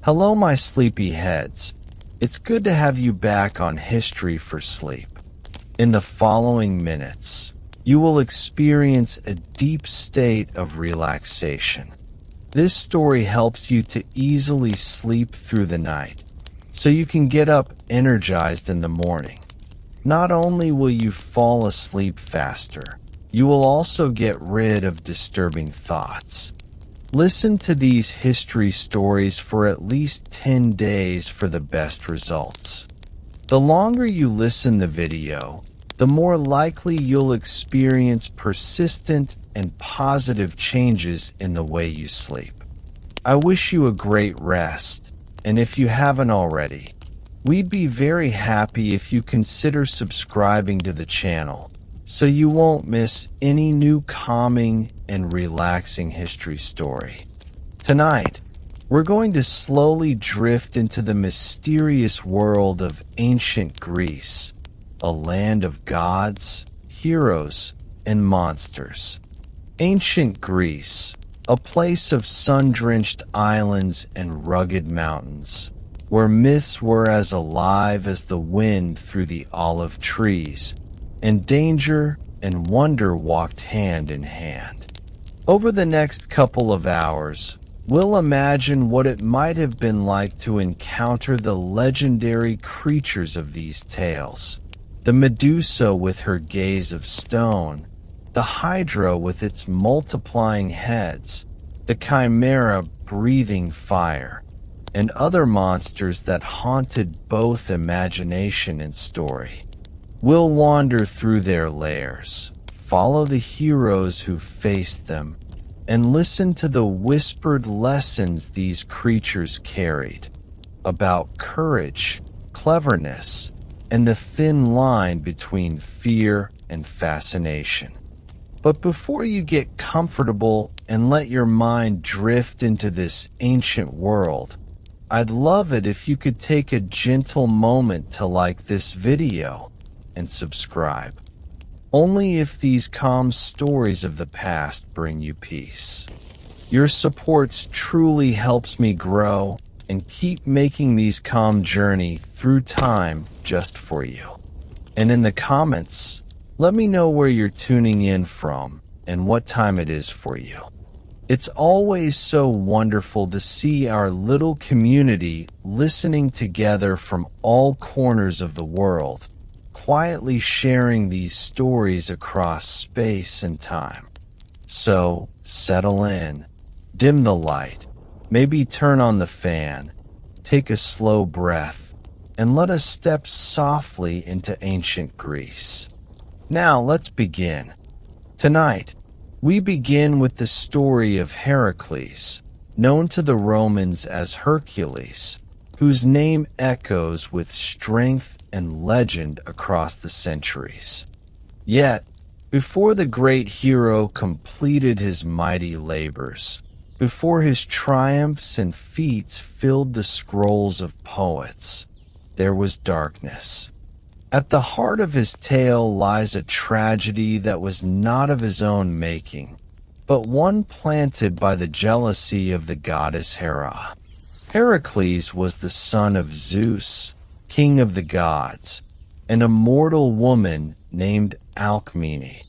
Hello, my sleepy heads. It's good to have you back on History for Sleep. In the following minutes, you will experience a deep state of relaxation. This story helps you to easily sleep through the night, so you can get up energized in the morning. Not only will you fall asleep faster, you will also get rid of disturbing thoughts. Listen to these history stories for at least 10 days for the best results. The longer you listen to the video, the more likely you'll experience persistent and positive changes in the way you sleep. I wish you a great rest, and if you haven't already, we'd be very happy if you consider subscribing to the channel so you won't miss any new calming and relaxing history story. Tonight, we're going to slowly drift into the mysterious world of ancient Greece, a land of gods, heroes, and monsters. Ancient Greece, a place of sun-drenched islands and rugged mountains, where myths were as alive as the wind through the olive trees, and danger and wonder walked hand in hand. Over the next couple of hours, we'll imagine what it might have been like to encounter the legendary creatures of these tales. The Medusa with her gaze of stone, the Hydra with its multiplying heads, the Chimera breathing fire, and other monsters that haunted both imagination and story. We'll wander through their lairs, follow the heroes who faced them, and listen to the whispered lessons these creatures carried about courage, cleverness, and the thin line between fear and fascination. But before you get comfortable and let your mind drift into this ancient world, I'd love it if you could take a gentle moment to like this video and subscribe. Only if these calm stories of the past bring you peace. Your support truly helps me grow and keep making these calm journey through time just for you. And in the comments, let me know where you're tuning in from and what time it is for you. It's always so wonderful to see our little community listening together from all corners of the world, quietly sharing these stories across space and time. So, settle in, dim the light, maybe turn on the fan, take a slow breath, and let us step softly into ancient Greece. Now, let's begin. Tonight, we begin with the story of Heracles, known to the Romans as Hercules, whose name echoes with strength and legend across the centuries. Yet, before the great hero completed his mighty labors, before his triumphs and feats filled the scrolls of poets, there was darkness. At the heart of his tale lies a tragedy that was not of his own making, but one planted by the jealousy of the goddess Hera. Heracles was the son of Zeus, king of the gods, and a mortal woman named Alcmene.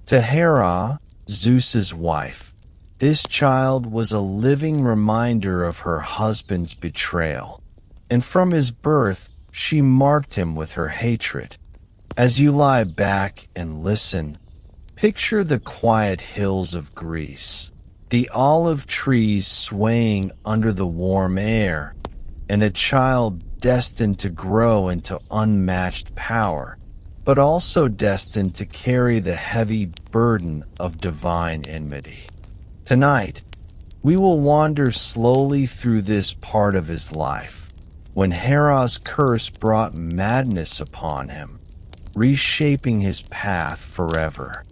To Hera, Zeus's wife, this child was a living reminder of her husband's betrayal, and from his birth she marked him with her hatred. As you lie back and listen, picture the quiet hills of Greece, the olive trees swaying under the warm air, and a child destined to grow into unmatched power, but also destined to carry the heavy burden of divine enmity. Tonight, we will wander slowly through this part of his life, when Hera's curse brought madness upon him, reshaping his path forever.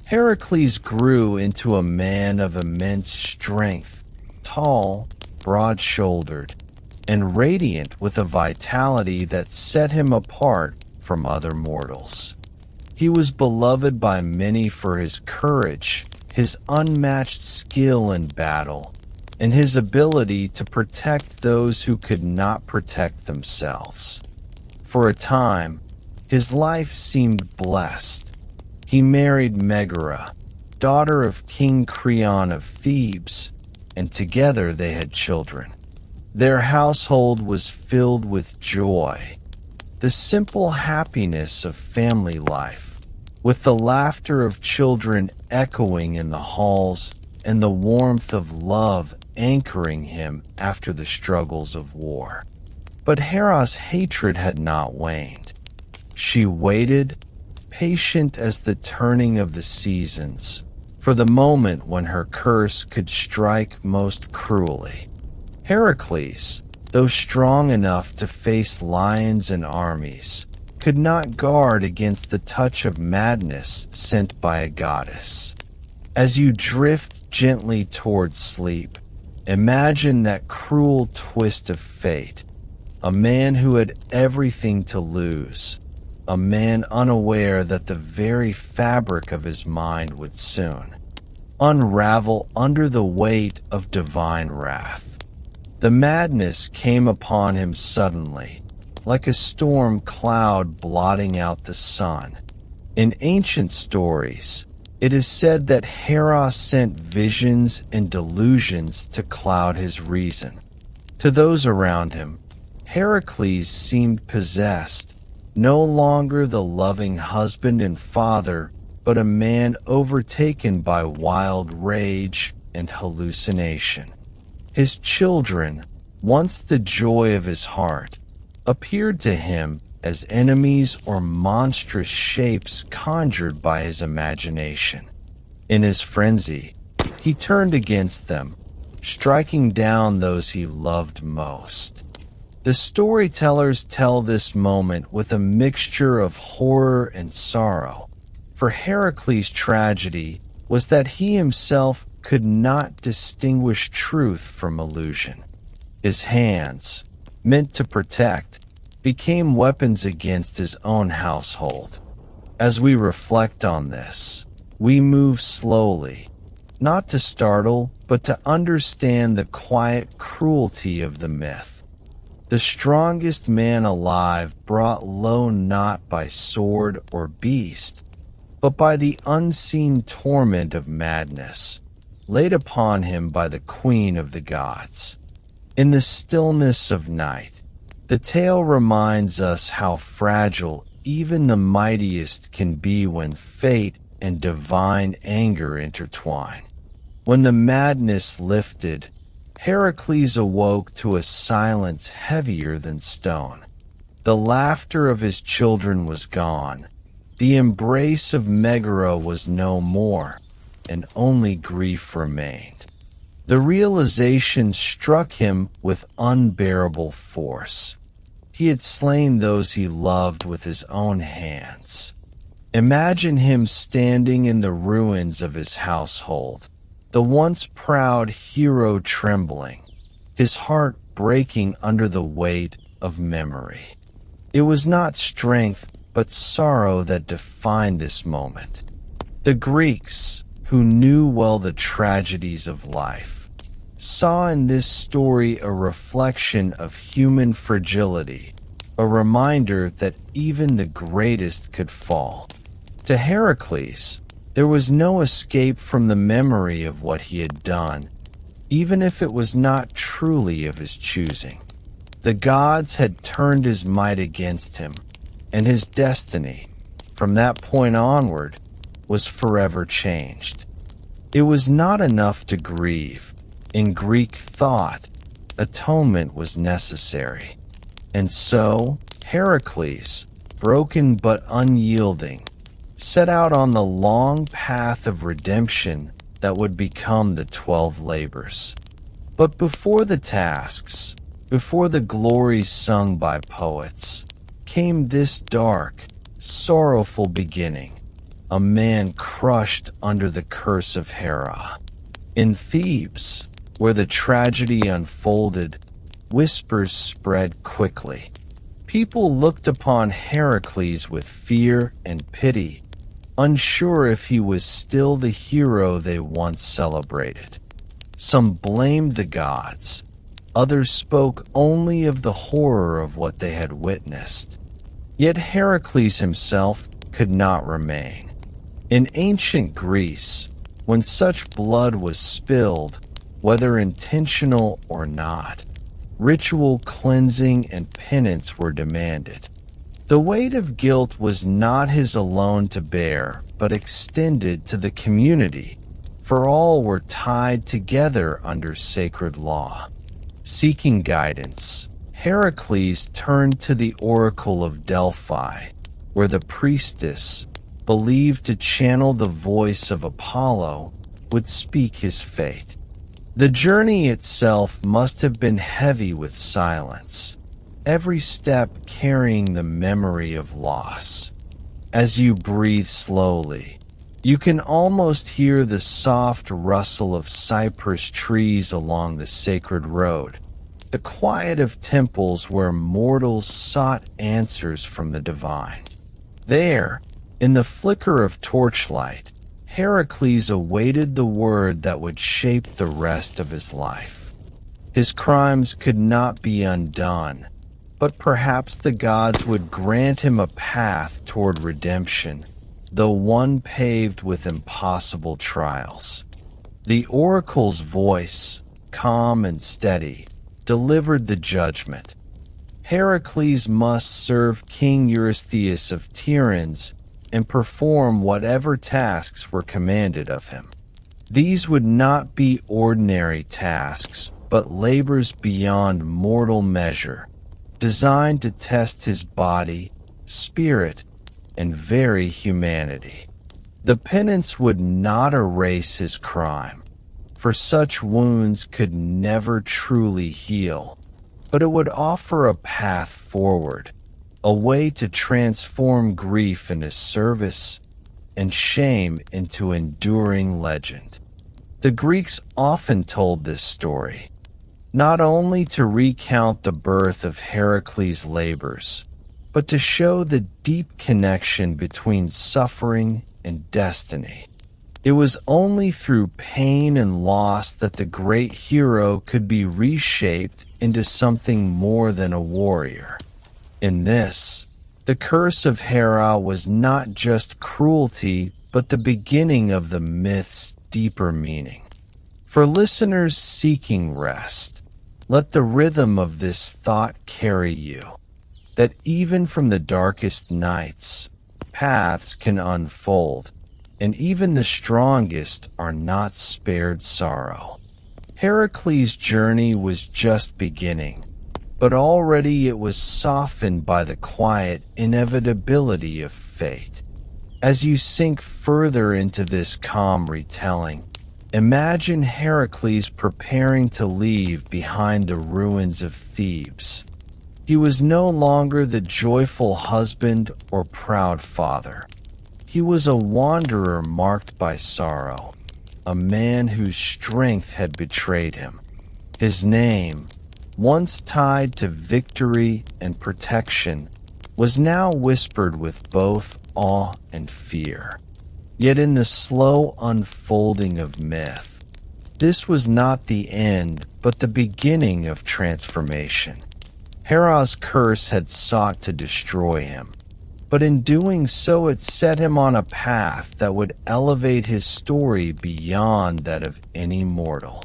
Heracles grew into a man of immense strength, tall, broad-shouldered, and radiant with a vitality that set him apart from other mortals. He was beloved by many for his courage, his unmatched skill in battle, and his ability to protect those who could not protect themselves. For a time, his life seemed blessed. He married Megara, daughter of King Cretan of Thebes, and together they had children. Their household was filled with joy, the simple happiness of family life, with the laughter of children echoing in the halls and the warmth of love anchoring him after the struggles of war. But Hera's hatred had not waned. She waited, patient as the turning of the seasons, for the moment when her curse could strike most cruelly. Heracles, though strong enough to face lions and armies, could not guard against the touch of madness sent by a goddess. As you drift gently toward sleep, imagine that cruel twist of fate. A man who had everything to lose, a man unaware that the very fabric of his mind would soon unravel under the weight of divine wrath. The madness came upon him suddenly, like a storm cloud blotting out the sun. In ancient stories, it is said that Hera sent visions and delusions to cloud his reason. To those around him, Heracles seemed possessed, no longer the loving husband and father, but a man overtaken by wild rage and hallucination. His children, once the joy of his heart, appeared to him as enemies or monstrous shapes conjured by his imagination. In his frenzy, he turned against them, striking down those he loved most. The storytellers tell this moment with a mixture of horror and sorrow, for Heracles' tragedy was that he himself could not distinguish truth from illusion. His hands, meant to protect, became weapons against his own household. As we reflect on this, we move slowly, not to startle, but to understand the quiet cruelty of the myth. The strongest man alive brought low not by sword or beast, but by the unseen torment of madness, laid upon him by the queen of the gods. In the stillness of night, the tale reminds us how fragile even the mightiest can be when fate and divine anger intertwine. When the madness lifted, Heracles awoke to a silence heavier than stone. The laughter of his children was gone. The embrace of Megara was no more, and only grief remained. The realization struck him with unbearable force. He had slain those he loved with his own hands. Imagine him standing in the ruins of his household, the once proud hero trembling, his heart breaking under the weight of memory. It was not strength but sorrow that defined this moment. The Greeks, who knew well the tragedies of life, saw in this story a reflection of human fragility, a reminder that even the greatest could fall. To Heracles, there was no escape from the memory of what he had done, even if it was not truly of his choosing. The gods had turned his might against him, and his destiny, from that point onward, was forever changed. It was not enough to grieve. In Greek thought, atonement was necessary. And so, Heracles, broken but unyielding, set out on the long path of redemption that would become the 12 Labors. But before the tasks, before the glories sung by poets, came this dark, sorrowful beginning, a man crushed under the curse of Hera. In Thebes, where the tragedy unfolded, whispers spread quickly. People looked upon Heracles with fear and pity, unsure if he was still the hero they once celebrated. Some blamed the gods. Others spoke only of the horror of what they had witnessed. Yet Heracles himself could not remain. In ancient Greece, when such blood was spilled, whether intentional or not, ritual cleansing and penance were demanded. The weight of guilt was not his alone to bear, but extended to the community, for all were tied together under sacred law. Seeking guidance, Heracles turned to the oracle of Delphi, where the priestess, believed to channel the voice of Apollo, would speak his fate. The journey itself must have been heavy with silence, every step carrying the memory of loss. As you breathe slowly, you can almost hear the soft rustle of cypress trees along the sacred road, the quiet of temples where mortals sought answers from the divine. There, in the flicker of torchlight, Heracles awaited the word that would shape the rest of his life. His crimes could not be undone, but perhaps the gods would grant him a path toward redemption, though one paved with impossible trials. The oracle's voice, calm and steady, delivered the judgment. Heracles must serve King Eurystheus of Tiryns and perform whatever tasks were commanded of him. These would not be ordinary tasks, but labors beyond mortal measure, designed to test his body, spirit, and very humanity. The penance would not erase his crime, for such wounds could never truly heal, but it would offer a path forward, a way to transform grief into service and shame into enduring legend. The Greeks often told this story, not only to recount the birth of Heracles' labors, but to show the deep connection between suffering and destiny. It was only through pain and loss that the great hero could be reshaped into something more than a warrior. In this, the curse of Hera was not just cruelty, but the beginning of the myth's deeper meaning. For listeners seeking rest, let the rhythm of this thought carry you, that even from the darkest nights, paths can unfold, and even the strongest are not spared sorrow. Heracles' journey was just beginning, but already it was softened by the quiet inevitability of fate. As you sink further into this calm retelling, imagine Heracles preparing to leave behind the ruins of Thebes. He was no longer the joyful husband or proud father. He was a wanderer marked by sorrow, a man whose strength had betrayed him. His name, once tied to victory and protection, was now whispered with both awe and fear. Yet in the slow unfolding of myth, this was not the end, but the beginning of transformation. Hera's curse had sought to destroy him, but in doing so it set him on a path that would elevate his story beyond that of any mortal.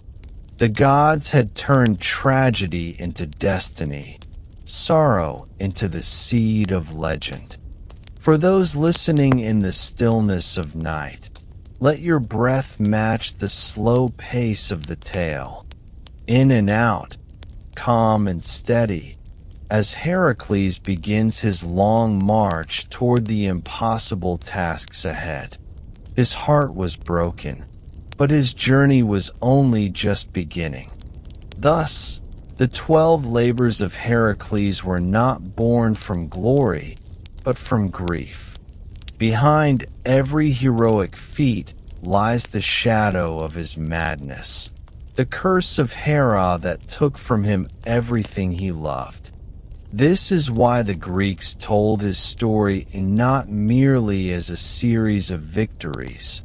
The gods had turned tragedy into destiny, sorrow into the seed of legend. For those listening in the stillness of night, let your breath match the slow pace of the tale, in and out, calm and steady, as Heracles begins his long march toward the impossible tasks ahead. His heart was broken, but his journey was only just beginning. Thus, the 12 labors of Heracles were not born from glory, but from grief. Behind every heroic feat lies the shadow of his madness, the curse of Hera that took from him everything he loved. This is why the Greeks told his story not merely as a series of victories,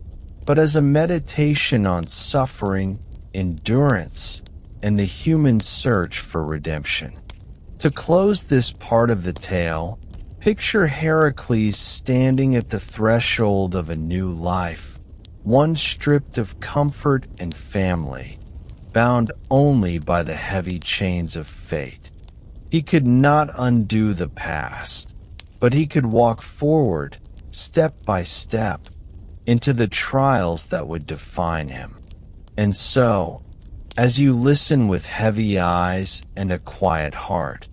but as a meditation on suffering, endurance, and the human search for redemption. To close this part of the tale, picture Heracles standing at the threshold of a new life, one stripped of comfort and family, bound only by the heavy chains of fate. He could not undo the past, but he could walk forward, step by step, into the trials that would define him. And so, as you listen with heavy eyes and a quiet heart,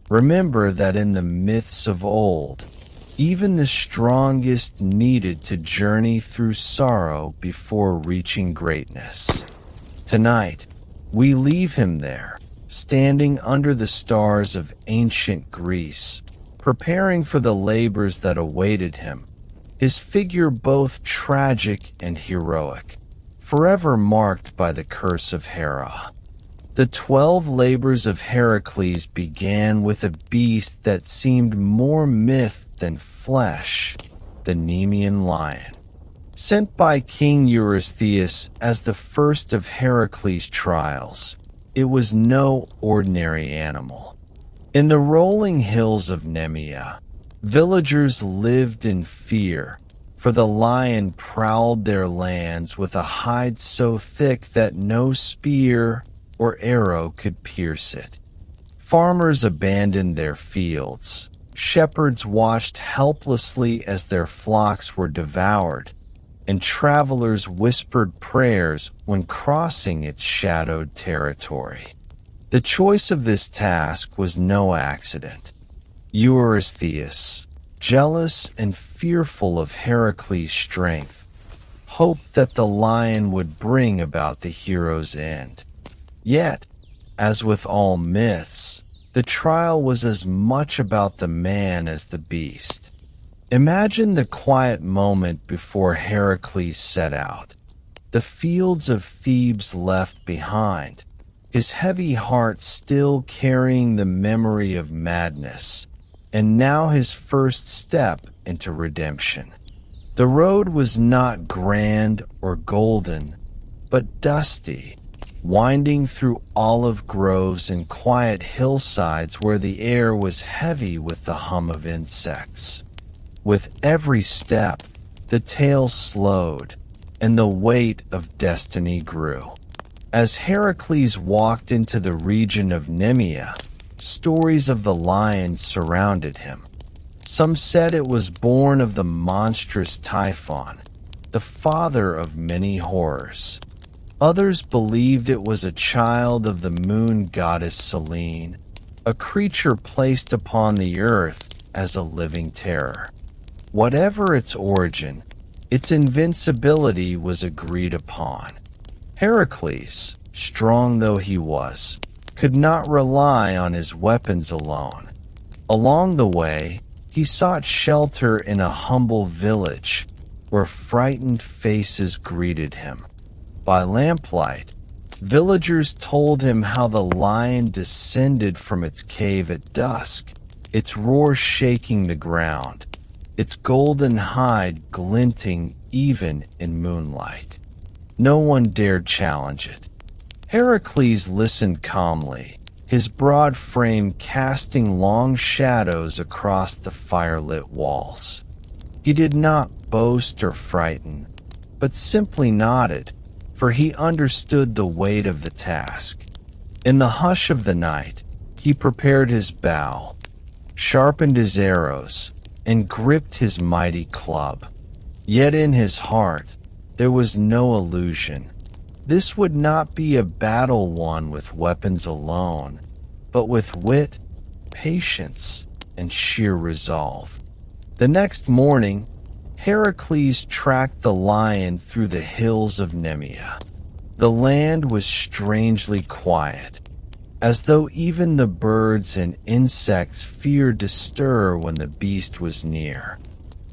remember that in the myths of old, even the strongest needed to journey through sorrow before reaching greatness. Tonight, we leave him there, standing under the stars of ancient Greece, preparing for the labors that awaited him, his figure both tragic and heroic, forever marked by the curse of Hera. The 12 Labors of Heracles began with a beast that seemed more myth than flesh, the Nemean lion. Sent by King Eurystheus as the first of Heracles' trials, it was no ordinary animal. In the rolling hills of Nemean, villagers lived in fear, for the lion prowled their lands with a hide so thick that no spear or arrow could pierce it. Farmers abandoned their fields. Shepherds watched helplessly as their flocks were devoured, and travelers whispered prayers when crossing its shadowed territory. The choice of this task was no accident. Eurystheus, jealous and fearful of Heracles' strength, hoped that the lion would bring about the hero's end. Yet, as with all myths, the trial was as much about the man as the beast. Imagine the quiet moment before Heracles set out. The fields of Thebes left behind, his heavy heart still carrying the memory of madness, and now his first step into redemption. The road was not grand or golden, but dusty, winding through olive groves and quiet hillsides where the air was heavy with the hum of insects. With every step, the tale slowed, and the weight of destiny grew. As Heracles walked into the region of Nemean, stories of the lion surrounded him. Some said it was born of the monstrous Typhon, the father of many horrors. Others believed it was a child of the moon goddess Selene, a creature placed upon the earth as a living terror. Whatever its origin, its invincibility was agreed upon. Heracles, strong though he was, could not rely on his weapons alone. Along the way, he sought shelter in a humble village where frightened faces greeted him. By lamplight, villagers told him how the lion descended from its cave at dusk, its roar shaking the ground, its golden hide glinting even in moonlight. No one dared challenge it. Heracles listened calmly, his broad frame casting long shadows across the firelit walls. He did not boast or frighten, but simply nodded, for he understood the weight of the task. In the hush of the night, he prepared his bow, sharpened his arrows, and gripped his mighty club. Yet in his heart, there was no illusion. This would not be a battle won with weapons alone, but with wit, patience, and sheer resolve. The next morning, Heracles tracked the lion through the hills of Nemean. The land was strangely quiet, as though even the birds and insects feared to stir when the beast was near.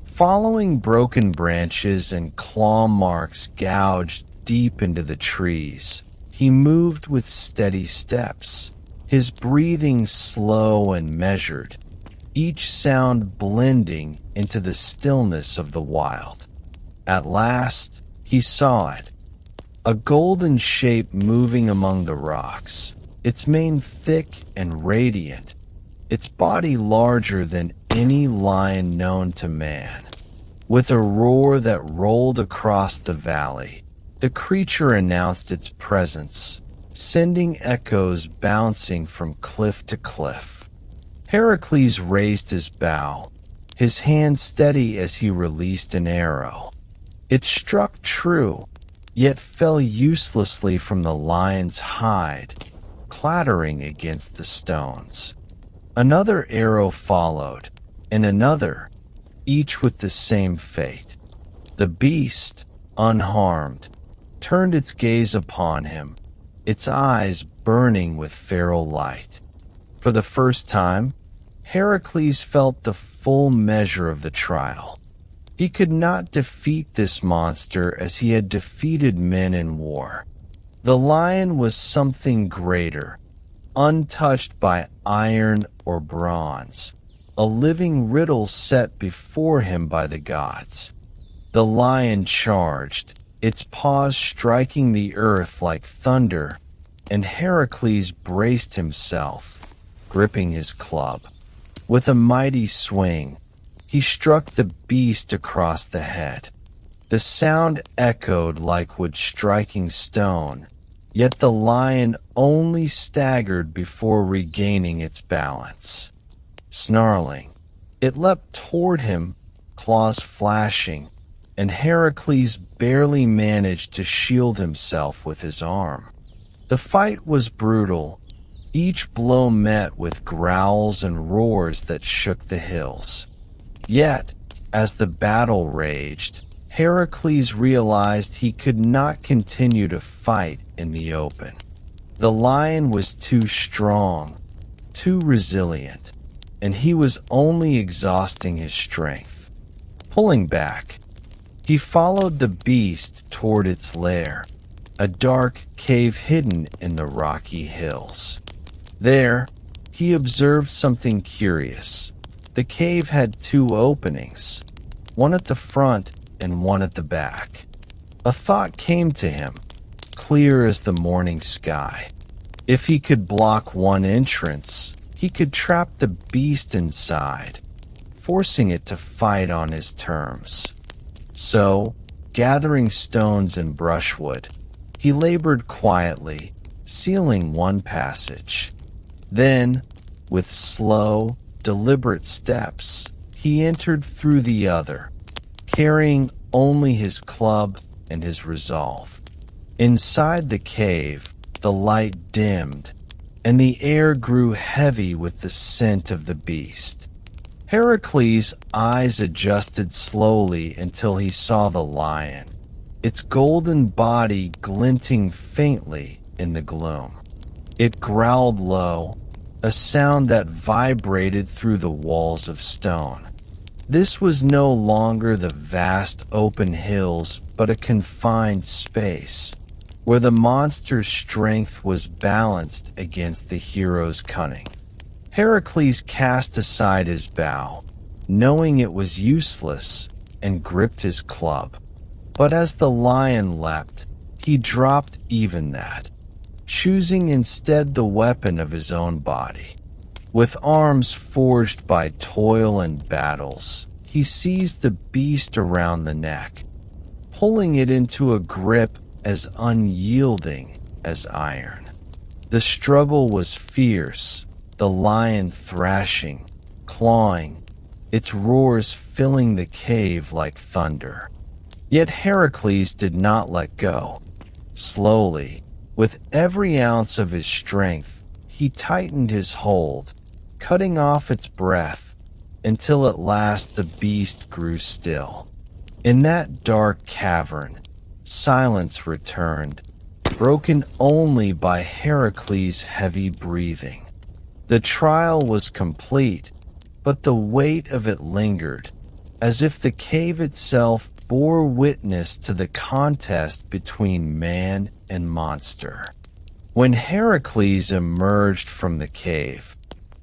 Following broken branches and claw marks gouged deep into the trees, he moved with steady steps, his breathing slow and measured, each sound blending into the stillness of the wild. At last, he saw it, a golden shape moving among the rocks, its mane thick and radiant, its body larger than any lion known to man. With a roar that rolled across the valley, the creature announced its presence, sending echoes bouncing from cliff to cliff. Heracles raised his bow, his hand steady as he released an arrow. It struck true, yet fell uselessly from the lion's hide, clattering against the stones. Another arrow followed, and another, each with the same fate. The beast, unharmed, turned its gaze upon him, its eyes burning with feral light. For the first time, Heracles felt the full measure of the trial. He could not defeat this monster as he had defeated men in war. The lion was something greater, untouched by iron or bronze, a living riddle set before him by the gods. The lion charged, its paws striking the earth like thunder, and Heracles braced himself, gripping his club. With a mighty swing, he struck the beast across the head. The sound echoed like wood striking stone, yet the lion only staggered before regaining its balance. Snarling, it leapt toward him, claws flashing, and Heracles barely managed to shield himself with his arm. The fight was brutal, each blow met with growls and roars that shook the hills. Yet, as the battle raged, Heracles realized he could not continue to fight in the open. The lion was too strong, too resilient, and he was only exhausting his strength. Pulling back, he followed the beast toward its lair, a dark cave hidden in the rocky hills. There, he observed something curious. The cave had two openings, one at the front and one at the back. A thought came to him, clear as the morning sky. If he could block one entrance, he could trap the beast inside, forcing it to fight on his terms. So, gathering stones and brushwood, he labored quietly, sealing one passage. Then, with slow, deliberate steps, he entered through the other, carrying only his club and his resolve. Inside the cave, the light dimmed, and the air grew heavy with the scent of the beast. Heracles' eyes adjusted slowly until he saw the lion, its golden body glinting faintly in the gloom. It growled low, a sound that vibrated through the walls of stone. This was no longer the vast open hills, but a confined space, where the monster's strength was balanced against the hero's cunning. Heracles cast aside his bow, knowing it was useless, and gripped his club. But as the lion leapt, he dropped even that, choosing instead the weapon of his own body. With arms forged by toil and battles, he seized the beast around the neck, pulling it into a grip as unyielding as iron. The struggle was fierce, the lion thrashing, clawing, its roars filling the cave like thunder. Yet Heracles did not let go. Slowly, with every ounce of his strength, he tightened his hold, cutting off its breath, until at last the beast grew still. In that dark cavern, silence returned, broken only by Heracles' heavy breathing. The trial was complete, but the weight of it lingered, as if the cave itself bore witness to the contest between man and monster. When Heracles emerged from the cave,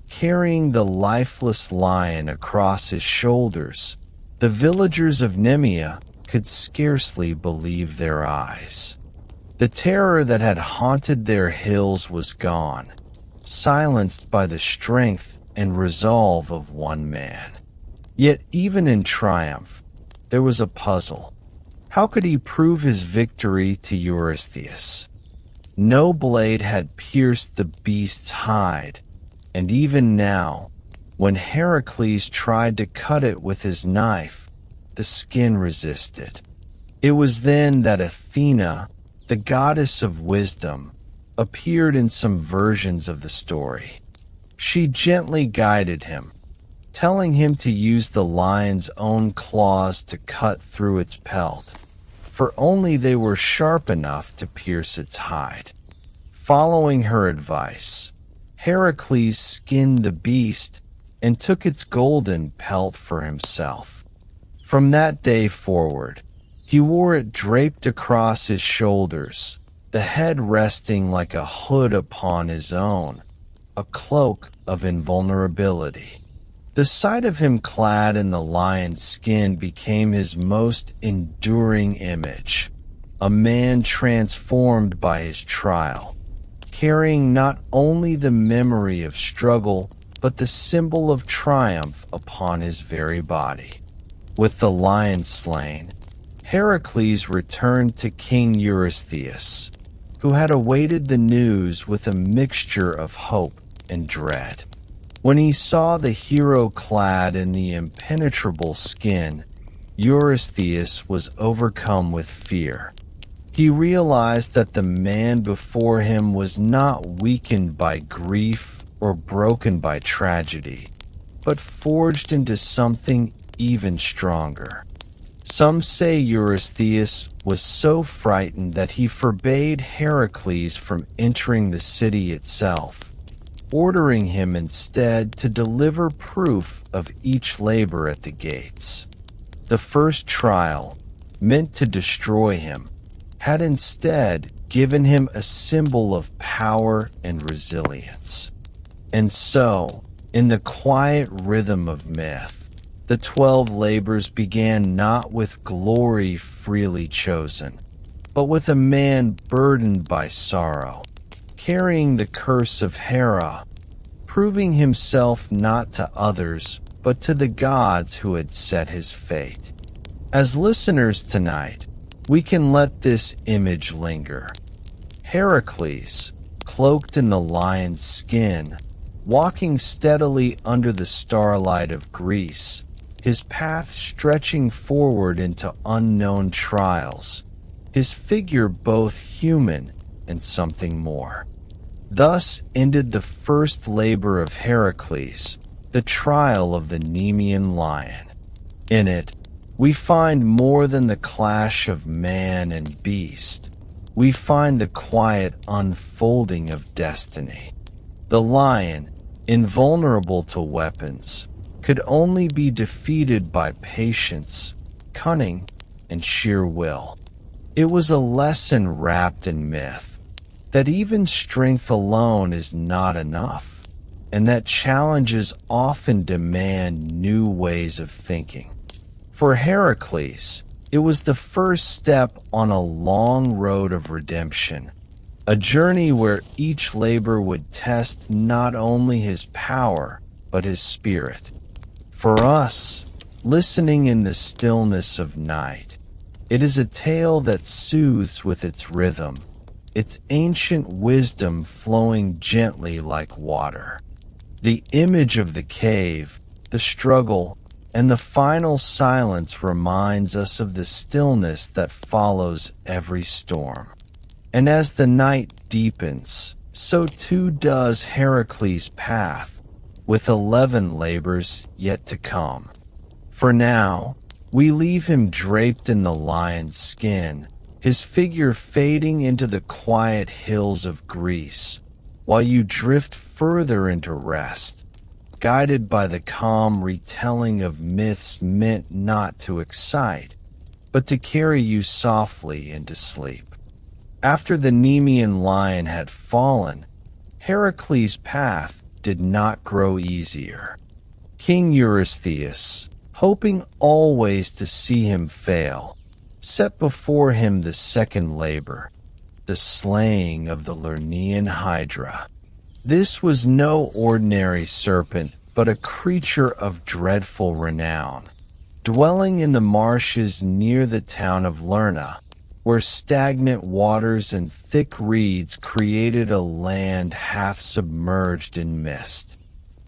carrying the lifeless lion across his shoulders, the villagers of Nemean could scarcely believe their eyes. The terror that had haunted their hills was gone, silenced by the strength and resolve of one man. Yet even in triumph, there was a puzzle. How could he prove his victory to Eurystheus? No blade had pierced the beast's hide, and even now, when Heracles tried to cut it with his knife, the skin resisted. It was then that Athena, the goddess of wisdom, appeared in some versions of the story. She gently guided him, telling him to use the lion's own claws to cut through its pelt, for only they were sharp enough to pierce its hide. Following her advice, Heracles skinned the beast and took its golden pelt for himself. From that day forward, he wore it draped across his shoulders, the head resting like a hood upon his own, a cloak of invulnerability. The sight of him clad in the lion's skin became his most enduring image, a man transformed by his trial, carrying not only the memory of struggle, but the symbol of triumph upon his very body. With the lion slain, Heracles returned to King Eurystheus, who had awaited the news with a mixture of hope and dread. When he saw the hero clad in the impenetrable skin, Eurystheus was overcome with fear. He realized that the man before him was not weakened by grief or broken by tragedy, but forged into something even stronger. Some say Eurystheus was so frightened that he forbade Heracles from entering the city itself, ordering him instead to deliver proof of each labor at the gates. The first trial, meant to destroy him, had instead given him a symbol of power and resilience. And so, in the quiet rhythm of myth, the 12 labors began not with glory freely chosen, but with a man burdened by sorrow, carrying the curse of Hera, proving himself not to others, but to the gods who had set his fate. As listeners tonight, we can let this image linger. Heracles, cloaked in the lion's skin, walking steadily under the starlight of Greece, his path stretching forward into unknown trials, his figure both human and something more. Thus ended the first labor of Heracles, the trial of the Nemean lion. In it, we find more than the clash of man and beast. We find the quiet unfolding of destiny. The lion, invulnerable to weapons, could only be defeated by patience, cunning, and sheer will. It was a lesson wrapped in myth, that even strength alone is not enough, and that challenges often demand new ways of thinking. For Heracles, it was the first step on a long road of redemption, a journey where each labor would test not only his power, but his spirit. For us, listening in the stillness of night, it is a tale that soothes with its rhythm, its ancient wisdom flowing gently like water. The image of the cave, the struggle, and the final silence reminds us of the stillness that follows every storm. And as the night deepens, so too does Heracles' path, with 11 labors yet to come. For now, we leave him draped in the lion's skin, his figure fading into the quiet hills of Greece, while you drift further into rest, guided by the calm retelling of myths meant not to excite, but to carry you softly into sleep. After the Nemean lion had fallen, Heracles' path did not grow easier. King Eurystheus, hoping always to see him fail, set before him the second labor, the slaying of the Lernean Hydra. This was no ordinary serpent, but a creature of dreadful renown, dwelling in the marshes near the town of Lerna, where stagnant waters and thick reeds created a land half submerged in mist.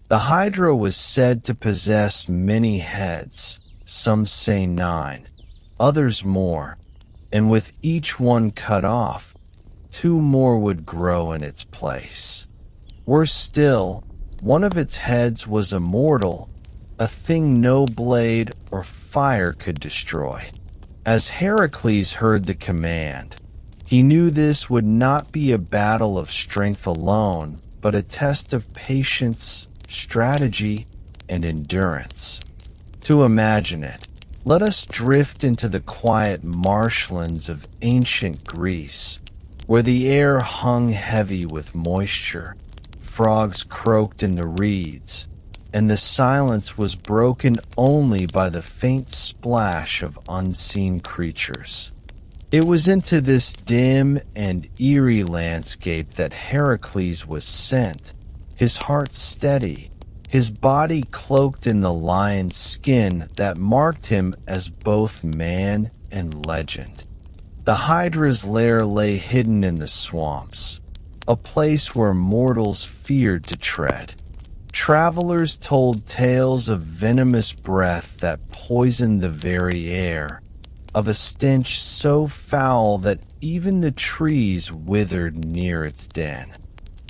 The Hydra was said to possess many heads, some say 9, others more, and with each one cut off, 2 more would grow in its place. Worse still, one of its heads was immortal, a thing no blade or fire could destroy. As Heracles heard the command, he knew this would not be a battle of strength alone, but a test of patience, strategy, and endurance. To imagine it, let us drift into the quiet marshlands of ancient Greece, where the air hung heavy with moisture, frogs croaked in the reeds, and the silence was broken only by the faint splash of unseen creatures. It was into this dim and eerie landscape that Heracles was sent, his heart steady, his body cloaked in the lion's skin that marked him as both man and legend. The Hydra's lair lay hidden in the swamps, a place where mortals feared to tread. Travelers told tales of venomous breath that poisoned the very air, of a stench so foul that even the trees withered near its den.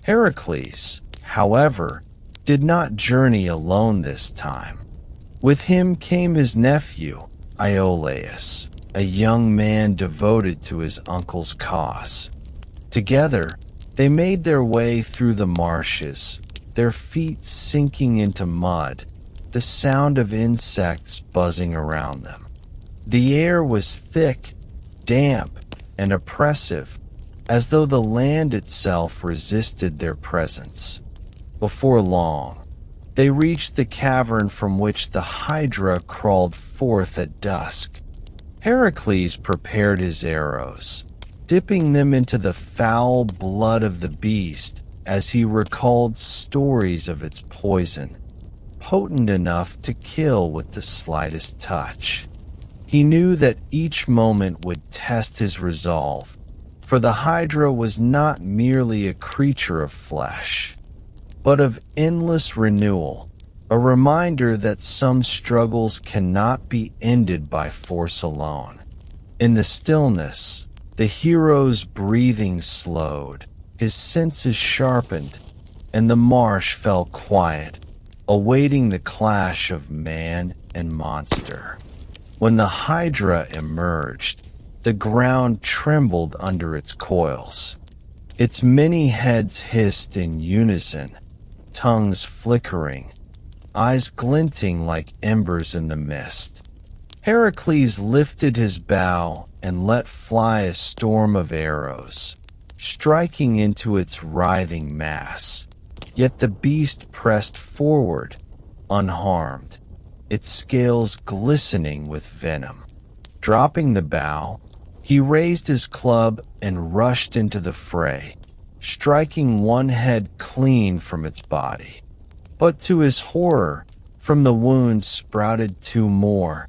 Heracles, however, did not journey alone this time. With him came his nephew, Iolaus, a young man devoted to his uncle's cause. Together, they made their way through the marshes, their feet sinking into mud, the sound of insects buzzing around them. The air was thick, damp, and oppressive, as though the land itself resisted their presence. Before long, they reached the cavern from which the Hydra crawled forth at dusk. Heracles prepared his arrows, dipping them into the foul blood of the beast as he recalled stories of its poison, potent enough to kill with the slightest touch. He knew that each moment would test his resolve, for the Hydra was not merely a creature of flesh, but of endless renewal, a reminder that some struggles cannot be ended by force alone. In the stillness, the hero's breathing slowed, his senses sharpened, and the marsh fell quiet, awaiting the clash of man and monster. When the Hydra emerged, the ground trembled under its coils. Its many heads hissed in unison, tongues flickering, eyes glinting like embers in the mist. Heracles lifted his bow and let fly a storm of arrows, striking into its writhing mass. Yet the beast pressed forward, unharmed, its scales glistening with venom. Dropping the bow, he raised his club and rushed into the fray, striking one head clean from its body. But to his horror, from the wound sprouted 2 more,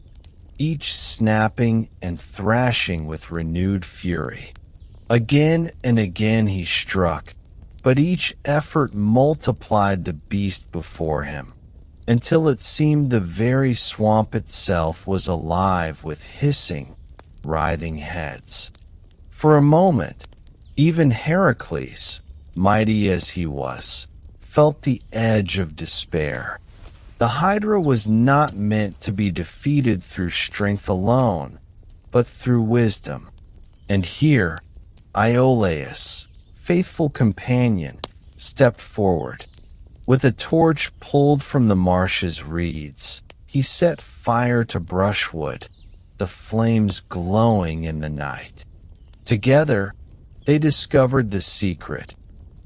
each snapping and thrashing with renewed fury. Again and again he struck, but each effort multiplied the beast before him, until it seemed the very swamp itself was alive with hissing, writhing heads. For a moment, even Heracles, mighty as he was, felt the edge of despair. The Hydra was not meant to be defeated through strength alone, but through wisdom. And here, Iolaus, faithful companion, stepped forward. With a torch pulled from the marsh's reeds, he set fire to brushwood, the flames glowing in the night. Together, they discovered the secret.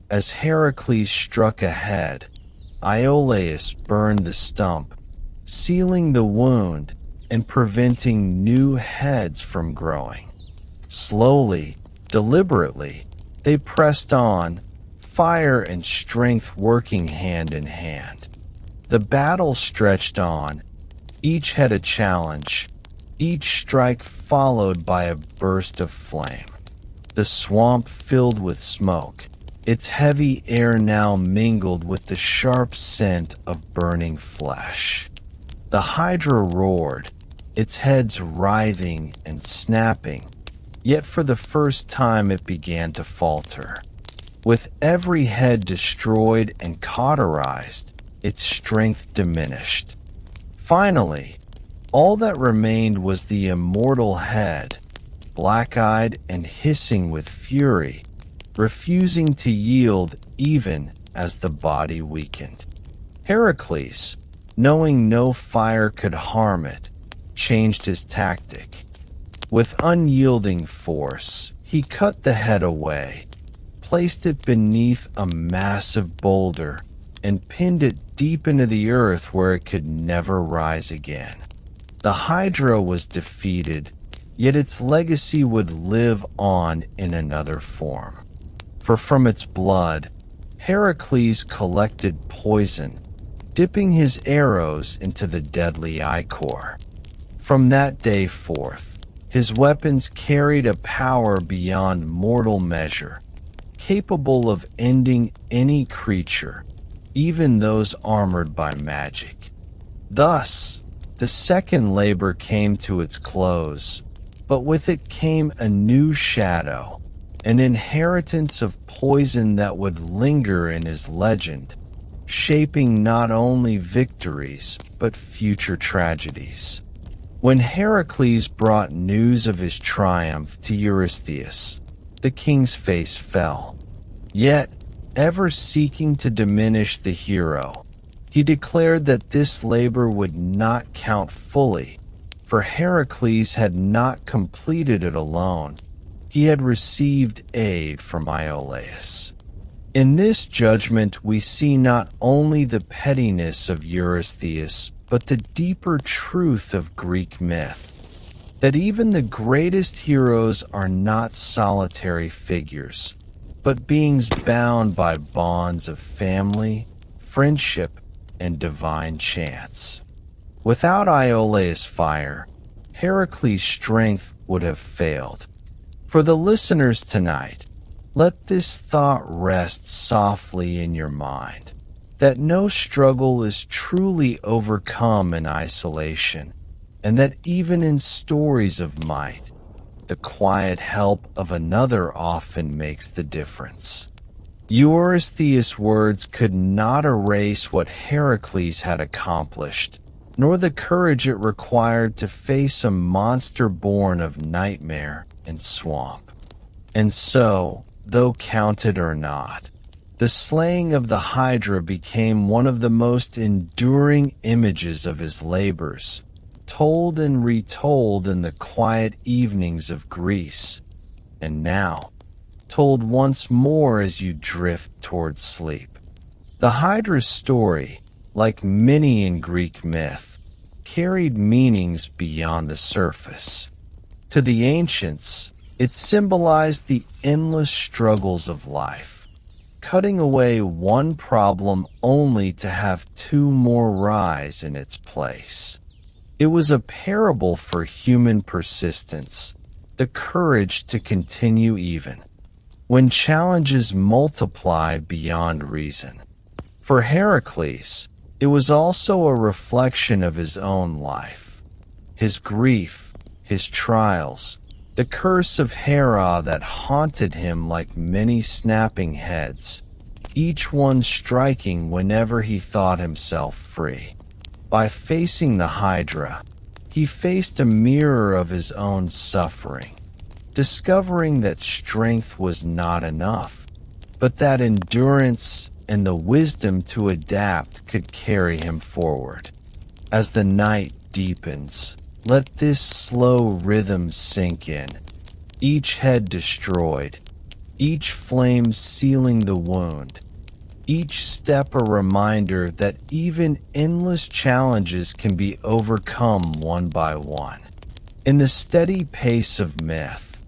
As Heracles struck ahead, Iolaus burned the stump, sealing the wound and preventing new heads from growing. Slowly, Deliberately, they pressed on, fire and strength working hand in hand. The battle stretched on. Each had a challenge, each strike followed by a burst of flame. The swamp filled with smoke, its heavy air now mingled with the sharp scent of burning flesh. The Hydra roared, its heads writhing and snapping, yet for the first time it began to falter. With every head destroyed and cauterized, its strength diminished. Finally, all that remained was the immortal head, black-eyed and hissing with fury, refusing to yield even as the body weakened. Heracles, knowing no fire could harm it, changed his tactic. With unyielding force, he cut the head away, placed it beneath a massive boulder, and pinned it deep into the earth where it could never rise again. The Hydra was defeated, yet its legacy would live on in another form. For from its blood, Heracles collected poison, dipping his arrows into the deadly ichor. From that day forth, his weapons carried a power beyond mortal measure, capable of ending any creature, even those armored by magic. Thus, the second labor came to its close, but with it came a new shadow, an inheritance of poison that would linger in his legend, shaping not only victories but future tragedies. When Heracles brought news of his triumph to Eurystheus, the king's face fell. Yet, ever seeking to diminish the hero, he declared that this labor would not count fully, for Heracles had not completed it alone. He had received aid from Iolaus. In this judgment we see not only the pettiness of Eurystheus, but the deeper truth of Greek myth, that even the greatest heroes are not solitary figures, but beings bound by bonds of family, friendship, and divine chance. Without Iolaus' fire, Heracles' strength would have failed. For the listeners tonight, let this thought rest softly in your mind, that no struggle is truly overcome in isolation, and that even in stories of might, the quiet help of another often makes the difference. Eurystheus' words could not erase what Heracles had accomplished, nor the courage it required to face a monster born of nightmare and swamp. And so, though counted or not, the slaying of the Hydra became one of the most enduring images of his labors, told and retold in the quiet evenings of Greece, and now, told once more as you drift toward sleep. The Hydra's story, like many in Greek myth, carried meanings beyond the surface. To the ancients, it symbolized the endless struggles of life, cutting away one problem only to have two more rise in its place. It was a parable for human persistence, the courage to continue even when challenges multiply beyond reason. For Heracles, it was also a reflection of his own life, his grief, his trials, the curse of Hera that haunted him like many snapping heads, each one striking whenever he thought himself free. By facing the Hydra, he faced a mirror of his own suffering, discovering that strength was not enough, but that endurance and the wisdom to adapt could carry him forward. As the night deepens, let this slow rhythm sink in, each head destroyed, each flame sealing the wound, each step a reminder that even endless challenges can be overcome one by one. In the steady pace of myth,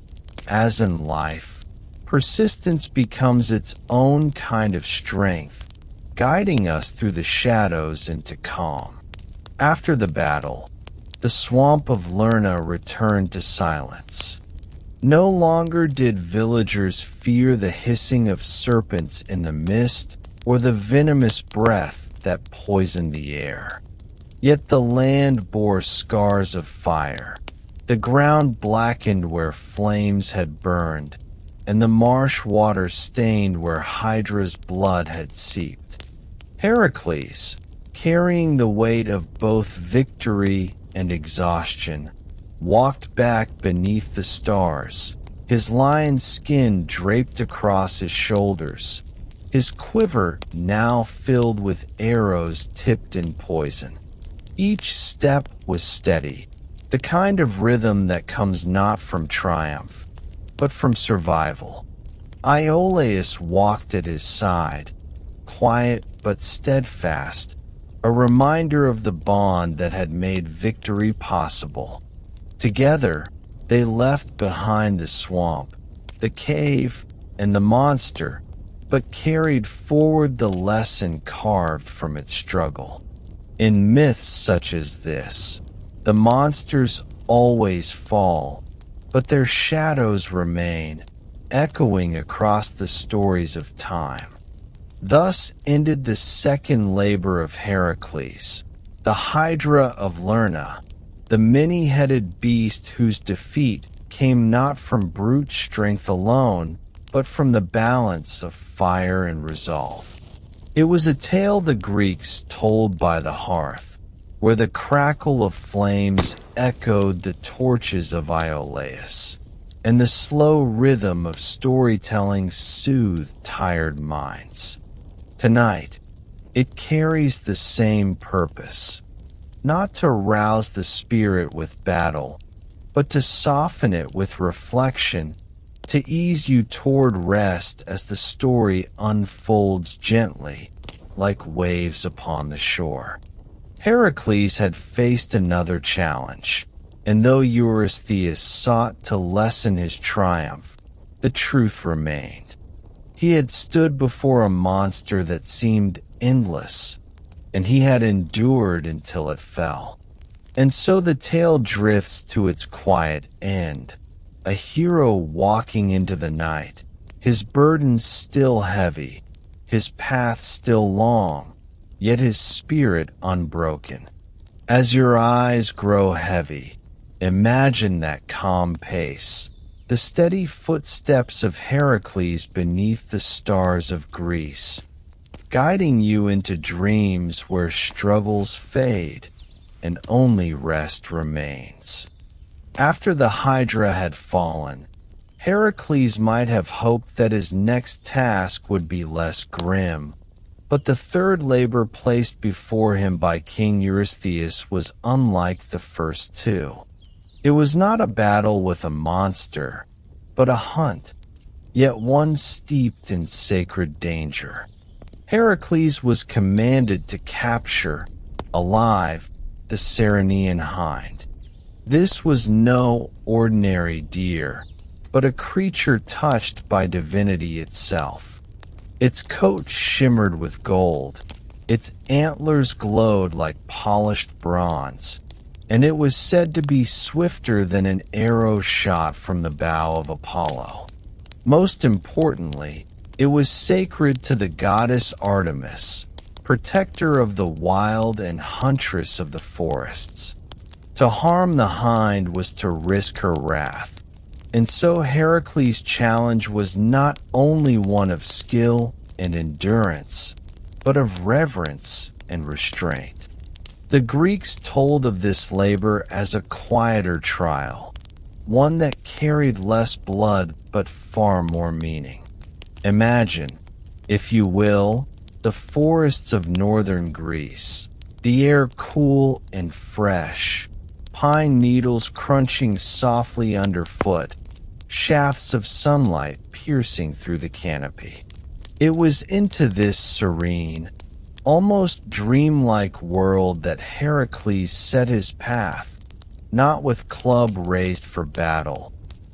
as in life, persistence becomes its own kind of strength, guiding us through the shadows into calm. After the battle, the swamp of Lerna returned to silence. No longer did villagers fear the hissing of serpents in the mist or the venomous breath that poisoned the air. Yet the land bore scars of fire. The ground blackened where flames had burned, and the marsh water stained where Hydra's blood had seeped. Heracles, carrying the weight of both victory and exhaustion, walked back beneath the stars, his lion's skin draped across his shoulders, his quiver now filled with arrows tipped in poison. Each step was steady, the kind of rhythm that comes not from triumph, but from survival. Iolaus walked at his side, quiet but steadfast, a reminder of the bond that had made victory possible. Together, they left behind the swamp, the cave, and the monster, but carried forward the lesson carved from its struggle. In myths such as this, the monsters always fall, but their shadows remain, echoing across the stories of time. Thus ended the second labor of Heracles, the Hydra of Lerna, the many-headed beast whose defeat came not from brute strength alone, but from the balance of fire and resolve. It was a tale the Greeks told by the hearth, where the crackle of flames echoed the torches of Iolaus, and the slow rhythm of storytelling soothed tired minds. Tonight, it carries the same purpose, not to rouse the spirit with battle, but to soften it with reflection, to ease you toward rest as the story unfolds gently, like waves upon the shore. Heracles had faced another challenge, and though Eurystheus sought to lessen his triumph, the truth remained. He had stood before a monster that seemed endless, and he had endured until it fell. And so the tale drifts to its quiet end, a hero walking into the night, his burden still heavy, his path still long, yet his spirit unbroken. As your eyes grow heavy, imagine that calm pace, the steady footsteps of Heracles beneath the stars of Greece, guiding you into dreams where struggles fade and only rest remains. After the Hydra had fallen, Heracles might have hoped that his next task would be less grim, but the third labor placed before him by King Eurystheus was unlike the first two. It was not a battle with a monster, but a hunt, yet one steeped in sacred danger. Heracles was commanded to capture, alive, the Ceryneian Hind. This was no ordinary deer, but a creature touched by divinity itself. Its coat shimmered with gold, its antlers glowed like polished bronze, and it was said to be swifter than an arrow shot from the bow of Apollo. Most importantly, it was sacred to the goddess Artemis, protector of the wild and huntress of the forests. To harm the hind was to risk her wrath, and so Heracles' challenge was not only one of skill and endurance, but of reverence and restraint. The Greeks told of this labor as a quieter trial, one that carried less blood but far more meaning. Imagine, if you will, the forests of northern Greece, the air cool and fresh, pine needles crunching softly underfoot, shafts of sunlight piercing through the canopy. It was into this serene, almost dreamlike world that Heracles set his path, not with club raised for battle,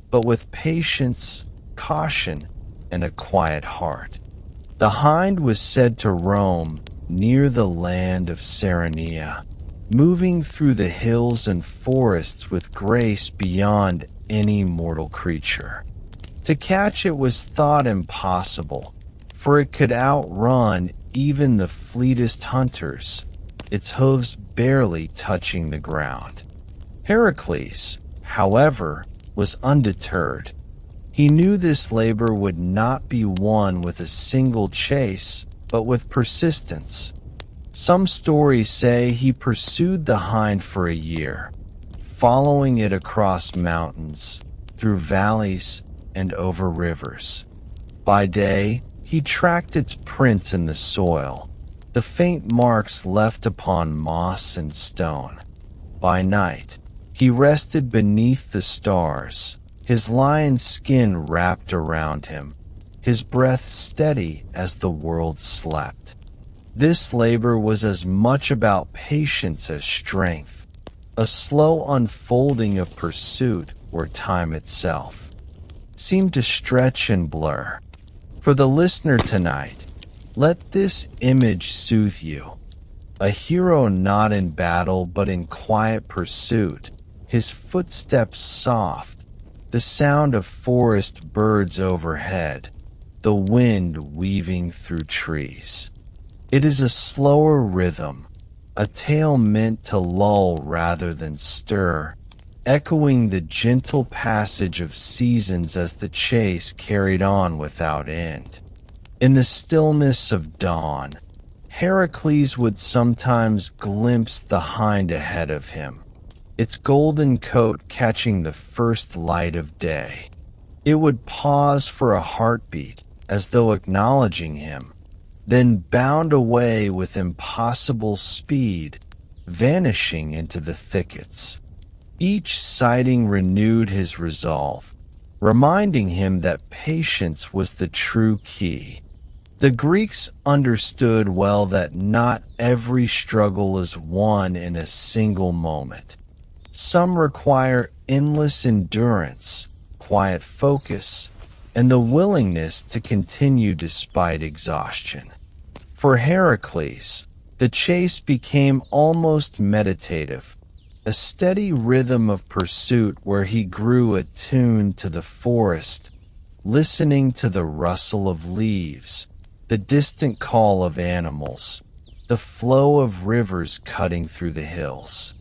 but with patience, caution, and a quiet heart. The hind was said to roam near the land of Ceryneian, moving through the hills and forests with grace beyond any mortal creature. To catch it was thought impossible, for it could outrun even the fleetest hunters, its hooves barely touching the ground. Heracles, however, was undeterred. He knew this labor would not be won with a single chase, but with persistence. Some stories say he pursued the hind for a year, following it across mountains, through valleys, and over rivers. By day, he tracked its prints in the soil, the faint marks left upon moss and stone. By night, he rested beneath the stars, his lion's skin wrapped around him, his breath steady as the world slept. This labor was as much about patience as strength, a slow unfolding of pursuit where time itself seemed to stretch and blur. For the listener tonight, let this image soothe you. A hero not in battle but in quiet pursuit, his footsteps soft, the sound of forest birds overhead, the wind weaving through trees. It is a slower rhythm, a tale meant to lull rather than stir, echoing the gentle passage of seasons as the chase carried on without end. In the stillness of dawn, Heracles would sometimes glimpse the hind ahead of him, its golden coat catching the first light of day. It would pause for a heartbeat, as though acknowledging him, then bound away with impossible speed, vanishing into the thickets. Each sighting renewed his resolve, reminding him that patience was the true key. The Greeks understood well that not every struggle is won in a single moment. Some require endless endurance, quiet focus, and the willingness to continue despite exhaustion. For Heracles, the chase became almost meditative, a steady rhythm of pursuit where he grew attuned to the forest, listening to the rustle of leaves, the distant call of animals, the flow of rivers cutting through the hills.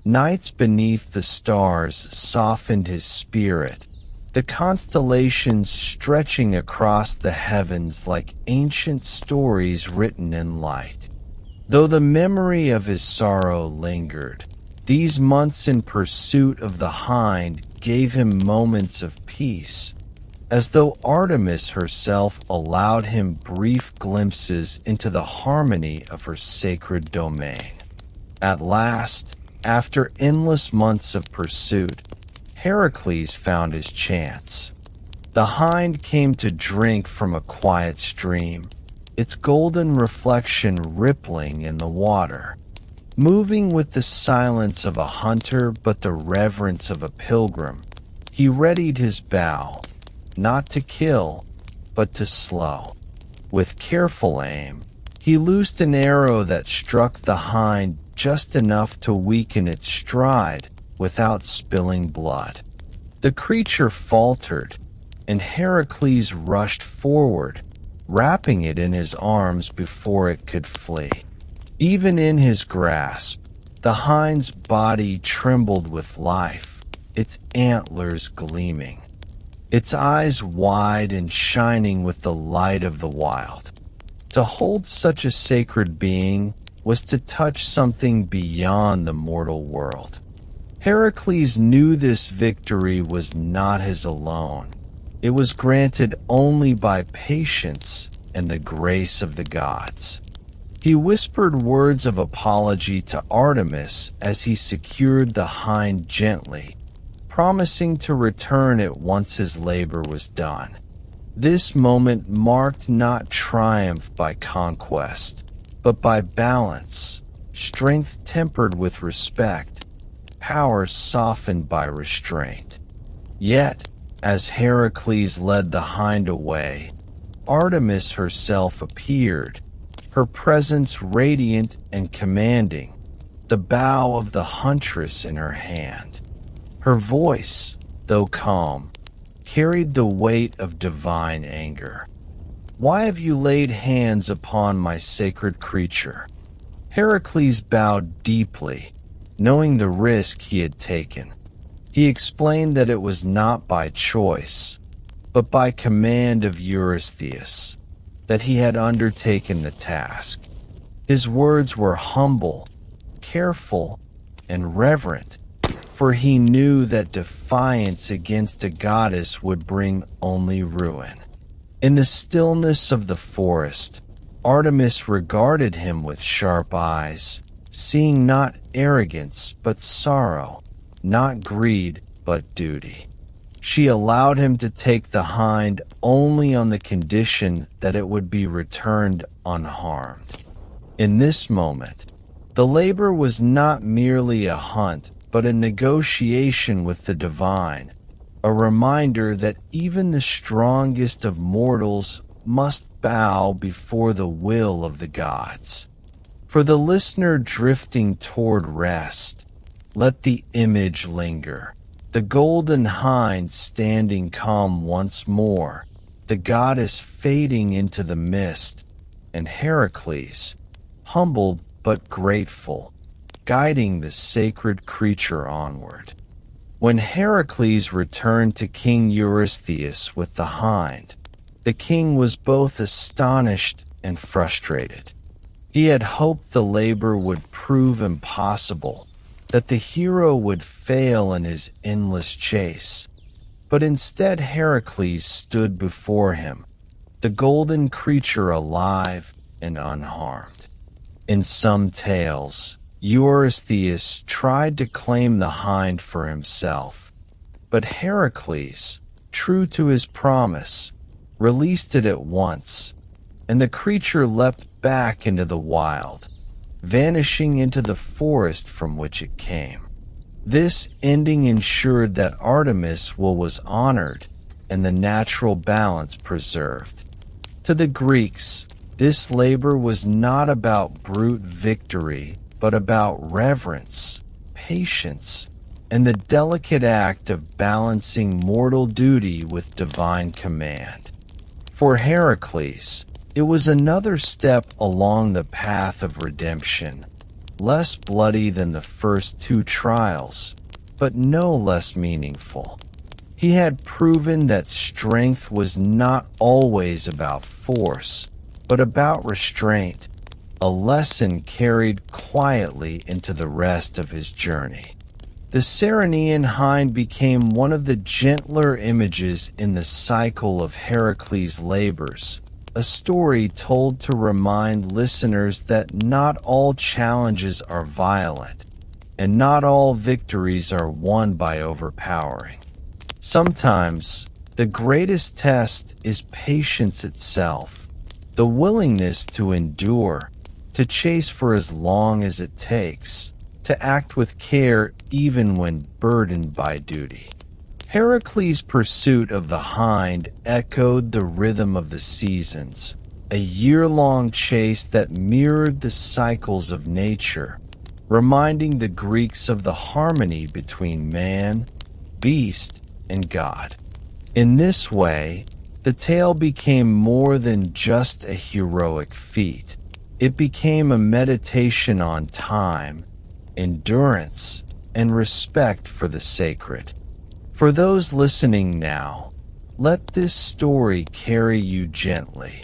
Nights beneath the stars softened his spirit, the constellations stretching across the heavens like ancient stories written in light. Though the memory of his sorrow lingered, these months in pursuit of the hind gave him moments of peace, as though Artemis herself allowed him brief glimpses into the harmony of her sacred domain. At last, after endless months of pursuit, Heracles found his chance. The hind came to drink from a quiet stream, its golden reflection rippling in the water. Moving with the silence of a hunter but the reverence of a pilgrim, he readied his bow, not to kill, but to slow. With careful aim, he loosed an arrow that struck the hind just enough to weaken its stride without spilling blood. The creature faltered, and Heracles rushed forward, wrapping it in his arms before it could flee. Even in his grasp, the hind's body trembled with life, its antlers gleaming, its eyes wide and shining with the light of the wild. To hold such a sacred being was to touch something beyond the mortal world. Heracles knew this victory was not his alone. It was granted only by patience and the grace of the gods. He whispered words of apology to Artemis as he secured the hind gently, promising to return it once his labor was done. This moment marked not triumph by conquest, but by balance, strength tempered with respect, power softened by restraint. Yet, As Heracles led the hind away, Artemis herself appeared, her presence radiant and commanding, the bow of the huntress in her hand. Her voice, though calm, carried the weight of divine anger. "Why have you laid hands upon my sacred creature?" Heracles bowed deeply, knowing the risk he had taken. He explained that it was not by choice, but by command of Eurystheus, that he had undertaken the task. His words were humble, careful, and reverent, for he knew that defiance against a goddess would bring only ruin. In the stillness of the forest, Artemis regarded him with sharp eyes, seeing not arrogance but sorrow, not greed but duty. She allowed him to take the hind only on the condition that it would be returned unharmed. In this moment, the labor was not merely a hunt, but a negotiation with the divine, a reminder that even the strongest of mortals must bow before the will of the gods. For the listener drifting toward rest, let the image linger. The golden hind standing calm once more, the goddess fading into the mist, and Heracles, humbled but grateful, guiding the sacred creature onward. When Heracles returned to King Eurystheus with the hind, the king was both astonished and frustrated. He had hoped the labor would prove impossible, that the hero would fail in his endless chase. But instead Heracles stood before him, the golden creature alive and unharmed. In some tales, Eurystheus tried to claim the hind for himself, but Heracles, true to his promise, released it at once, and the creature leapt back into the wild, vanishing into the forest from which it came. This ending ensured that Artemis was honored and the natural balance preserved. To the Greeks, this labor was not about brute victory, but about reverence, patience, and the delicate act of balancing mortal duty with divine command. For Heracles, it was another step along the path of redemption, less bloody than the first two trials, but no less meaningful. He had proven that strength was not always about force, but about restraint, a lesson carried quietly into the rest of his journey. The Ceryneian hind became one of the gentler images in the cycle of Heracles' labors, a story told to remind listeners that not all challenges are violent, and not all victories are won by overpowering. Sometimes, the greatest test is patience itself, the willingness to endure, to chase for as long as it takes, to act with care even when burdened by duty. Heracles' pursuit of the hind echoed the rhythm of the seasons, a year-long chase that mirrored the cycles of nature, reminding the Greeks of the harmony between man, beast, and God. In this way, the tale became more than just a heroic feat. It became a meditation on time, endurance, and respect for the sacred. For those listening now, let this story carry you gently.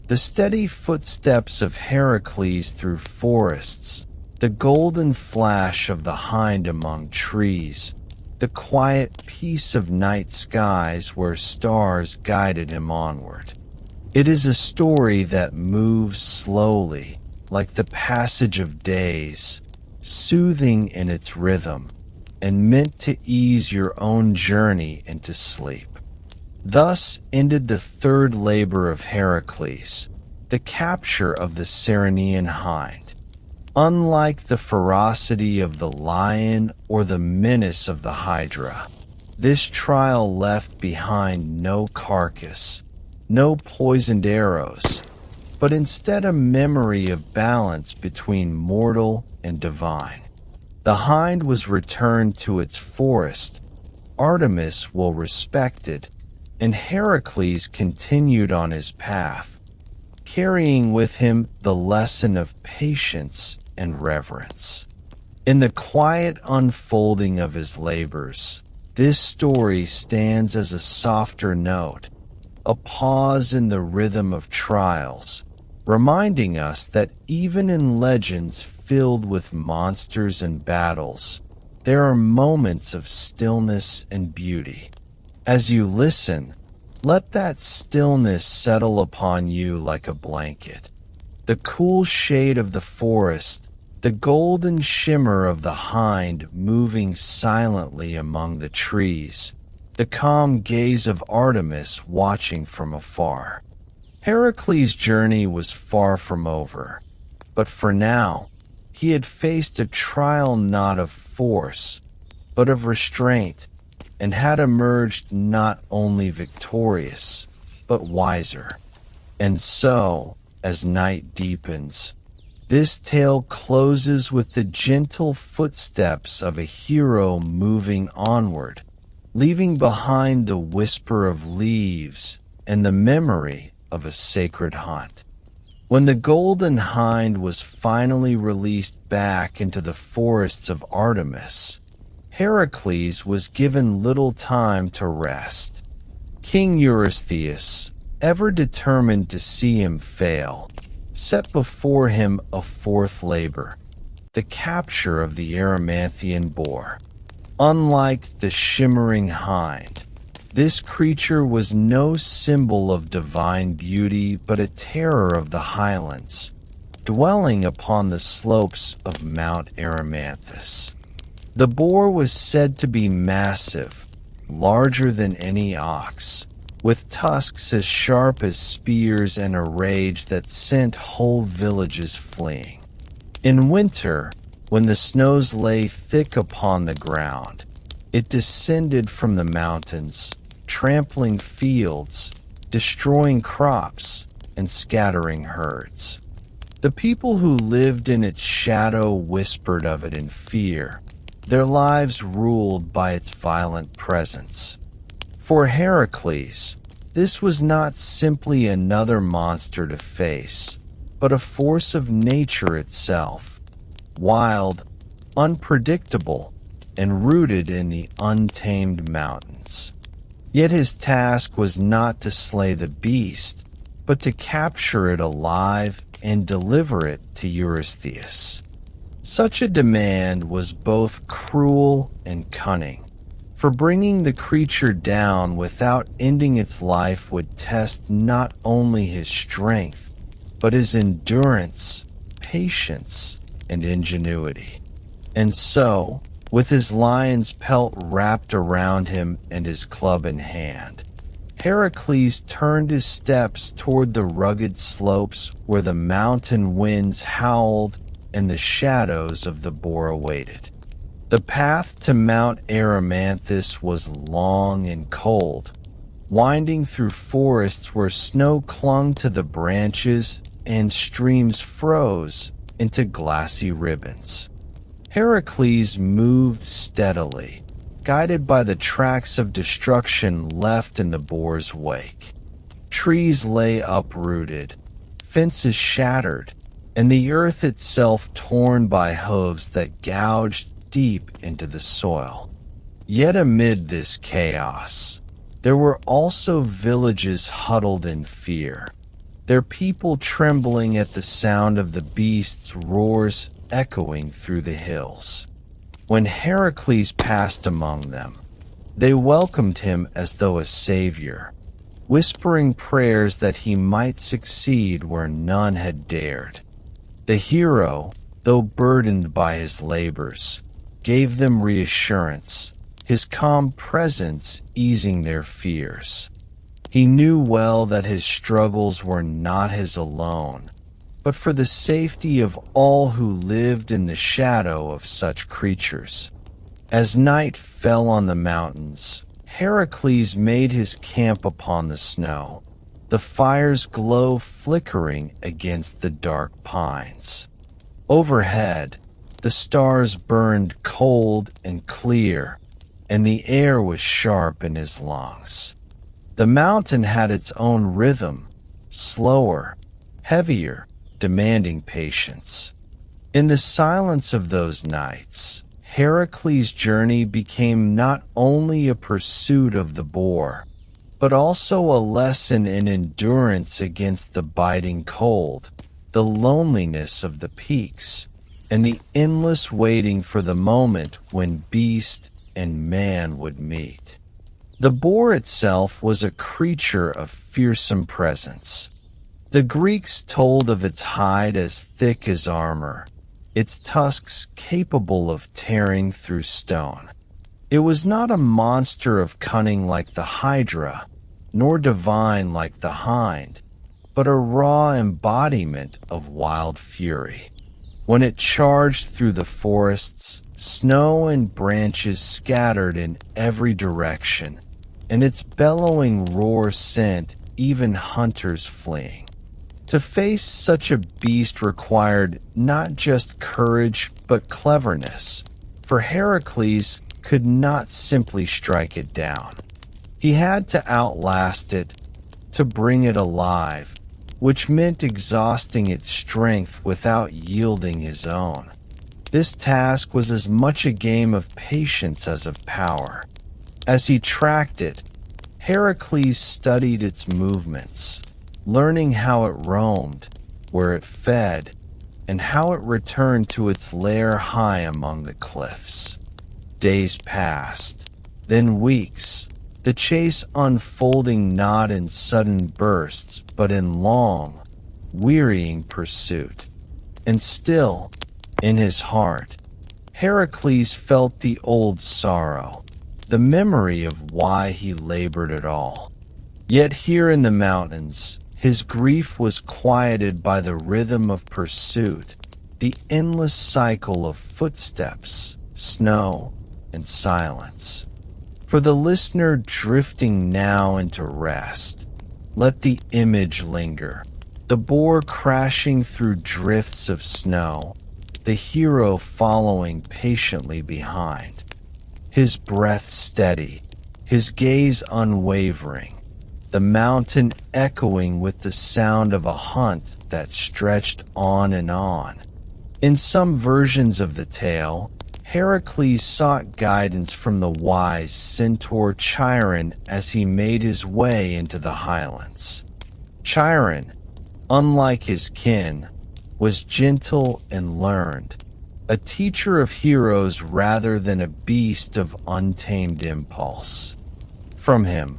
The steady footsteps of Heracles through forests, the golden flash of the hind among trees, the quiet peace of night skies where stars guided him onward. It is a story that moves slowly, like the passage of days, soothing in its rhythm, and meant to ease your own journey into sleep. Thus ended the third labor of Heracles, the capture of the Ceryneian hind. Unlike the ferocity of the lion or the menace of the Hydra, This trial left behind no carcass, no poisoned arrows, but instead a memory of balance between mortal and divine. The hind was returned to its forest, Artemis well respected, and Heracles continued on his path, carrying with him the lesson of patience and reverence. In the quiet unfolding of his labors, this story stands as a softer note, a pause in the rhythm of trials, reminding us that even in legends filled with monsters and battles, there are moments of stillness and beauty. As you listen, let that stillness settle upon you like a blanket. The cool shade of the forest, the golden shimmer of the hind moving silently among the trees, the calm gaze of Artemis watching from afar. Heracles' journey was far from over, but for now, he had faced a trial not of force, but of restraint, and had emerged not only victorious, but wiser. And so, as night deepens, this tale closes with the gentle footsteps of a hero moving onward, leaving behind the whisper of leaves and the memory of a sacred hunt. When the golden hind was finally released back into the forests of Artemis, Heracles was given little time to rest. King Eurystheus, ever determined to see him fail, set before him a fourth labor, the capture of the Erymanthian boar. Unlike the shimmering hind, this creature was no symbol of divine beauty but a terror of the highlands, dwelling upon the slopes of Mount Erymanthus. The boar was said to be massive, larger than any ox, with tusks as sharp as spears and a rage that sent whole villages fleeing. In winter, when the snows lay thick upon the ground, it descended from the mountains, trampling fields, destroying crops, and scattering herds. The people who lived in its shadow whispered of it in fear, their lives ruled by its violent presence. For Heracles, this was not simply another monster to face, but a force of nature itself, wild, unpredictable, and rooted in the untamed mountains. Yet his task was not to slay the beast, but to capture it alive and deliver it to Eurystheus. Such a demand was both cruel and cunning, for bringing the creature down without ending its life would test not only his strength, but his endurance, patience, and ingenuity. And so, with his lion's pelt wrapped around him and his club in hand, Heracles turned his steps toward the rugged slopes where the mountain winds howled and the shadows of the boar awaited. The path to Mount Erymanthus was long and cold, winding through forests where snow clung to the branches and streams froze into glassy ribbons. Heracles moved steadily, guided by the tracks of destruction left in the boar's wake. Trees lay uprooted, fences shattered, and the earth itself torn by hooves that gouged deep into the soil. Yet amid this chaos, there were also villages huddled in fear, their people trembling at the sound of the beast's roars echoing through the hills. When Heracles passed among them, they welcomed him as though a savior, whispering prayers that he might succeed where none had dared. The hero, though burdened by his labors, gave them reassurance, his calm presence easing their fears. He knew well that his struggles were not his alone, but for the safety of all who lived in the shadow of such creatures. As night fell on the mountains, Heracles made his camp upon the snow, the fire's glow flickering against the dark pines. Overhead, the stars burned cold and clear, and the air was sharp in his lungs. The mountain had its own rhythm, slower, heavier, demanding patience. In the silence of those nights, Heracles' journey became not only a pursuit of the boar, but also a lesson in endurance against the biting cold, the loneliness of the peaks, and the endless waiting for the moment when beast and man would meet. The boar itself was a creature of fearsome presence. The Greeks told of its hide as thick as armor, its tusks capable of tearing through stone. It was not a monster of cunning like the Hydra, nor divine like the Hind, but a raw embodiment of wild fury. When it charged through the forests, snow and branches scattered in every direction, and its bellowing roar sent even hunters fleeing. To face such a beast required not just courage but cleverness, for Heracles could not simply strike it down. He had to outlast it, to bring it alive, which meant exhausting its strength without yielding his own. This task was as much a game of patience as of power. As he tracked it, Heracles studied its movements, learning how it roamed, where it fed, and how it returned to its lair high among the cliffs. Days passed, then weeks, the chase unfolding not in sudden bursts, but in long, wearying pursuit. And still, in his heart, Heracles felt the old sorrow, the memory of why he labored at all. Yet here in the mountains, his grief was quieted by the rhythm of pursuit, the endless cycle of footsteps, snow, and silence. For the listener drifting now into rest, let the image linger, the boar crashing through drifts of snow, the hero following patiently behind, his breath steady, his gaze unwavering, the mountain echoing with the sound of a hunt that stretched on and on. In some versions of the tale, Heracles sought guidance from the wise centaur Chiron as he made his way into the highlands. Chiron, unlike his kin, was gentle and learned, a teacher of heroes rather than a beast of untamed impulse. From him,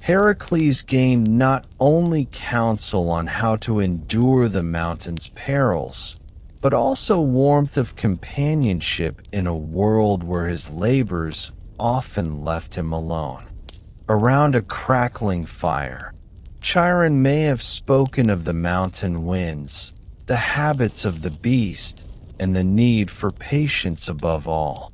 Heracles gained not only counsel on how to endure the mountain's perils, but also warmth of companionship in a world where his labors often left him alone. Around a crackling fire, Chiron may have spoken of the mountain winds, the habits of the beast, and the need for patience above all.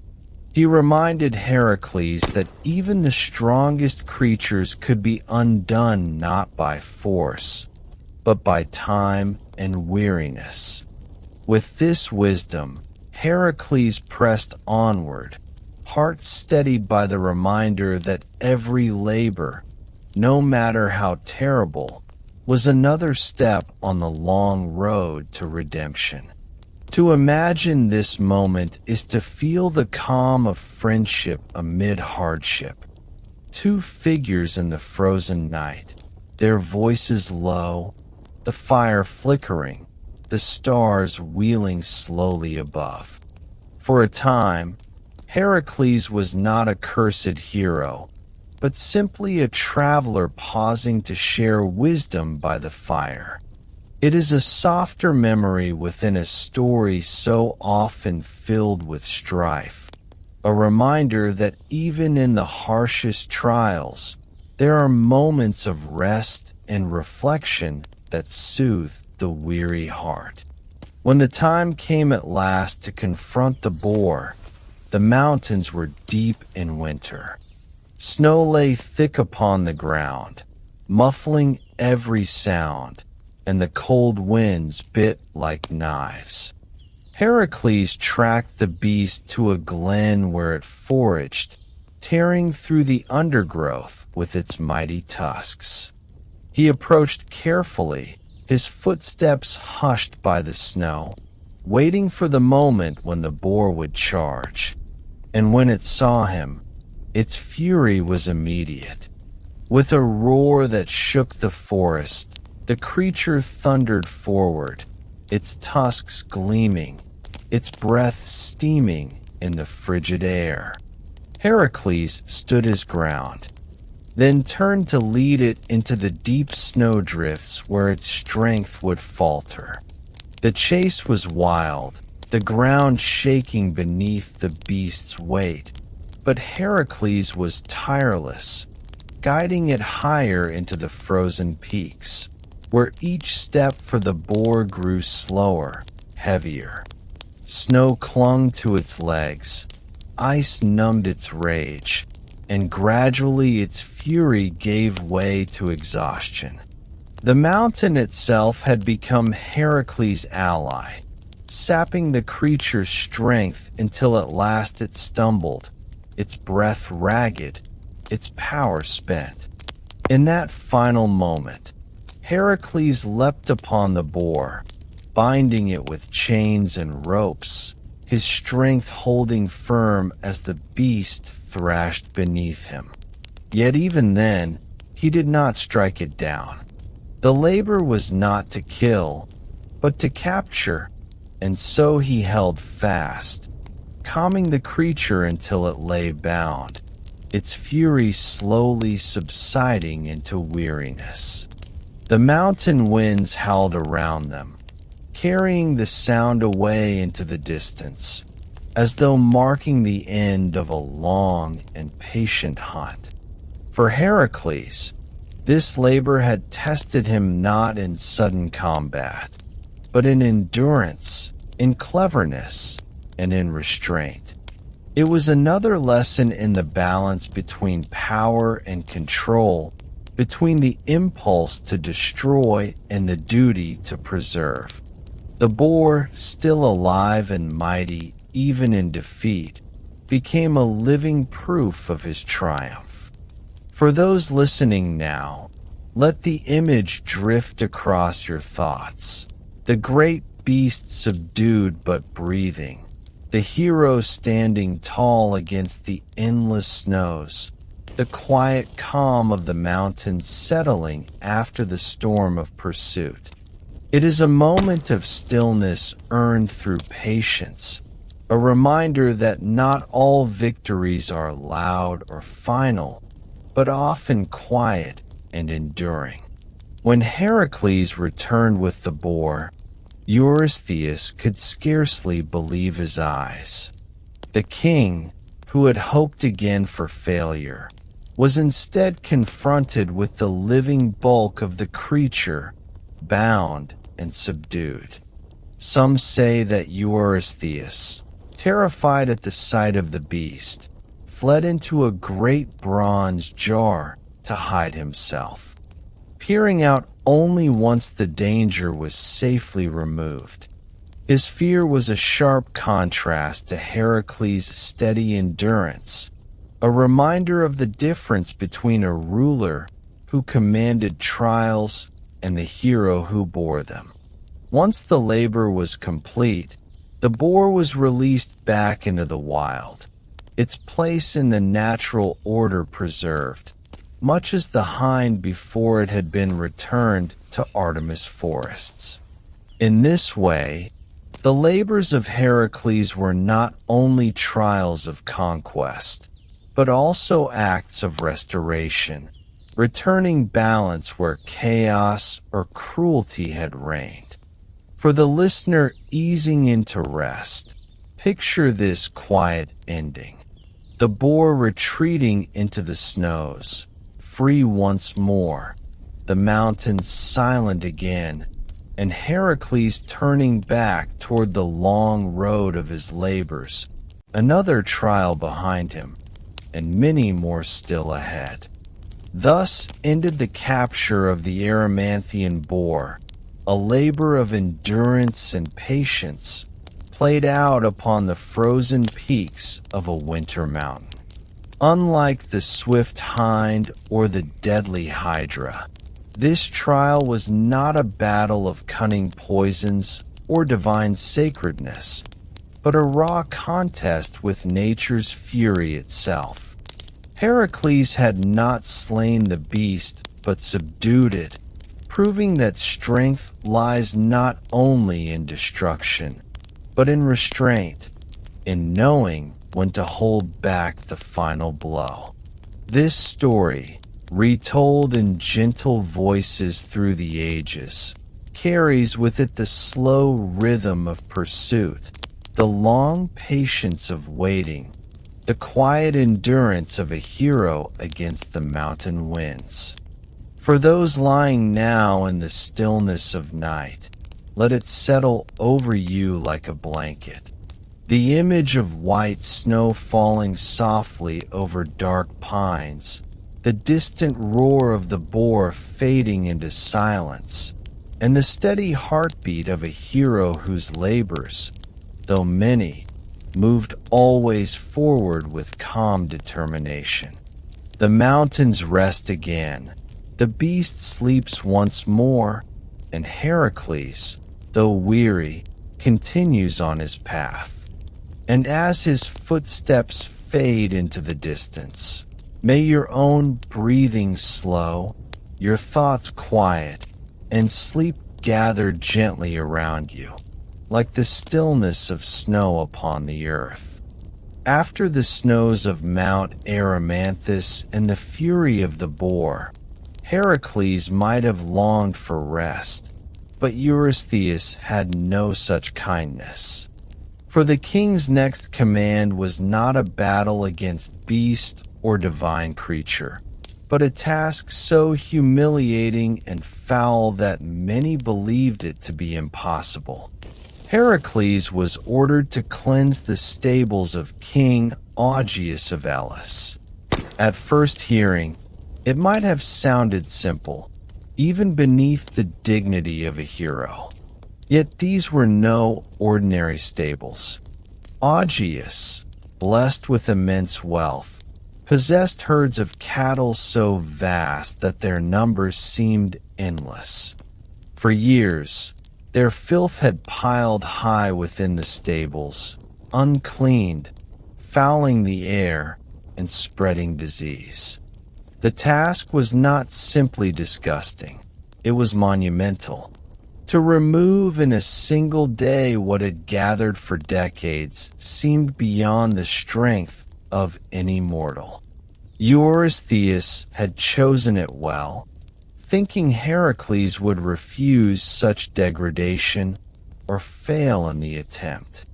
He reminded Heracles that even the strongest creatures could be undone not by force, but by time and weariness. With this wisdom, Heracles pressed onward, heart steadied by the reminder that every labor, no matter how terrible, was another step on the long road to redemption. To imagine this moment is to feel the calm of friendship amid hardship. Two figures in the frozen night, their voices low, the fire flickering, the stars wheeling slowly above. For a time, Heracles was not a cursed hero, but simply a traveler pausing to share wisdom by the fire. It is a softer memory within a story so often filled with strife, a reminder that even in the harshest trials, there are moments of rest and reflection that soothe the weary heart. When the time came at last to confront the boar, The mountains were deep in winter. Snow lay thick upon the ground, muffling every sound, and the cold winds bit like knives. Heracles tracked the beast to a glen where it foraged, tearing through the undergrowth with its mighty tusks. He approached carefully, his footsteps hushed by the snow, waiting for the moment when the boar would charge. And when it saw him, its fury was immediate. With a roar that shook the forest, the creature thundered forward, its tusks gleaming, its breath steaming in the frigid air. Heracles stood his ground, then turned to lead it into the deep snowdrifts where its strength would falter. The chase was wild, the ground shaking beneath the beast's weight, but Heracles was tireless, guiding it higher into the frozen peaks, where each step for the boar grew slower, heavier. Snow clung to its legs, ice numbed its rage, and gradually its fury gave way to exhaustion. The mountain itself had become Heracles' ally, sapping the creature's strength until at last it stumbled, its breath ragged, its power spent. In that final moment, Heracles leapt upon the boar, binding it with chains and ropes, his strength holding firm as the beast thrashed beneath him. Yet even then, he did not strike it down. The labor was not to kill, but to capture, and so he held fast, calming the creature until it lay bound, its fury slowly subsiding into weariness. The mountain winds howled around them, carrying the sound away into the distance, as though marking the end of a long and patient hunt. For Heracles, this labor had tested him not in sudden combat, but in endurance, in cleverness, and in restraint. It was another lesson in the balance between power and control, between the impulse to destroy and the duty to preserve. The boar, still alive and mighty even in defeat, became a living proof of his triumph. For those listening now, let the image drift across your thoughts. The great beast subdued but breathing, the hero standing tall against the endless snows, the quiet calm of the mountains settling after the storm of pursuit. It is a moment of stillness earned through patience, a reminder that not all victories are loud or final, but often quiet and enduring. When Heracles returned with the boar, Eurystheus could scarcely believe his eyes. The king, who had hoped again for failure, was instead confronted with the living bulk of the creature, bound and subdued. Some say that Eurystheus, terrified at the sight of the beast, fled into a great bronze jar to hide himself, peering out only once the danger was safely removed. His fear was a sharp contrast to Heracles' steady endurance, a reminder of the difference between a ruler who commanded trials and the hero who bore them. Once the labor was complete, the boar was released back into the wild, its place in the natural order preserved, much as the hind before it had been returned to Artemis forests. In this way, the labors of Heracles were not only trials of conquest, but also acts of restoration, returning balance where chaos or cruelty had reigned. For the listener easing into rest, picture this quiet ending. The boar retreating into the snows, free once more, the mountains silent again, and Heracles turning back toward the long road of his labors, another trial behind him, and many more still ahead. Thus ended the capture of the Erymanthian Boar, a labor of endurance and patience played out upon the frozen peaks of a winter mountain. Unlike the swift Hind or the deadly Hydra, this trial was not a battle of cunning poisons or divine sacredness, but a raw contest with nature's fury itself. Heracles had not slain the beast, but subdued it, proving that strength lies not only in destruction, but in restraint, in knowing when to hold back the final blow. This story, retold in gentle voices through the ages, carries with it the slow rhythm of pursuit, the long patience of waiting, the quiet endurance of a hero against the mountain winds. For those lying now in the stillness of night, let it settle over you like a blanket. The image of white snow falling softly over dark pines, the distant roar of the boar fading into silence, and the steady heartbeat of a hero whose labors, though many, moved always forward with calm determination. The mountains rest again, the beast sleeps once more, and Heracles, though weary, continues on his path. And as his footsteps fade into the distance, may your own breathing slow, your thoughts quiet, and sleep gather gently around you, like the stillness of snow upon the earth. After the snows of Mount Erymanthus and the fury of the boar, Heracles might have longed for rest, but Eurystheus had no such kindness. For the king's next command was not a battle against beast or divine creature, but a task so humiliating and foul that many believed it to be impossible. Heracles was ordered to cleanse the stables of King Augean of Elis. At first hearing, it might have sounded simple, even beneath the dignity of a hero. Yet these were no ordinary stables. Augean, blessed with immense wealth, possessed herds of cattle so vast that their numbers seemed endless. For years, their filth had piled high within the stables, uncleaned, fouling the air and spreading disease. The task was not simply disgusting, it was monumental. To remove in a single day what had gathered for decades seemed beyond the strength of any mortal. Eurystheus had chosen it well, thinking Heracles would refuse such degradation or fail in the attempt.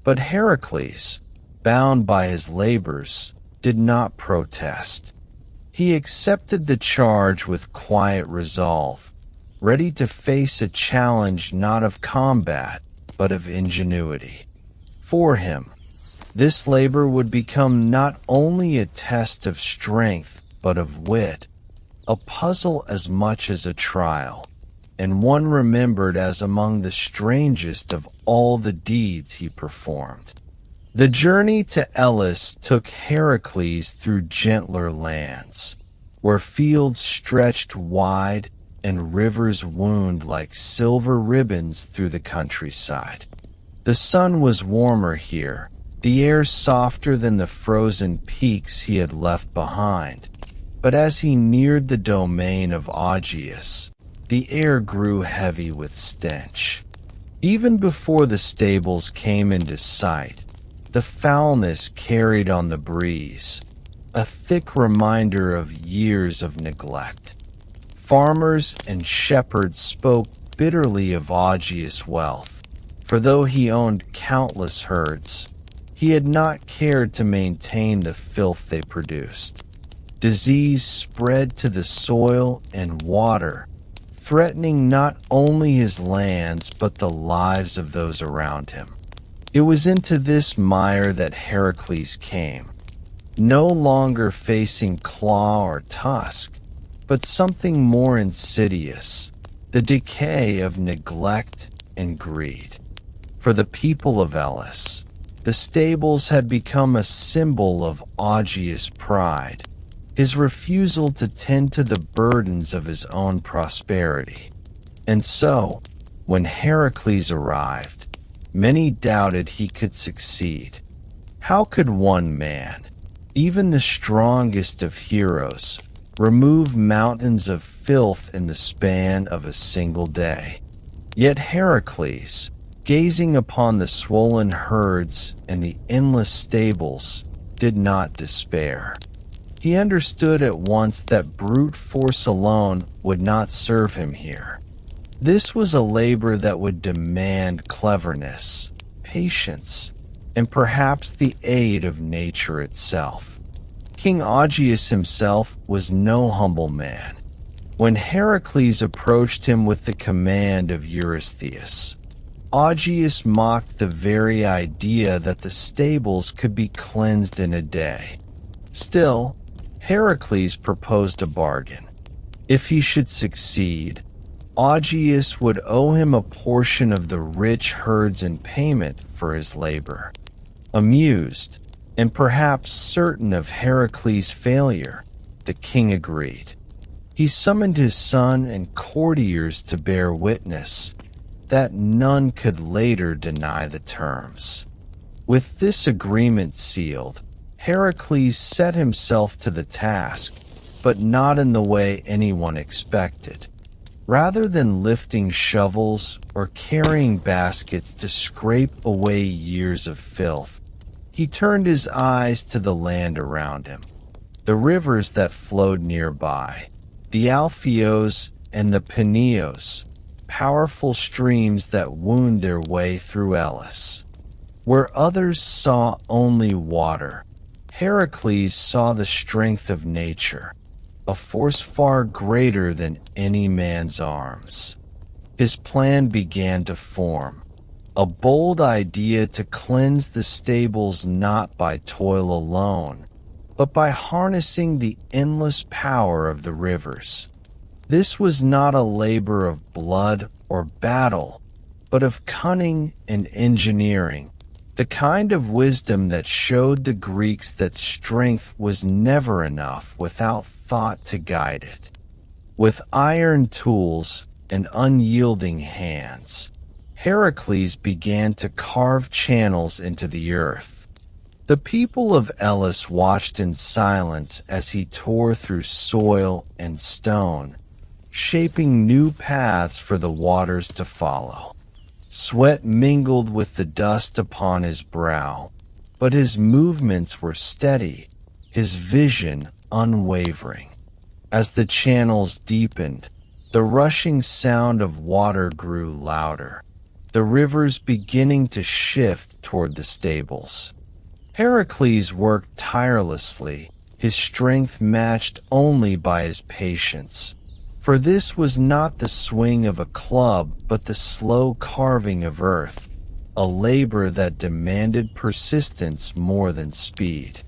But Heracles, bound by his labors, did not protest. He accepted the charge with quiet resolve, ready to face a challenge not of combat, but of ingenuity. For him, this labor would become not only a test of strength, but of wit, a puzzle as much as a trial, and one remembered as among the strangest of all the deeds he performed. The journey to Elis took Heracles through gentler lands, where fields stretched wide and rivers wound like silver ribbons through the countryside. The sun was warmer here, the air softer than the frozen peaks he had left behind. But as he neared the domain of Augean, the air grew heavy with stench. Even before the stables came into sight, the foulness carried on the breeze, a thick reminder of years of neglect. Farmers and shepherds spoke bitterly of Augean's wealth, for though he owned countless herds, he had not cared to maintain the filth they produced. Disease spread to the soil and water, threatening not only his lands but the lives of those around him. It was into this mire that Heracles came, no longer facing claw or tusk, but something more insidious, the decay of neglect and greed. For the people of Elis, the stables had become a symbol of Augean's pride, his refusal to tend to the burdens of his own prosperity. And so, when Heracles arrived, many doubted he could succeed. How could one man, even the strongest of heroes, remove mountains of filth in the span of a single day? Yet Heracles, gazing upon the swollen herds and the endless stables, did not despair. He understood at once that brute force alone would not serve him here. This was a labor that would demand cleverness, patience, and perhaps the aid of nature itself. King Augean himself was no humble man. When Heracles approached him with the command of Eurystheus, Augean mocked the very idea that the stables could be cleansed in a day. Still, Heracles proposed a bargain. If he should succeed, Augean would owe him a portion of the rich herds in payment for his labor. Amused, and perhaps certain of Heracles' failure, the king agreed. He summoned his son and courtiers to bear witness that none could later deny the terms. With this agreement sealed, Heracles set himself to the task, but not in the way anyone expected. Rather than lifting shovels or carrying baskets to scrape away years of filth, he turned his eyes to the land around him, the rivers that flowed nearby, the Alpheos and the Peneos, powerful streams that wound their way through Elis. Where others saw only water, Heracles saw the strength of nature, a force far greater than any man's arms. His plan began to form, a bold idea to cleanse the stables not by toil alone, but by harnessing the endless power of the rivers. This was not a labor of blood or battle, but of cunning and engineering, the kind of wisdom that showed the Greeks that strength was never enough without thought to guide it. With iron tools and unyielding hands, Heracles began to carve channels into the earth. The people of Elis watched in silence as he tore through soil and stone, shaping new paths for the waters to follow. Sweat mingled with the dust upon his brow, but his movements were steady, his vision unwavering. As the channels deepened, the rushing sound of water grew louder, the rivers beginning to shift toward the stables. Heracles worked tirelessly, his strength matched only by his patience. For this was not the swing of a club, but the slow carving of earth, a labor that demanded persistence more than speed.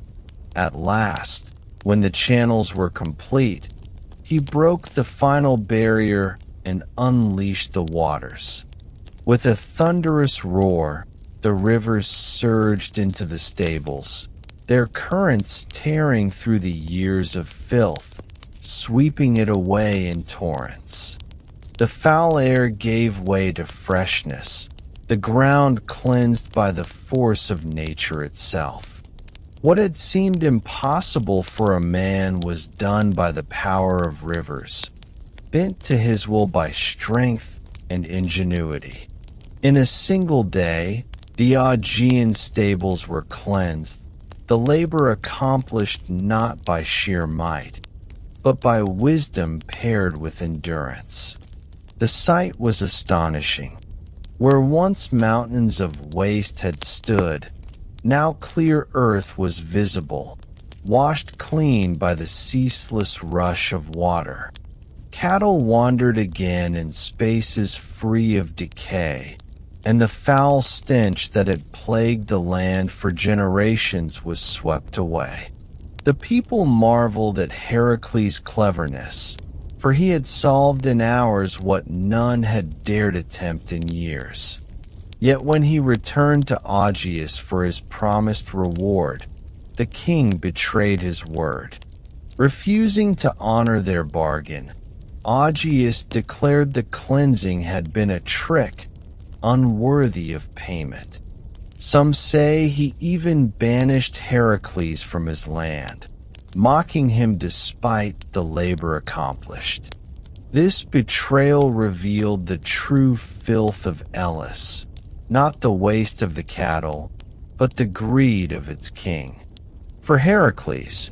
At last, when the channels were complete, he broke the final barrier and unleashed the waters. With a thunderous roar, the rivers surged into the stables, their currents tearing through the years of filth, sweeping it away in torrents. The foul air gave way to freshness, the ground cleansed by the force of nature itself. What had seemed impossible for a man was done by the power of rivers, bent to his will by strength and ingenuity. In a single day, the Augean stables were cleansed, the labor accomplished not by sheer might, but by wisdom paired with endurance. The sight was astonishing. Where once mountains of waste had stood, now clear earth was visible, washed clean by the ceaseless rush of water. Cattle wandered again in spaces free of decay, and the foul stench that had plagued the land for generations was swept away. The people marveled at Heracles' cleverness, for he had solved in hours what none had dared attempt in years. Yet when he returned to Augean for his promised reward, the king betrayed his word. Refusing to honor their bargain, Augean declared the cleansing had been a trick, unworthy of payment. Some say he even banished Heracles from his land, mocking him despite the labor accomplished. This betrayal revealed the true filth of Elis, not the waste of the cattle, but the greed of its king. For Heracles,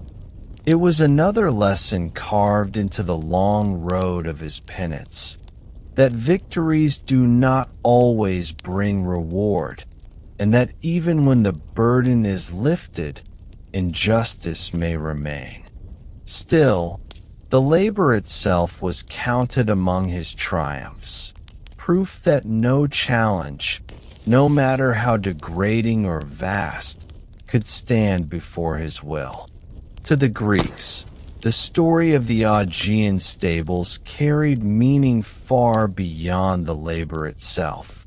it was another lesson carved into the long road of his penance, that victories do not always bring reward, and that even when the burden is lifted, injustice may remain. Still, the labor itself was counted among his triumphs, proof that no challenge, no matter how degrading or vast, could stand before his will. To the Greeks, the story of the Augean stables carried meaning far beyond the labor itself.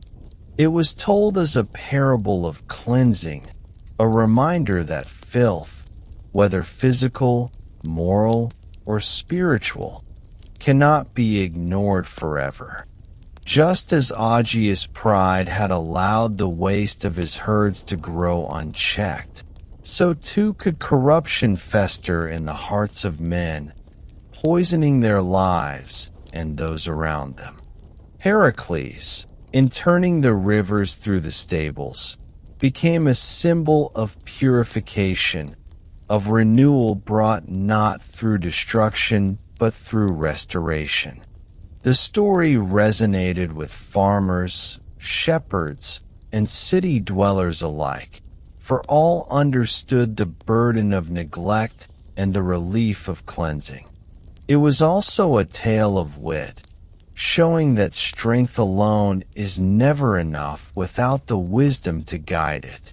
It was told as a parable of cleansing, a reminder that filth, whether physical, moral, or spiritual, cannot be ignored forever. Just as Augean's pride had allowed the waste of his herds to grow unchecked, so too could corruption fester in the hearts of men, poisoning their lives and those around them. Heracles, in turning the rivers through the stables, became a symbol of purification, of renewal brought not through destruction but through restoration. The story resonated with farmers, shepherds, and city dwellers alike, for all understood the burden of neglect and the relief of cleansing. It was also a tale of wit, showing that strength alone is never enough without the wisdom to guide it.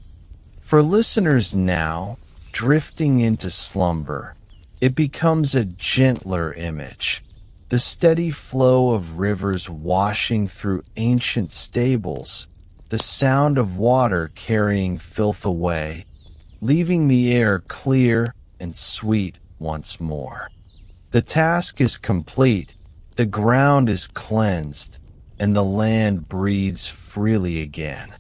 For listeners now, drifting into slumber, it becomes a gentler image, the steady flow of rivers washing through ancient stables, the sound of water carrying filth away, leaving the air clear and sweet once more. The task is complete, the ground is cleansed, and the land breathes freely again.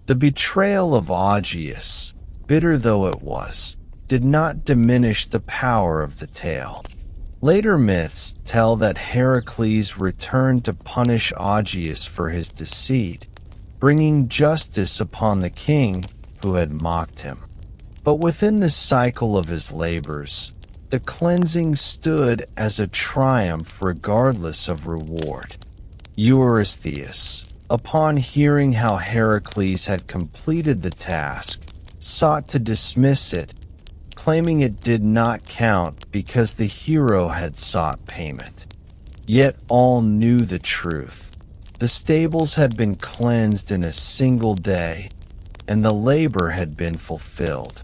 The betrayal of Augean, bitter though it was, did not diminish the power of the tale. Later myths tell that Heracles returned to punish Augean for his deceit, bringing justice upon the king who had mocked him. But within the cycle of his labors, the cleansing stood as a triumph regardless of reward. Eurystheus, upon hearing how Heracles had completed the task, sought to dismiss it, claiming it did not count because the hero had sought payment. Yet all knew the truth. The stables had been cleansed in a single day, and the labor had been fulfilled.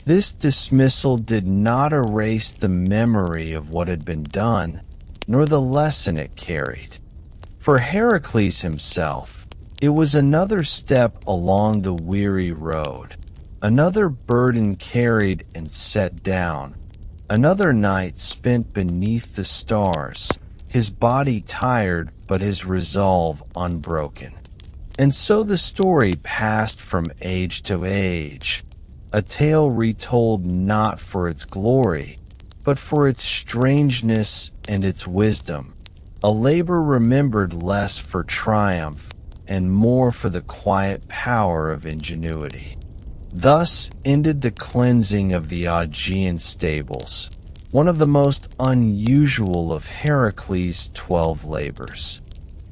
This dismissal did not erase the memory of what had been done, nor the lesson it carried. For Heracles himself, it was another step along the weary road, another burden carried and set down, another night spent beneath the stars, his body tired but his resolve unbroken. And so the story passed from age to age, a tale retold not for its glory, but for its strangeness and its wisdom, a labor remembered less for triumph and more for the quiet power of ingenuity. Thus ended the cleansing of the Augean stables, one of the most unusual of Heracles' 12 labors.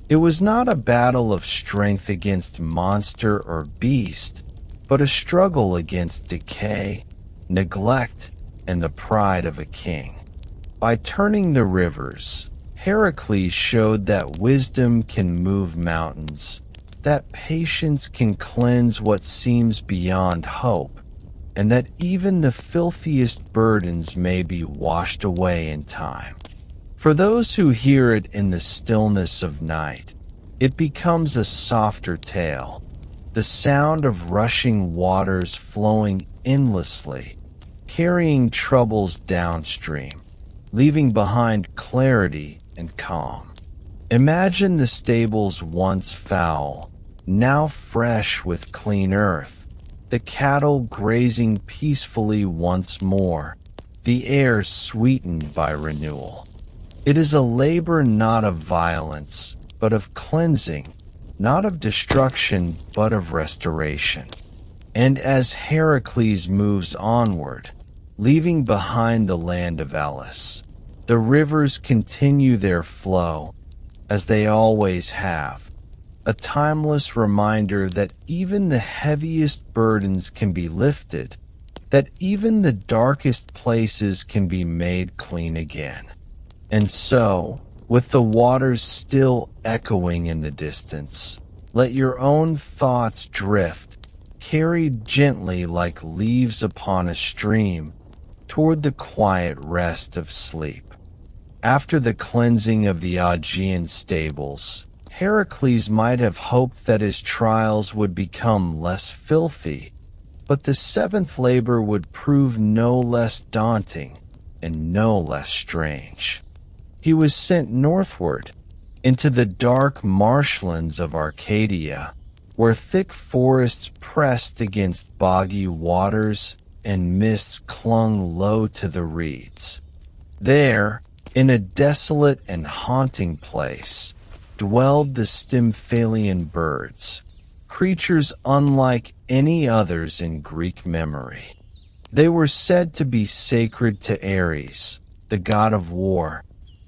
It was not a battle of strength against monster or beast, but a struggle against decay, neglect, and the pride of a king. By turning the rivers, Heracles showed that wisdom can move mountains, that patience can cleanse what seems beyond hope, and that even the filthiest burdens may be washed away in time. For those who hear it in the stillness of night, it becomes a softer tale, the sound of rushing waters flowing endlessly, carrying troubles downstream, leaving behind clarity and calm. Imagine the stables once foul, now fresh with clean earth, the cattle grazing peacefully once more, the air sweetened by renewal. It is a labor not of violence, but of cleansing, not of destruction, but of restoration. And as Heracles moves onward, leaving behind the land of Elis, the rivers continue their flow, as they always have, a timeless reminder that even the heaviest burdens can be lifted, that even the darkest places can be made clean again. And so, with the waters still echoing in the distance, let your own thoughts drift, carried gently like leaves upon a stream, toward the quiet rest of sleep. After the cleansing of the Augean stables, Heracles might have hoped that his trials would become less filthy, but the seventh labor would prove no less daunting and no less strange. He was sent northward, into the dark marshlands of Arcadia, where thick forests pressed against boggy waters and mists clung low to the reeds. There, in a desolate and haunting place, dwelled the Stymphalian Birds, creatures unlike any others in Greek memory. They were said to be sacred to Ares, the god of war,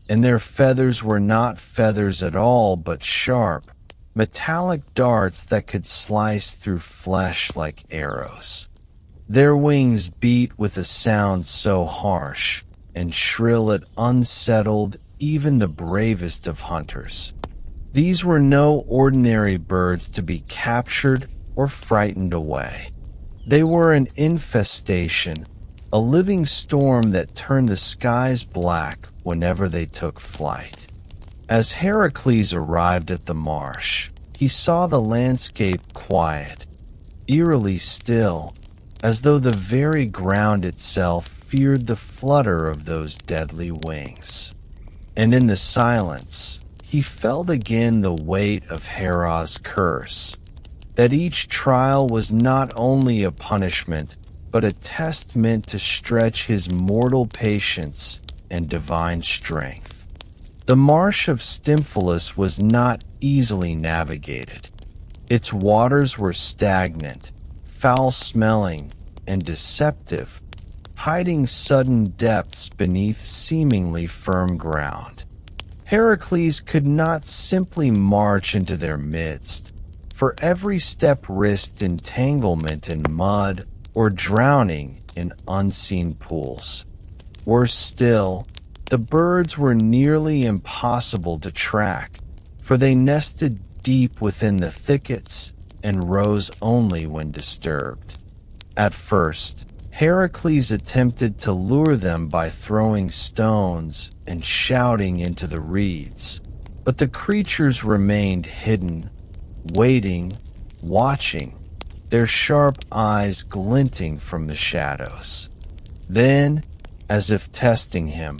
and their feathers were not feathers at all but sharp, metallic darts that could slice through flesh like arrows. Their wings beat with a sound so harsh and shrill it unsettled even the bravest of hunters. These were no ordinary birds to be captured or frightened away. They were an infestation, a living storm that turned the skies black whenever they took flight. As Heracles arrived at the marsh, he saw the landscape quiet, eerily still, as though the very ground itself feared the flutter of those deadly wings. And in the silence, he felt again the weight of Hera's curse, that each trial was not only a punishment, but a test meant to stretch his mortal patience and divine strength. The marsh of Stymphalus was not easily navigated. Its waters were stagnant, foul-smelling, and deceptive, hiding sudden depths beneath seemingly firm ground. Heracles could not simply march into their midst, for every step risked entanglement in mud or drowning in unseen pools. Worse still, the birds were nearly impossible to track, for they nested deep within the thickets and rose only when disturbed. At first, Heracles attempted to lure them by throwing stones and shouting into the reeds, but the creatures remained hidden, waiting, watching, their sharp eyes glinting from the shadows. Then, as if testing him,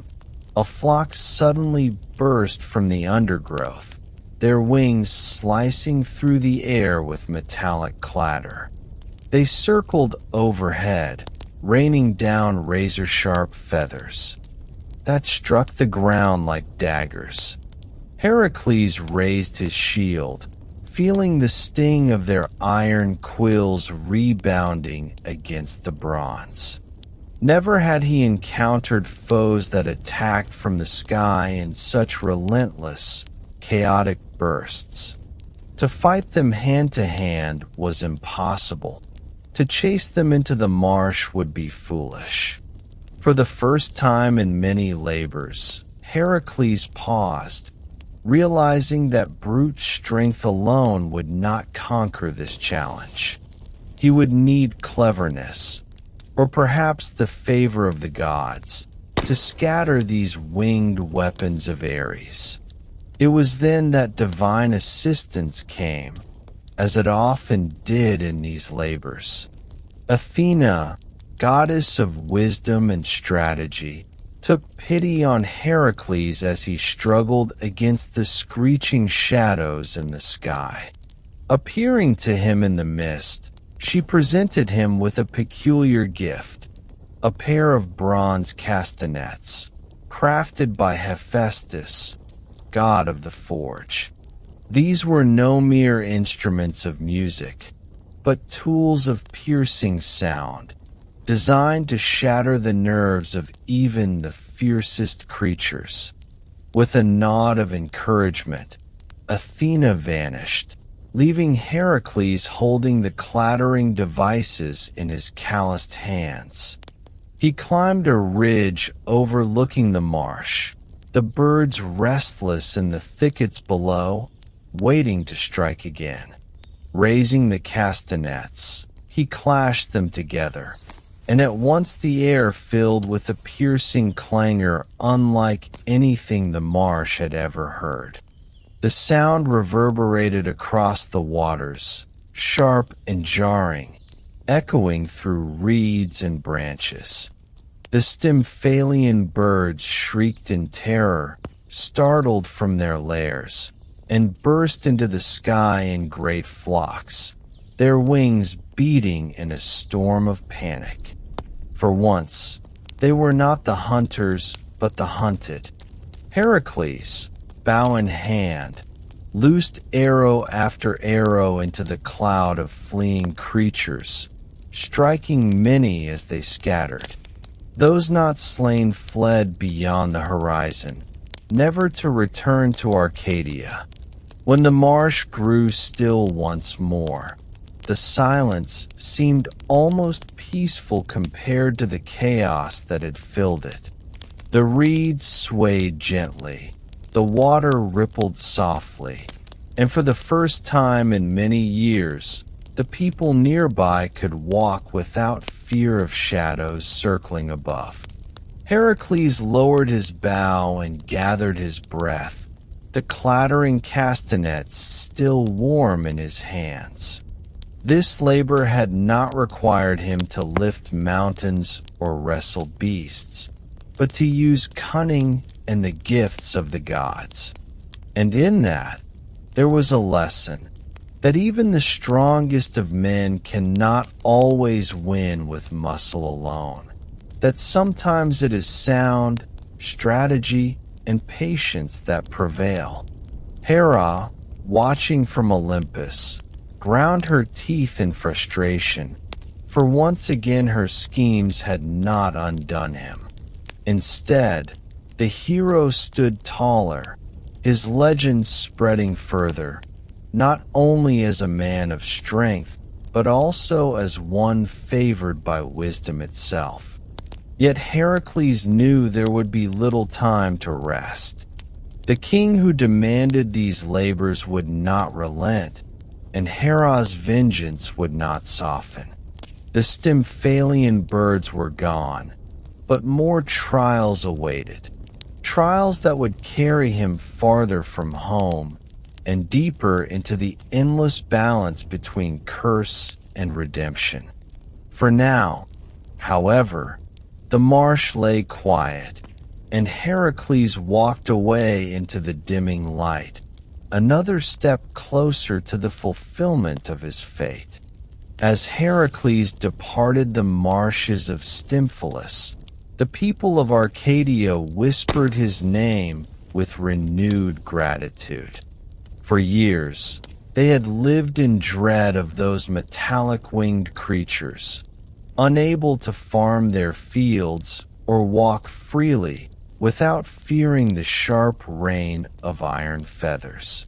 a flock suddenly burst from the undergrowth, their wings slicing through the air with metallic clatter. They circled overhead, raining down razor-sharp feathers that struck the ground like daggers. Heracles raised his shield, feeling the sting of their iron quills rebounding against the bronze. Never had he encountered foes that attacked from the sky in such relentless, chaotic bursts. To fight them hand to hand was impossible. To chase them into the marsh would be foolish. For the first time in many labors, Heracles paused, realizing that brute strength alone would not conquer this challenge. He would need cleverness, or perhaps the favor of the gods, to scatter these winged weapons of Ares. It was then that divine assistance came, as it often did in these labors. Athena, goddess of wisdom and strategy, took pity on Heracles as he struggled against the screeching shadows in the sky. Appearing to him in the mist, she presented him with a peculiar gift, a pair of bronze castanets, crafted by Hephaestus, god of the forge. These were no mere instruments of music, but tools of piercing sound, designed to shatter the nerves of even the fiercest creatures. With a nod of encouragement, Athena vanished, leaving Heracles holding the clattering devices in his calloused hands. He climbed a ridge overlooking the marsh, the birds restless in the thickets below, waiting to strike again. Raising the castanets, he clashed them together, and at once the air filled with a piercing clangor unlike anything the marsh had ever heard. The sound reverberated across the waters, sharp and jarring, echoing through reeds and branches. The Stymphalian birds shrieked in terror, startled from their lairs, and burst into the sky in great flocks, their wings beating in a storm of panic. For once, they were not the hunters, but the hunted. Heracles, bow in hand, loosed arrow after arrow into the cloud of fleeing creatures, striking many as they scattered. Those not slain fled beyond the horizon, never to return to Arcadia. When the marsh grew still once more, the silence seemed almost peaceful compared to the chaos that had filled it. The reeds swayed gently, the water rippled softly, and for the first time in many years, the people nearby could walk without fear of shadows circling above. Heracles lowered his bow and gathered his breath, the clattering castanets still warm in his hands. This labor had not required him to lift mountains or wrestle beasts, but to use cunning and the gifts of the gods. And in that, there was a lesson that even the strongest of men cannot always win with muscle alone, that sometimes it is sound, strategy, and patience that prevail. Hera, watching from Olympus, ground her teeth in frustration, for once again her schemes had not undone him. Instead, the hero stood taller, his legend spreading further, not only as a man of strength, but also as one favored by wisdom itself. Yet Heracles knew there would be little time to rest. The king who demanded these labors would not relent, and Hera's vengeance would not soften. The Stymphalian birds were gone, but more trials awaited. Trials that would carry him farther from home and deeper into the endless balance between curse and redemption. For now, however, the marsh lay quiet, and Heracles walked away into the dimming light, another step closer to the fulfillment of his fate. As Heracles departed the marshes of Stymphalus, the people of Arcadia whispered his name with renewed gratitude. For years, they had lived in dread of those metallic-winged creatures, unable to farm their fields or walk freely without fearing the sharp rain of iron feathers.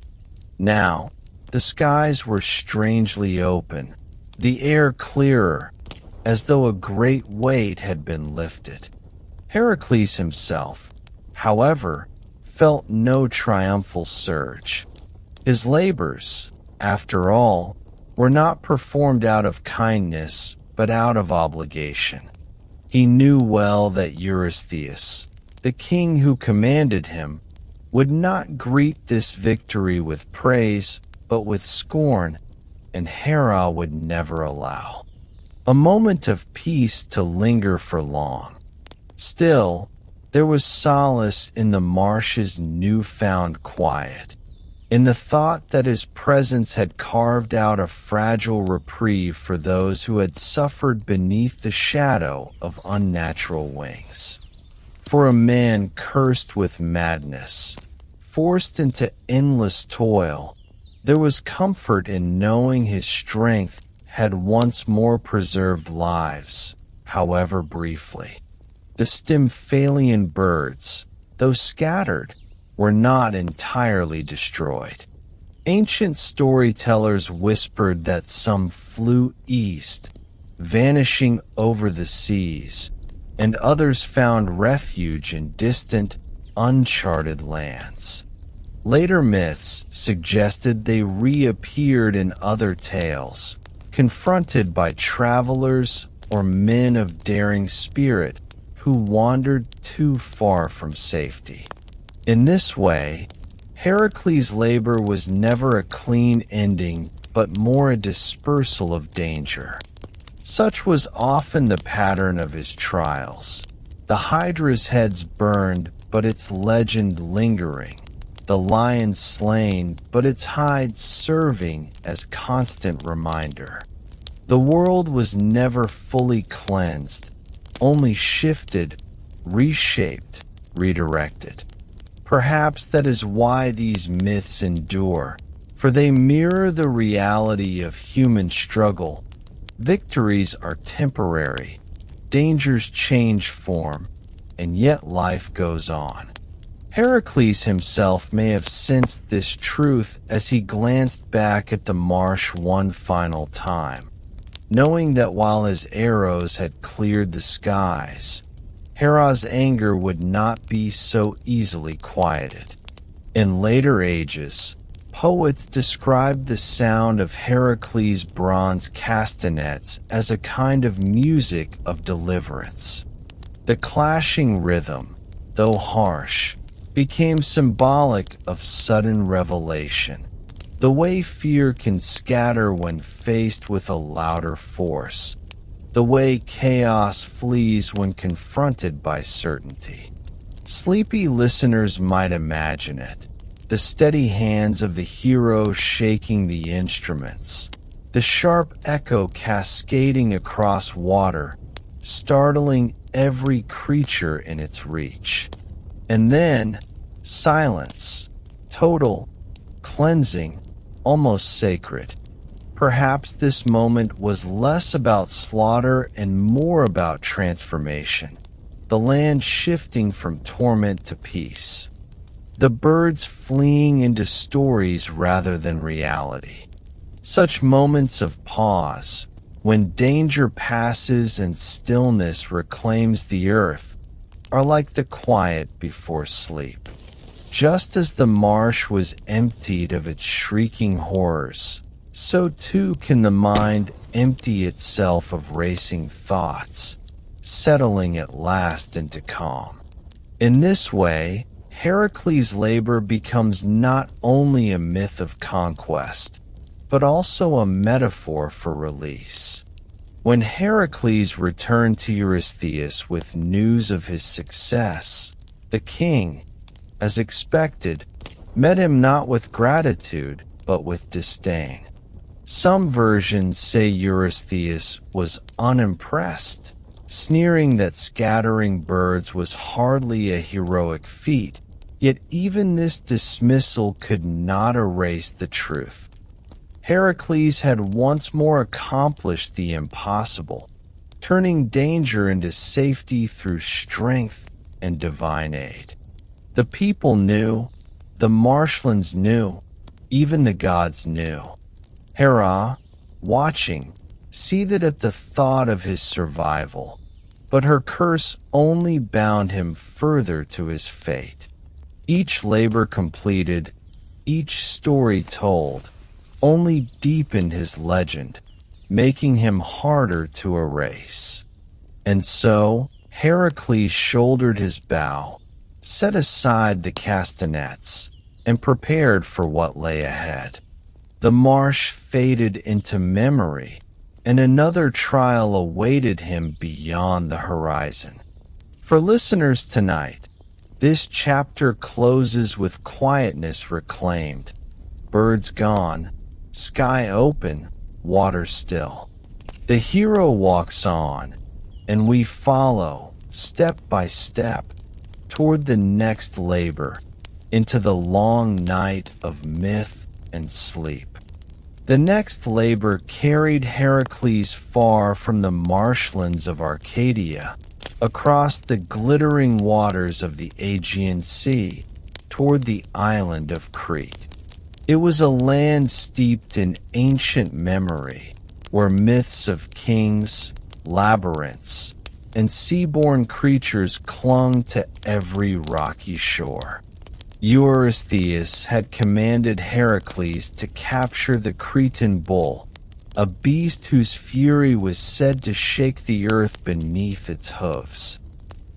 Now, the skies were strangely open, the air clearer, as though a great weight had been lifted. Heracles himself, however, felt no triumphal surge. His labors, after all, were not performed out of kindness, but out of obligation. He knew well that Eurystheus, the king who commanded him, would not greet this victory with praise, but with scorn, and Hera would never allow a moment of peace to linger for long. Still, there was solace in the marsh's newfound quiet, in the thought that his presence had carved out a fragile reprieve for those who had suffered beneath the shadow of unnatural wings. For a man cursed with madness, forced into endless toil, there was comfort in knowing his strength had once more preserved lives, however briefly. The Stymphalian birds, though scattered, were not entirely destroyed. Ancient storytellers whispered that some flew east, vanishing over the seas, and others found refuge in distant, uncharted lands. Later myths suggested they reappeared in other tales, confronted by travelers or men of daring spirit who wandered too far from safety. In this way, Heracles' labor was never a clean ending, but more a dispersal of danger. Such was often the pattern of his trials. The Hydra's heads burned, but its legend lingering. The lion slain, but its hide serving as constant reminder. The world was never fully cleansed, only shifted, reshaped, redirected. Perhaps that is why these myths endure, for they mirror the reality of human struggle. Victories are temporary, dangers change form, and yet life goes on. Heracles himself may have sensed this truth as he glanced back at the marsh one final time, knowing that while his arrows had cleared the skies, Hera's anger would not be so easily quieted. In later ages, poets described the sound of Heracles' bronze castanets as a kind of music of deliverance. The clashing rhythm, though harsh, became symbolic of sudden revelation, the way fear can scatter when faced with a louder force, the way chaos flees when confronted by certainty. Sleepy listeners might imagine it, the steady hands of the hero shaking the instruments, the sharp echo cascading across water, startling every creature in its reach. And then, silence, total, cleansing, almost sacred. Perhaps this moment was less about slaughter and more about transformation, the land shifting from torment to peace, the birds fleeing into stories rather than reality. Such moments of pause, when danger passes and stillness reclaims the earth, are like the quiet before sleep. Just as the marsh was emptied of its shrieking horrors, so too can the mind empty itself of racing thoughts, settling at last into calm. In this way, Heracles' labor becomes not only a myth of conquest, but also a metaphor for release. When Heracles returned to Eurystheus with news of his success, the king, as expected, met him not with gratitude, but with disdain. Some versions say Eurystheus was unimpressed, sneering that scattering birds was hardly a heroic feat, yet even this dismissal could not erase the truth. Heracles had once more accomplished the impossible, turning danger into safety through strength and divine aid. The people knew, the marshlands knew, even the gods knew. Hera, watching, seethed at the thought of his survival, but her curse only bound him further to his fate. Each labor completed, each story told, only deepened his legend, making him harder to erase. And so, Heracles shouldered his bow, set aside the castanets, and prepared for what lay ahead. The marsh faded into memory, and another trial awaited him beyond the horizon. For listeners tonight, this chapter closes with quietness reclaimed, birds gone, sky open, water still. The hero walks on, and we follow, step by step, toward the next labor, into the long night of myth and sleep. The next labor carried Heracles far from the marshlands of Arcadia, across the glittering waters of the Augean Sea, toward the island of Crete. It was a land steeped in ancient memory, where myths of kings, labyrinths, and sea-born creatures clung to every rocky shore. Eurystheus had commanded Heracles to capture the Cretan bull, a beast whose fury was said to shake the earth beneath its hooves.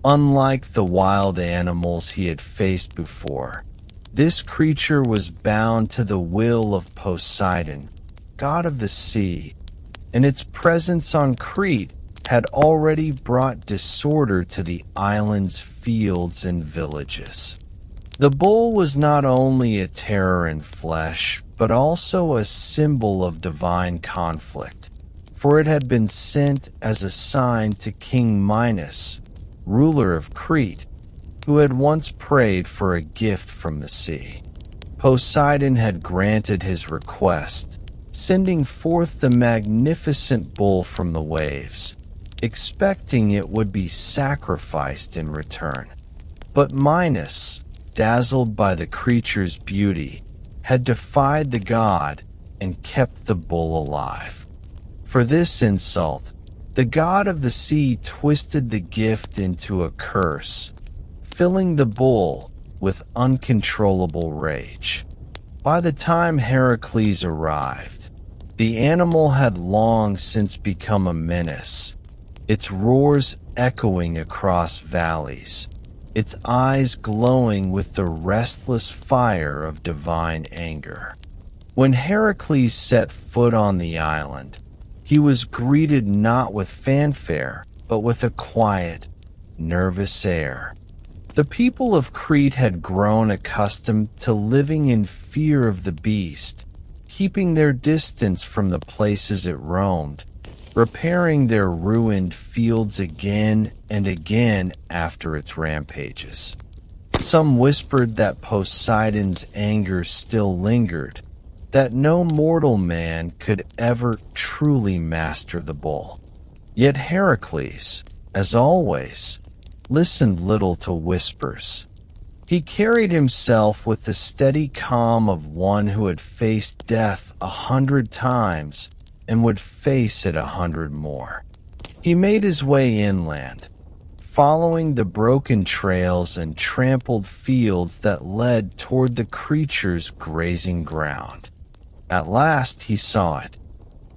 Unlike the wild animals he had faced before, this creature was bound to the will of Poseidon, god of the sea, and its presence on Crete had already brought disorder to the island's fields and villages. The bull was not only a terror in flesh, but also a symbol of divine conflict, for it had been sent as a sign to King Minos, ruler of Crete, who had once prayed for a gift from the sea. Poseidon had granted his request, sending forth the magnificent bull from the waves, expecting it would be sacrificed in return. But Minos, dazzled by the creature's beauty, had defied the god and kept the bull alive. For this insult, the god of the sea twisted the gift into a curse, filling the bull with uncontrollable rage. By the time Heracles arrived, the animal had long since become a menace, its roars echoing across valleys, its eyes glowing with the restless fire of divine anger. When Heracles set foot on the island, he was greeted not with fanfare, but with a quiet, nervous air. The people of Crete had grown accustomed to living in fear of the beast, keeping their distance from the places it roamed, repairing their ruined fields again and again after its rampages. Some whispered that Poseidon's anger still lingered, that no mortal man could ever truly master the bull. Yet Heracles, as always, listened little to whispers. He carried himself with the steady calm of one who had faced death 100 times and would face it 100 more. He made his way inland, following the broken trails and trampled fields that led toward the creature's grazing ground. At last he saw it,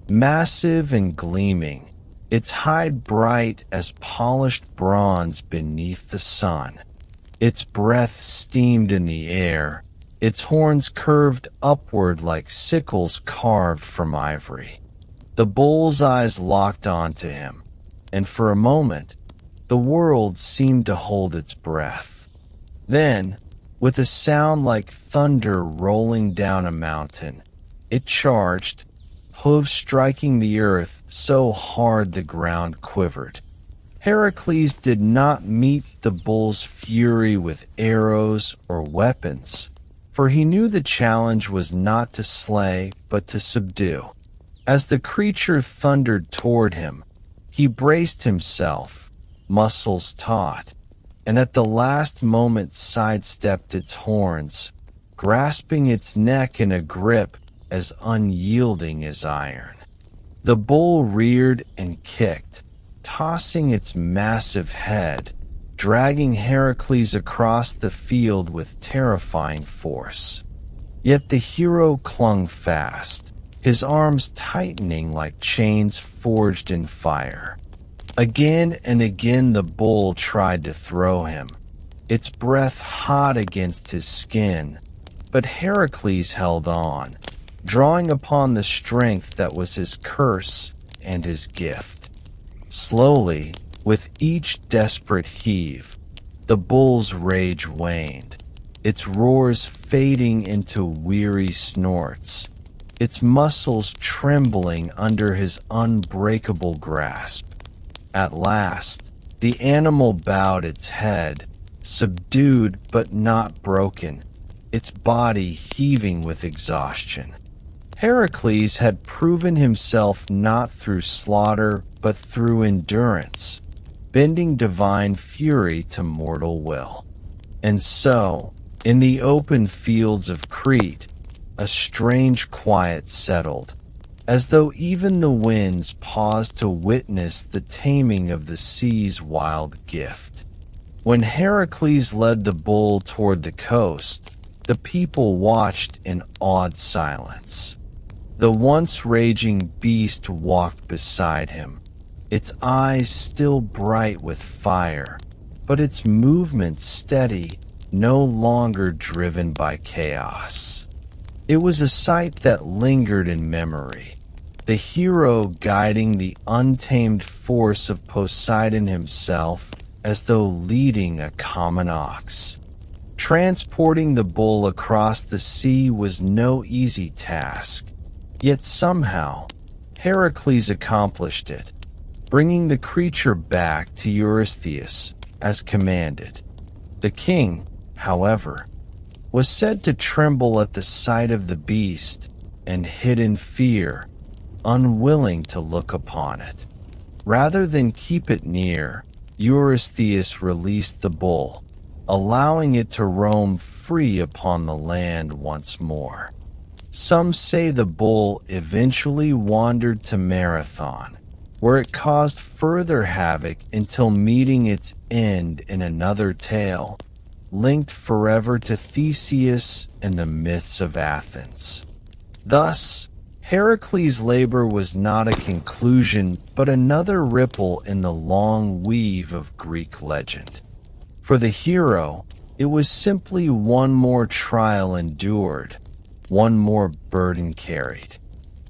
massive and gleaming, its hide bright as polished bronze beneath the sun. Its breath steamed in the air, its horns curved upward like sickles carved from ivory. The bull's eyes locked onto him, and for a moment, the world seemed to hold its breath. Then, with a sound like thunder rolling down a mountain, it charged, hooves striking the earth so hard the ground quivered. Heracles did not meet the bull's fury with arrows or weapons, for he knew the challenge was not to slay but to subdue. As the creature thundered toward him, he braced himself, muscles taut, and at the last moment sidestepped its horns, grasping its neck in a grip as unyielding as iron. The bull reared and kicked, tossing its massive head, dragging Heracles across the field with terrifying force. Yet the hero clung fast, his arms tightening like chains forged in fire. Again and again the bull tried to throw him, its breath hot against his skin, but Heracles held on, drawing upon the strength that was his curse and his gift. Slowly, with each desperate heave, the bull's rage waned, its roars fading into weary snorts, its muscles trembling under his unbreakable grasp. At last, the animal bowed its head, subdued but not broken, its body heaving with exhaustion. Heracles had proven himself not through slaughter but through endurance, bending divine fury to mortal will. And so, in the open fields of Crete, a strange quiet settled, as though even the winds paused to witness the taming of the sea's wild gift. When Heracles led the bull toward the coast, the people watched in awed silence. The once raging beast walked beside him, its eyes still bright with fire, but its movements steady, no longer driven by chaos. It was a sight that lingered in memory, the hero guiding the untamed force of Poseidon himself as though leading a common ox. Transporting the bull across the sea was no easy task, yet somehow Heracles accomplished it, bringing the creature back to Eurystheus as commanded. The king, however, was said to tremble at the sight of the beast and hid in fear, unwilling to look upon it. Rather than keep it near, Eurystheus released the bull, allowing it to roam free upon the land once more. Some say the bull eventually wandered to Marathon, where it caused further havoc until meeting its end in another tale, linked forever to Theseus and the myths of Athens. Thus, Heracles' labor was not a conclusion, but another ripple in the long weave of Greek legend. For the hero, it was simply one more trial endured, one more burden carried.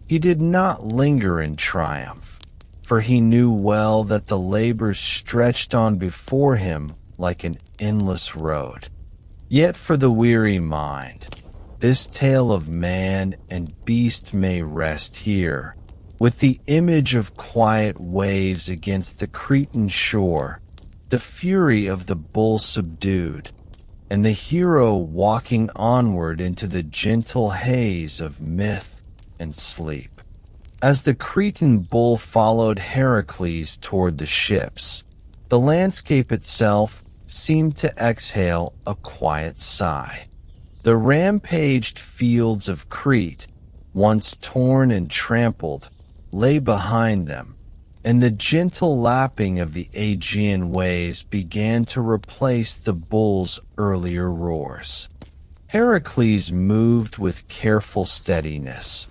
He did not linger in triumph, for he knew well that the labors stretched on before him like an endless road. Yet for the weary mind, this tale of man and beast may rest here, with the image of quiet waves against the Cretan shore, the fury of the bull subdued, and the hero walking onward into the gentle haze of myth and sleep. As the Cretan bull followed Heracles toward the ships, the landscape itself seemed to exhale a quiet sigh. The rampaged fields of Crete, once torn and trampled, lay behind them, and the gentle lapping of the Augean waves began to replace the bull's earlier roars. Heracles moved with careful steadiness,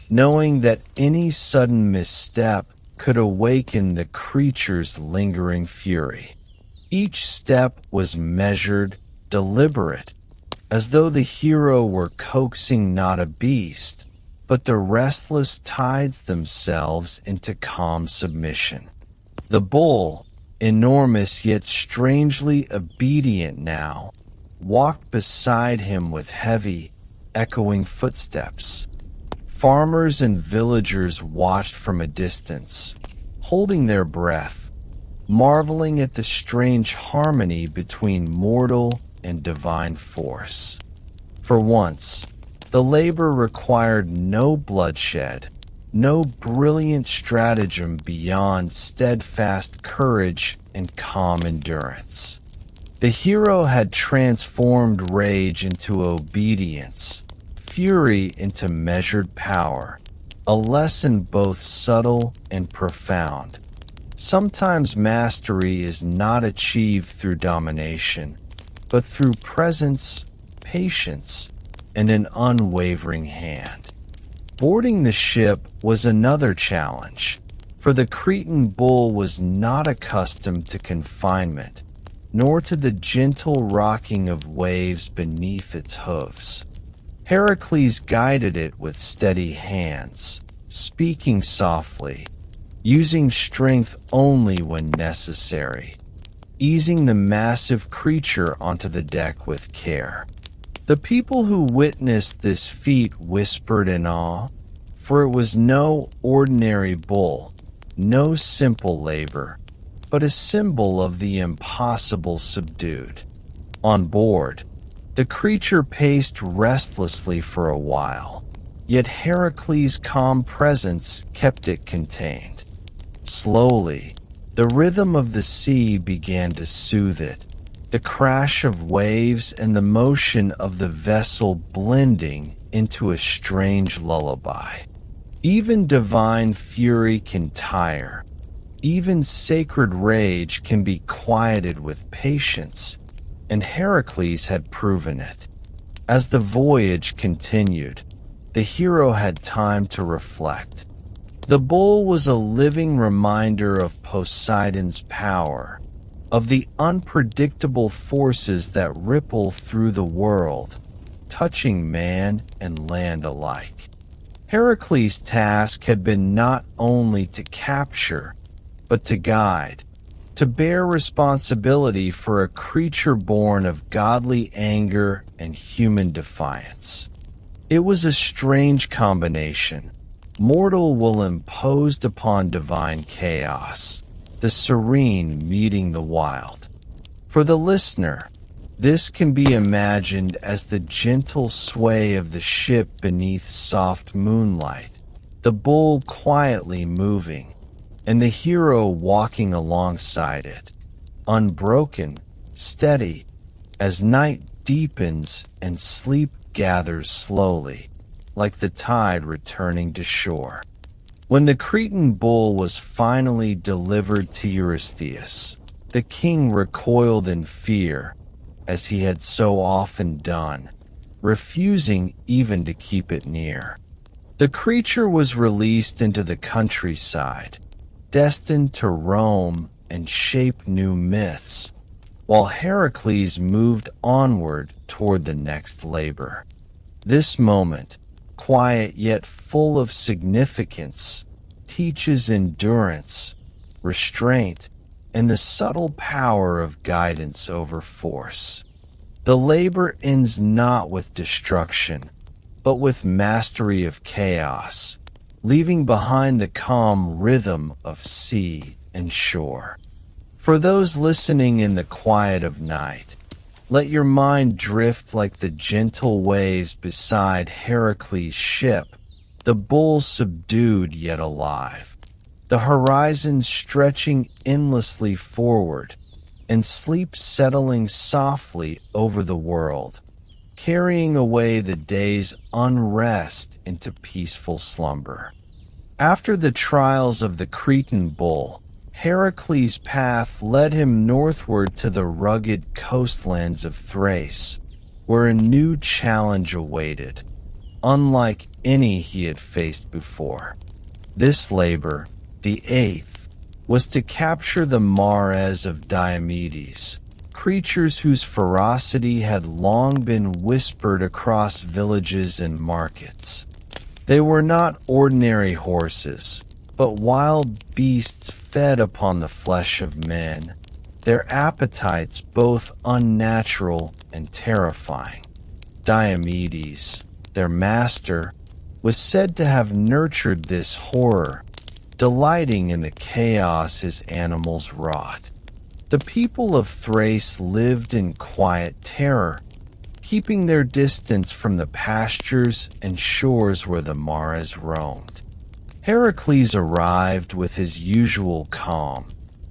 knowing that any sudden misstep could awaken the creature's lingering fury. Each step was measured, deliberate, as though the hero were coaxing not a beast, but the restless tides themselves into calm submission. The bull, enormous yet strangely obedient now, walked beside him with heavy, echoing footsteps. Farmers and villagers watched from a distance, holding their breath, marveling at the strange harmony between mortal and divine force. For once, the labor required no bloodshed, no brilliant stratagem beyond steadfast courage and calm endurance. The hero had transformed rage into obedience, fury into measured power, a lesson both subtle and profound. Sometimes mastery is not achieved through domination, but through presence, patience, and an unwavering hand. Boarding the ship was another challenge, for the Cretan bull was not accustomed to confinement, nor to the gentle rocking of waves beneath its hooves. Heracles guided it with steady hands, speaking softly, using strength only when necessary, easing the massive creature onto the deck with care. The people who witnessed this feat whispered in awe, for it was no ordinary bull, no simple labor, but a symbol of the impossible subdued. On board, the creature paced restlessly for a while, yet Heracles' calm presence kept it contained. Slowly, the rhythm of the sea began to soothe it, the crash of waves and the motion of the vessel blending into a strange lullaby. Even divine fury can tire. Even sacred rage can be quieted with patience, and Heracles had proven it. As the voyage continued, the hero had time to reflect. The bull was a living reminder of Poseidon's power, of the unpredictable forces that ripple through the world, touching man and land alike. Heracles' task had been not only to capture, but to guide, to bear responsibility for a creature born of godly anger and human defiance. It was a strange combination, mortal will imposed upon divine chaos, the serene meeting the wild. For the listener, this can be imagined as the gentle sway of the ship beneath soft moonlight, the bull quietly moving, and the hero walking alongside it, unbroken, steady, as night deepens and sleep gathers slowly, like the tide returning to shore. When the Cretan bull was finally delivered to Eurystheus, the king recoiled in fear, as he had so often done, refusing even to keep it near. The creature was released into the countryside, destined to roam and shape new myths, while Heracles moved onward toward the next labor. This moment, quiet yet full of significance, teaches endurance, restraint, and the subtle power of guidance over force. The labor ends not with destruction, but with mastery of chaos, leaving behind the calm rhythm of sea and shore. For those listening in the quiet of night, let your mind drift like the gentle waves beside Heracles' ship, the bull subdued yet alive, the horizon stretching endlessly forward, and sleep settling softly over the world, carrying away the day's unrest into peaceful slumber. After the trials of the Cretan bull, Heracles' path led him northward to the rugged coastlands of Thrace, where a new challenge awaited, unlike any he had faced before. This labor, the eighth, was to capture the mares of Diomedes, creatures whose ferocity had long been whispered across villages and markets. They were not ordinary horses, but wild beasts fed upon the flesh of men, their appetites both unnatural and terrifying. Diomedes, their master, was said to have nurtured this horror, delighting in the chaos his animals wrought. The people of Thrace lived in quiet terror, keeping their distance from the pastures and shores where the mares roamed. Heracles arrived with his usual calm,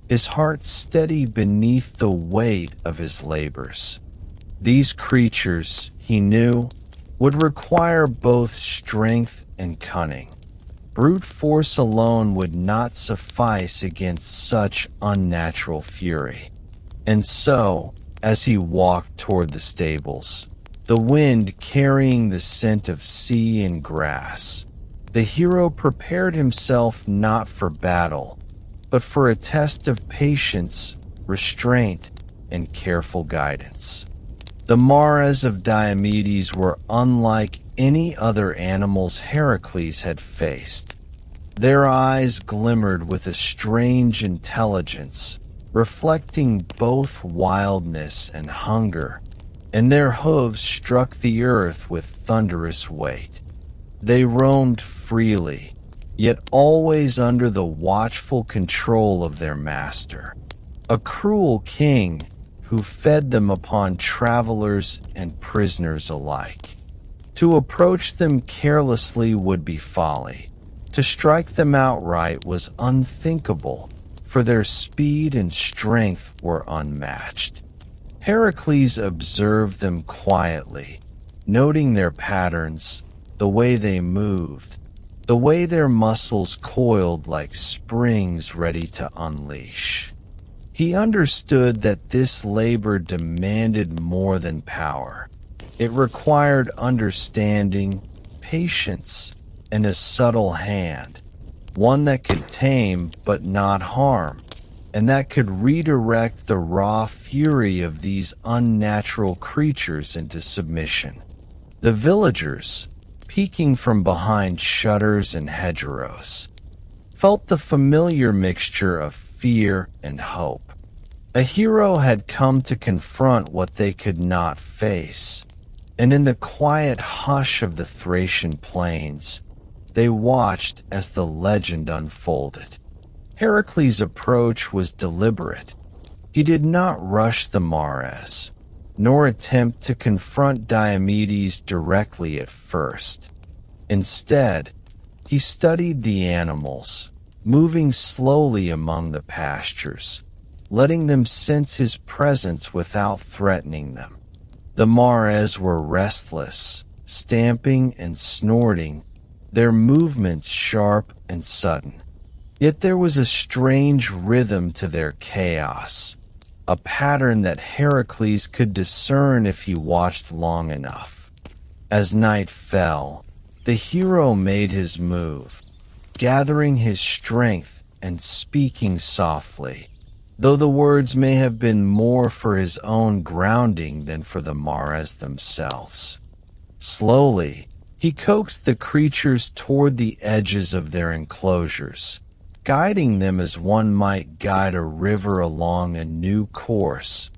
his heart steady beneath the weight of his labors. These creatures, he knew, would require both strength and cunning. Brute force alone would not suffice against such unnatural fury. And so, as he walked toward the stables, the wind carrying the scent of sea and grass, the hero prepared himself not for battle, but for a test of patience, restraint, and careful guidance. The mares of Diomedes were unlike any other animals Heracles had faced. Their eyes glimmered with a strange intelligence, reflecting both wildness and hunger, and their hooves struck the earth with thunderous weight. They roamed freely, yet always under the watchful control of their master, a cruel king who fed them upon travelers and prisoners alike. To approach them carelessly would be folly. To strike them outright was unthinkable, for their speed and strength were unmatched. Heracles observed them quietly, noting their patterns, the way they moved, the way their muscles coiled like springs ready to unleash. He understood that this labor demanded more than power. It required understanding, patience, and a subtle hand, one that could tame but not harm, and that could redirect the raw fury of these unnatural creatures into submission. The villagers, peeking from behind shutters and hedgerows, felt the familiar mixture of fear and hope. A hero had come to confront what they could not face, and in the quiet hush of the Thracian plains, they watched as the legend unfolded. Heracles' approach was deliberate. He did not rush the mares, nor attempt to confront Diomedes directly at first. Instead, he studied the animals, moving slowly among the pastures, letting them sense his presence without threatening them. The mares were restless, stamping and snorting, their movements sharp and sudden. Yet there was a strange rhythm to their chaos, a pattern that Heracles could discern if he watched long enough. As night fell, the hero made his move, gathering his strength and speaking softly, though the words may have been more for his own grounding than for the mares themselves. Slowly, he coaxed the creatures toward the edges of their enclosures, guiding them as one might guide a river along a new course,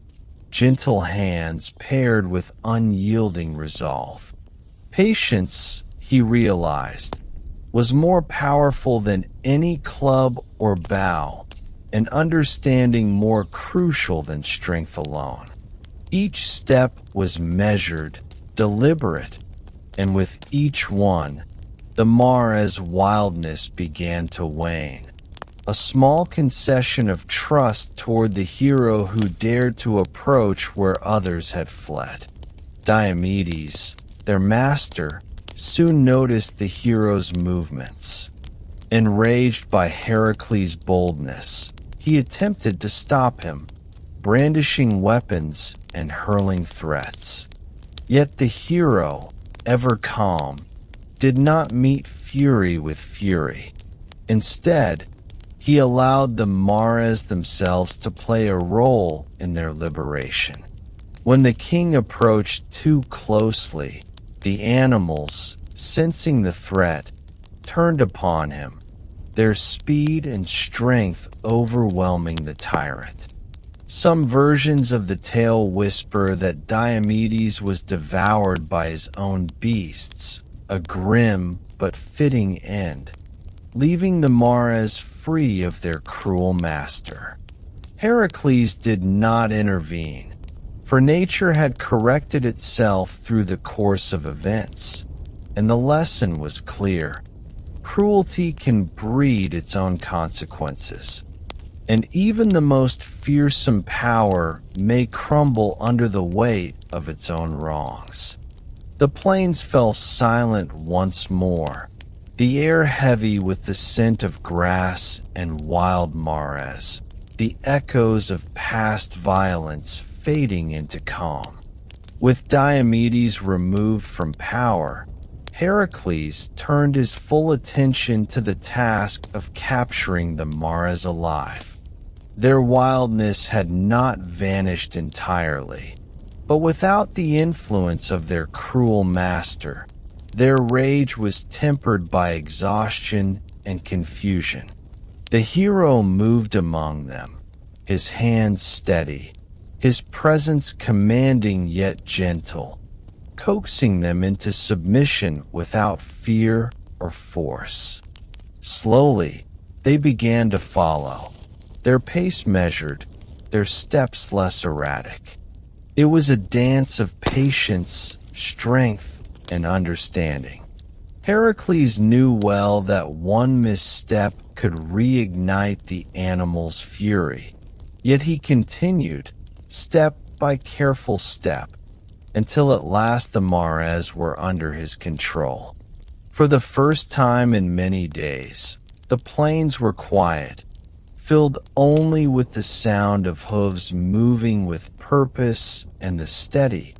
gentle hands paired with unyielding resolve. Patience, he realized, was more powerful than any club or bow, and understanding more crucial than strength alone. Each step was measured, deliberate, and with each one, the mares' wildness began to wane, a small concession of trust toward the hero who dared to approach where others had fled. Diomedes, their master, soon noticed the hero's movements. Enraged by Heracles' boldness, he attempted to stop him, brandishing weapons and hurling threats. Yet the hero, ever calm, did not meet fury with fury. Instead, he allowed the mares themselves to play a role in their liberation. When the king approached too closely, the animals, sensing the threat, turned upon him, their speed and strength overwhelming the tyrant. Some versions of the tale whisper that Diomedes was devoured by his own beasts, a grim but fitting end, leaving the mares free of their cruel master. Heracles did not intervene, for nature had corrected itself through the course of events, and the lesson was clear. Cruelty can breed its own consequences, and even the most fearsome power may crumble under the weight of its own wrongs. The plains fell silent once more, the air heavy with the scent of grass and wild mares, the echoes of past violence fading into calm. With Diomedes removed from power, Heracles turned his full attention to the task of capturing the mares alive. Their wildness had not vanished entirely, but without the influence of their cruel master, their rage was tempered by exhaustion and confusion. The hero moved among them, his hands steady, his presence commanding yet gentle, coaxing them into submission without fear or force. Slowly, they began to follow, their pace measured, their steps less erratic. It was a dance of patience, strength, and understanding. Heracles knew well that one misstep could reignite the animal's fury, yet he continued, step by careful step, until at last the mares were under his control. For the first time in many days, the plains were quiet, filled only with the sound of hooves moving with purpose and the steady,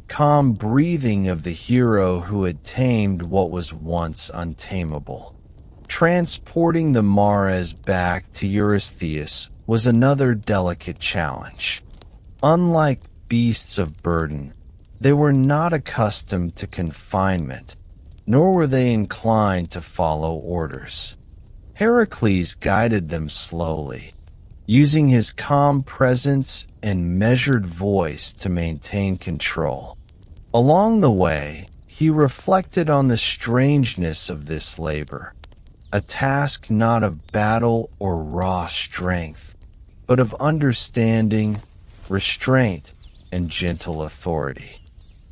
calm breathing of the hero who had tamed what was once untamable. Transporting the mares back to Eurystheus was another delicate challenge. Unlike beasts of burden, they were not accustomed to confinement, nor were they inclined to follow orders. Heracles guided them slowly, using his calm presence and measured voice to maintain control. Along the way, he reflected on the strangeness of this labor, a task not of battle or raw strength, but of understanding, restraint, and gentle authority.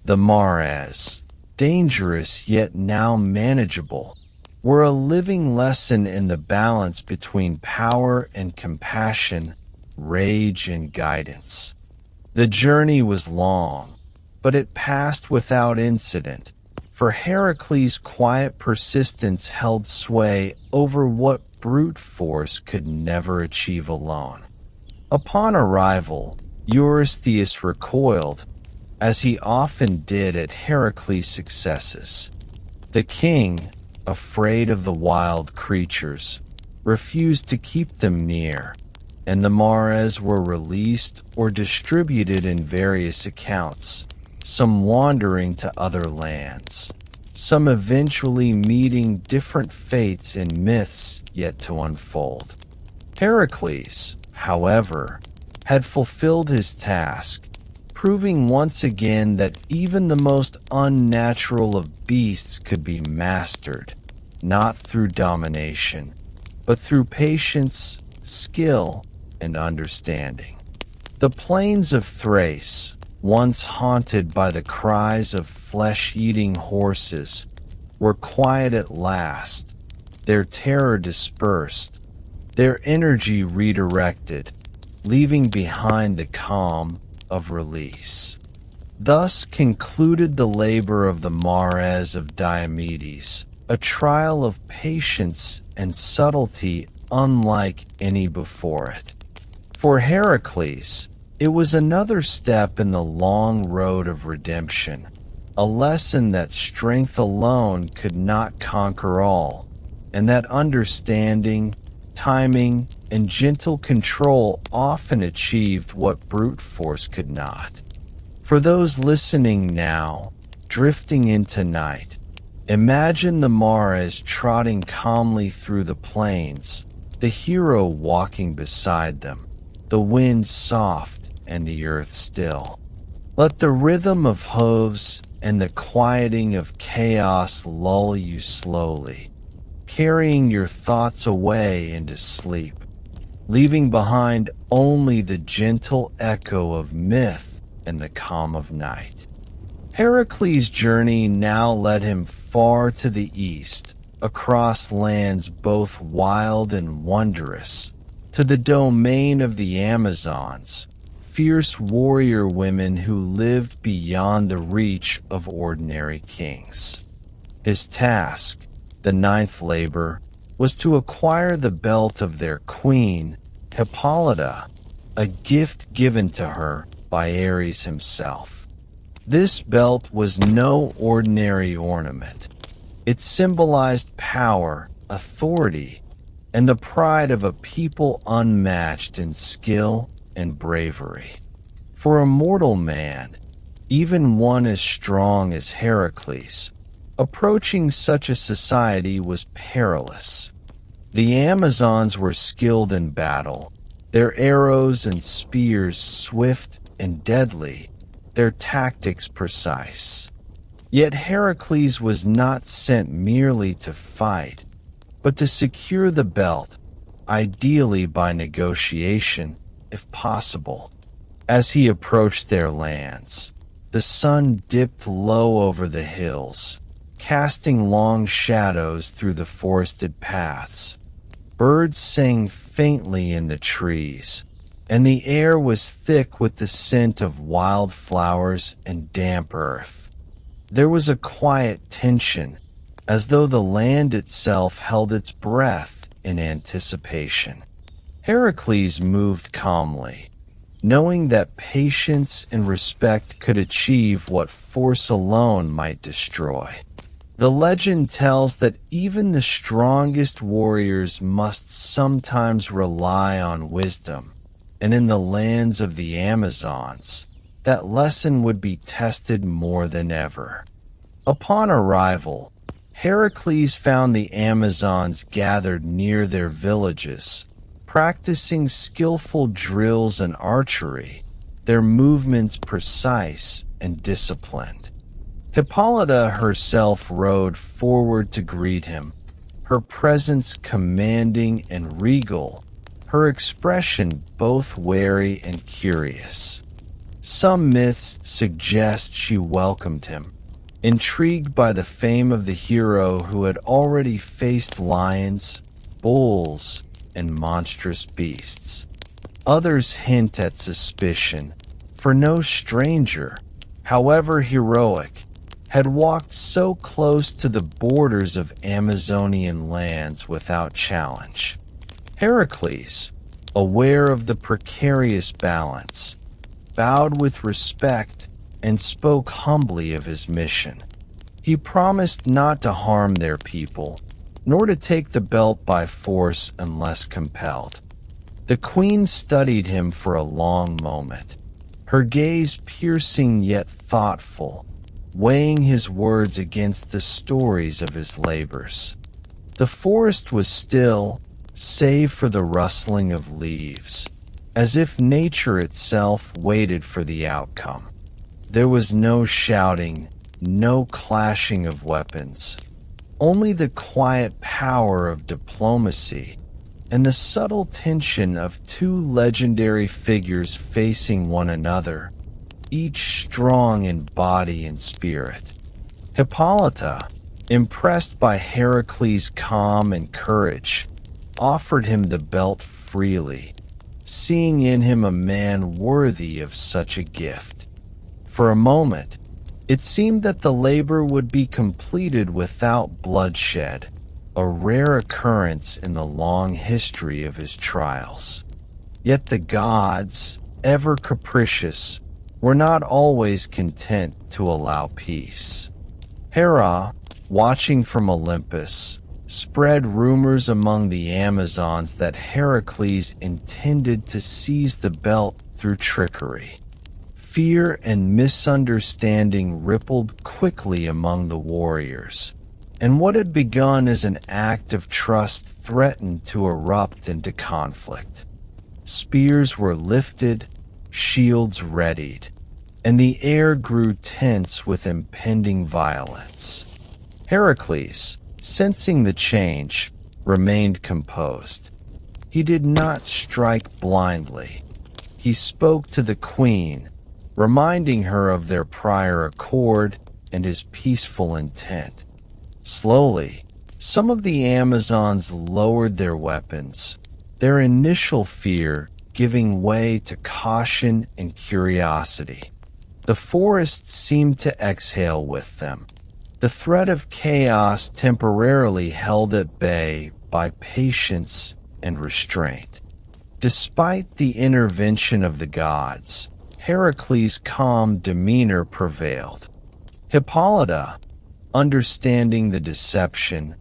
The mares, dangerous yet now manageable, were a living lesson in the balance between power and compassion, rage and guidance. The journey was long, but it passed without incident, for Heracles' quiet persistence held sway over what brute force could never achieve alone. Upon arrival, Eurystheus recoiled, as he often did at Heracles' successes. The king, afraid of the wild creatures, refused to keep them near, and the mares were released or distributed in various accounts, some wandering to other lands, some eventually meeting different fates in myths yet to unfold. Heracles, however, had fulfilled his task, proving once again that even the most unnatural of beasts could be mastered, not through domination, but through patience, skill, and understanding. The plains of Thrace, once haunted by the cries of flesh-eating horses, were quiet at last, their terror dispersed, their energy redirected, leaving behind the calm of release. Thus concluded the labor of the mares of Diomedes, a trial of patience and subtlety unlike any before it. For Heracles, it was another step in the long road of redemption, a lesson that strength alone could not conquer all, and that understanding, timing, and gentle control often achieved what brute force could not. For those listening now, drifting into night, imagine the mares trotting calmly through the plains, the hero walking beside them, the wind soft and the earth still. Let the rhythm of hooves and the quieting of chaos lull you slowly, carrying your thoughts away into sleep, leaving behind only the gentle echo of myth and the calm of night. Heracles' journey now led him far to the east, across lands both wild and wondrous, to the domain of the Amazons, fierce warrior women who lived beyond the reach of ordinary kings. His task, The ninth labor was to acquire the belt of their queen, Hippolyta, a gift given to her by Ares himself. This belt was no ordinary ornament. It symbolized power, authority, and the pride of a people unmatched in skill and bravery. For a mortal man, even one as strong as Heracles, approaching such a society was perilous. The Amazons were skilled in battle, their arrows and spears swift and deadly, their tactics precise. Yet Heracles was not sent merely to fight, but to secure the belt, ideally by negotiation, if possible. As he approached their lands, the sun dipped low over the hills, casting long shadows through the forested paths. Birds sang faintly in the trees, and the air was thick with the scent of wild flowers and damp earth. There was a quiet tension, as though the land itself held its breath in anticipation. Heracles moved calmly, knowing that patience and respect could achieve what force alone might destroy. The legend tells that even the strongest warriors must sometimes rely on wisdom, and in the lands of the Amazons, that lesson would be tested more than ever. Upon arrival, Heracles found the Amazons gathered near their villages, practicing skillful drills and archery, their movements precise and disciplined. Hippolyta herself rode forward to greet him, her presence commanding and regal, her expression both wary and curious. Some myths suggest she welcomed him, intrigued by the fame of the hero who had already faced lions, bulls, and monstrous beasts. Others hint at suspicion, for no stranger, however heroic, had walked so close to the borders of Amazonian lands without challenge. Heracles, aware of the precarious balance, bowed with respect and spoke humbly of his mission. He promised not to harm their people, nor to take the belt by force unless compelled. The queen studied him for a long moment, her gaze piercing yet thoughtful, weighing his words against the stories of his labors. The forest was still, save for the rustling of leaves, as if nature itself waited for the outcome. There was no shouting, no clashing of weapons, only the quiet power of diplomacy and the subtle tension of two legendary figures facing one another, each strong in body and spirit. Hippolyta, impressed by Heracles' calm and courage, offered him the belt freely, seeing in him a man worthy of such a gift. For a moment, it seemed that the labor would be completed without bloodshed, a rare occurrence in the long history of his trials. Yet the gods, ever capricious, were not always content to allow peace. Hera, watching from Olympus, spread rumors among the Amazons that Heracles intended to seize the belt through trickery. Fear and misunderstanding rippled quickly among the warriors, and what had begun as an act of trust threatened to erupt into conflict. Spears were lifted, shields readied, and the air grew tense with impending violence. Heracles, sensing the change, remained composed. He did not strike blindly. He spoke to the queen, reminding her of their prior accord and his peaceful intent. Slowly, some of the Amazons lowered their weapons, their initial fear giving way to caution and curiosity. The forest seemed to exhale with them, the threat of chaos temporarily held at bay by patience and restraint. Despite the intervention of the gods, Heracles' calm demeanor prevailed. Hippolyta, understanding the deception,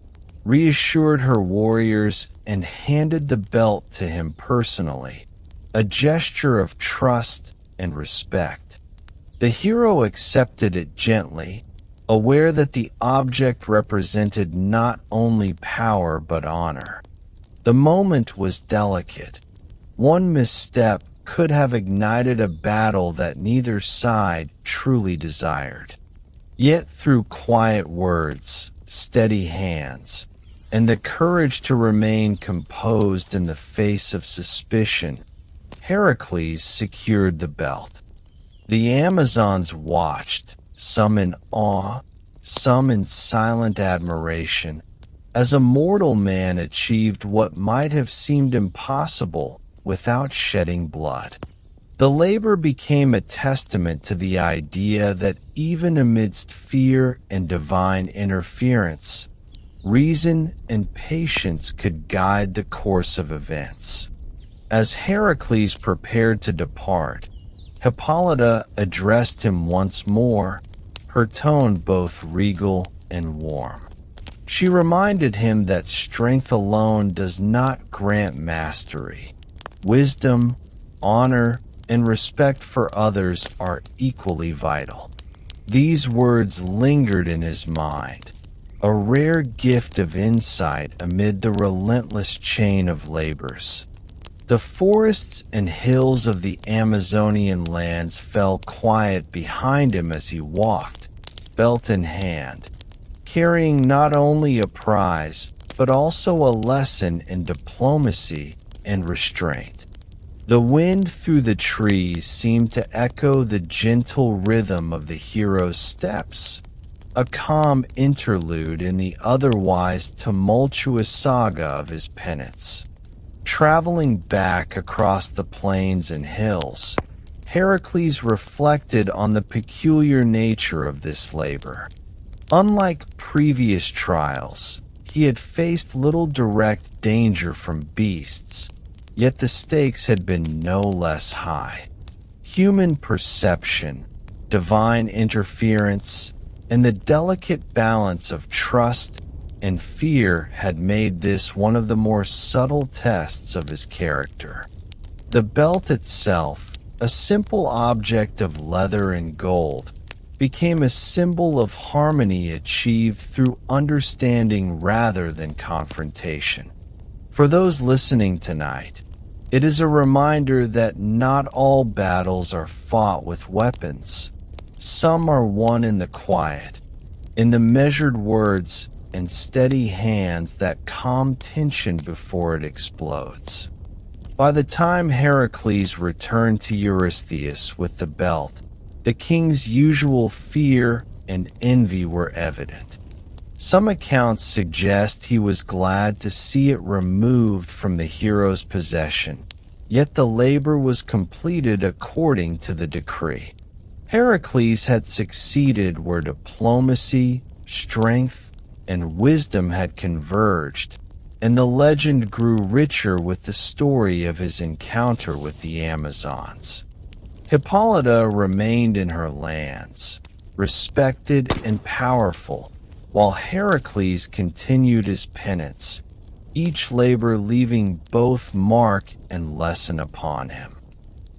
reassured her warriors and handed the belt to him personally, a gesture of trust and respect. The hero accepted it gently, aware that the object represented not only power but honor. The moment was delicate. One misstep could have ignited a battle that neither side truly desired. Yet through quiet words, steady hands, and the courage to remain composed in the face of suspicion, Heracles secured the belt. The Amazons watched, some in awe, some in silent admiration, as a mortal man achieved what might have seemed impossible without shedding blood. The labor became a testament to the idea that even amidst fear and divine interference, reason and patience could guide the course of events. As Heracles prepared to depart, Hippolyta addressed him once more, her tone both regal and warm. She reminded him that strength alone does not grant mastery. Wisdom, honor, and respect for others are equally vital. These words lingered in his mind, a rare gift of insight amid the relentless chain of labors. The forests and hills of the Amazonian lands fell quiet behind him as he walked, belt in hand, carrying not only a prize, but also a lesson in diplomacy and restraint. The wind through the trees seemed to echo the gentle rhythm of the hero's steps, a calm interlude in the otherwise tumultuous saga of his penance. Traveling back across the plains and hills, Heracles reflected on the peculiar nature of this labor. Unlike previous trials, he had faced little direct danger from beasts, yet the stakes had been no less high. Human perception, divine interference, and the delicate balance of trust and fear had made this one of the more subtle tests of his character. The belt itself, a simple object of leather and gold, became a symbol of harmony achieved through understanding rather than confrontation. For those listening tonight, it is a reminder that not all battles are fought with weapons. Some are won in the quiet, in the measured words and steady hands that calm tension before it explodes. By the time Heracles returned to Eurystheus with the belt, the king's usual fear and envy were evident. Some accounts suggest he was glad to see it removed from the hero's possession, yet the labor was completed according to the decree. Heracles had succeeded where diplomacy, strength, and wisdom had converged, and the legend grew richer with the story of his encounter with the Amazons. Hippolyta remained in her lands, respected and powerful, while Heracles continued his penance, each labor leaving both mark and lesson upon him.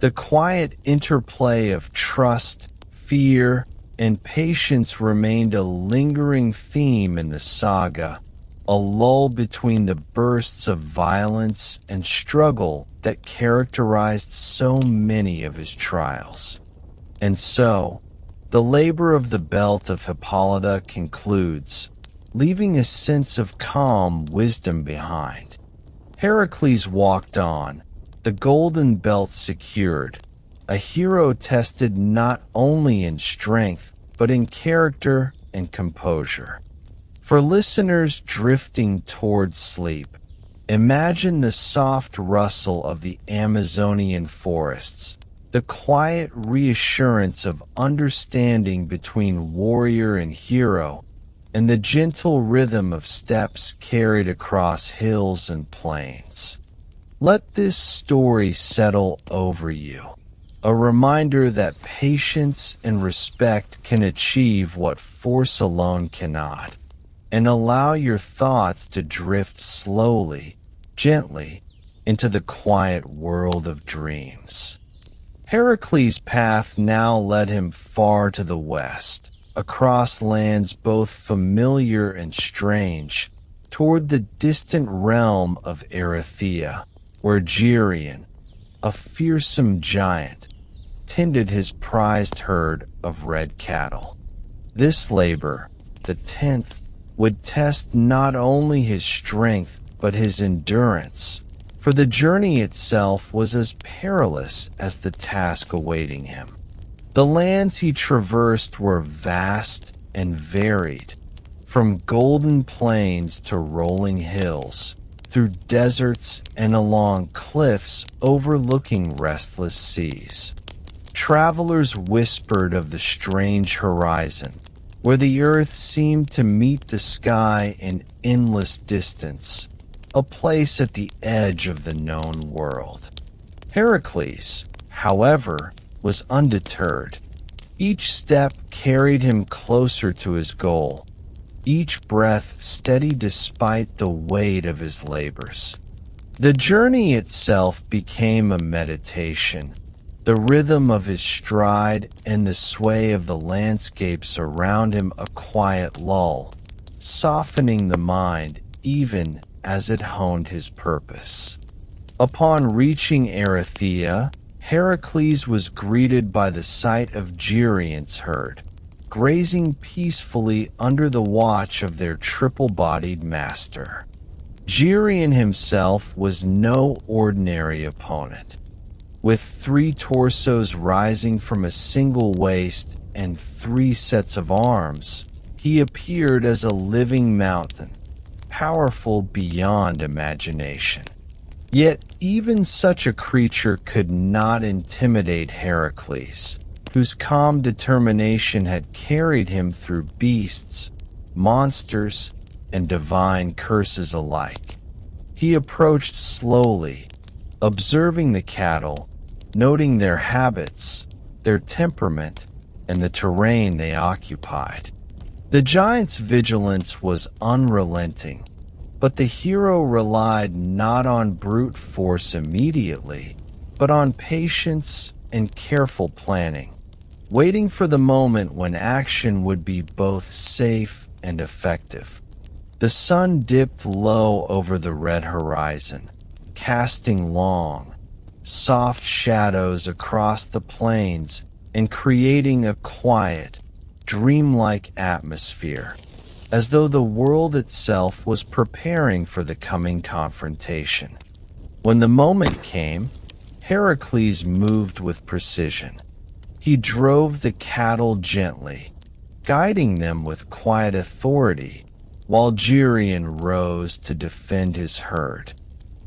The quiet interplay of trust, fear, and patience remained a lingering theme in the saga, a lull between the bursts of violence and struggle that characterized so many of his trials. And so, the labor of the belt of Hippolyta concludes, leaving a sense of calm wisdom behind. Heracles walked on, the golden belt secured, a hero tested not only in strength, but in character and composure. For listeners drifting towards sleep, imagine the soft rustle of the Amazonian forests, the quiet reassurance of understanding between warrior and hero, and the gentle rhythm of steps carried across hills and plains. Let this story settle over you, a reminder that patience and respect can achieve what force alone cannot, and allow your thoughts to drift slowly, gently, into the quiet world of dreams. Heracles' path now led him far to the west, across lands both familiar and strange, toward the distant realm of Erythea, where Geryon, a fearsome giant, tended his prized herd of red cattle. This labor, the 10th, would test not only his strength but his endurance, for the journey itself was as perilous as the task awaiting him. The lands he traversed were vast and varied, from golden plains to rolling hills, through deserts and along cliffs overlooking restless seas. Travelers whispered of the strange horizon, where the earth seemed to meet the sky in endless distance, a place at the edge of the known world. Heracles, however, was undeterred. Each step carried him closer to his goal, each breath steady despite the weight of his labors. The journey itself became a meditation, the rhythm of his stride and the sway of the landscapes around him a quiet lull, softening the mind even as it honed his purpose. Upon reaching Erythea, Heracles was greeted by the sight of Geryon's herd, grazing peacefully under the watch of their triple-bodied master. Geryon himself was no ordinary opponent. With 3 torsos rising from a single waist and 3 sets of arms, he appeared as a living mountain, powerful beyond imagination. Yet even such a creature could not intimidate Heracles, whose calm determination had carried him through beasts, monsters, and divine curses alike. He approached slowly, observing the cattle, noting their habits, their temperament, and the terrain they occupied. The giant's vigilance was unrelenting, but the hero relied not on brute force immediately, but on patience and careful planning, waiting for the moment when action would be both safe and effective. The sun dipped low over the red horizon, casting long, soft shadows across the plains and creating a quiet, dreamlike atmosphere, as though the world itself was preparing for the coming confrontation. When the moment came, Heracles moved with precision. He drove the cattle gently, guiding them with quiet authority, while Geryon rose to defend his herd.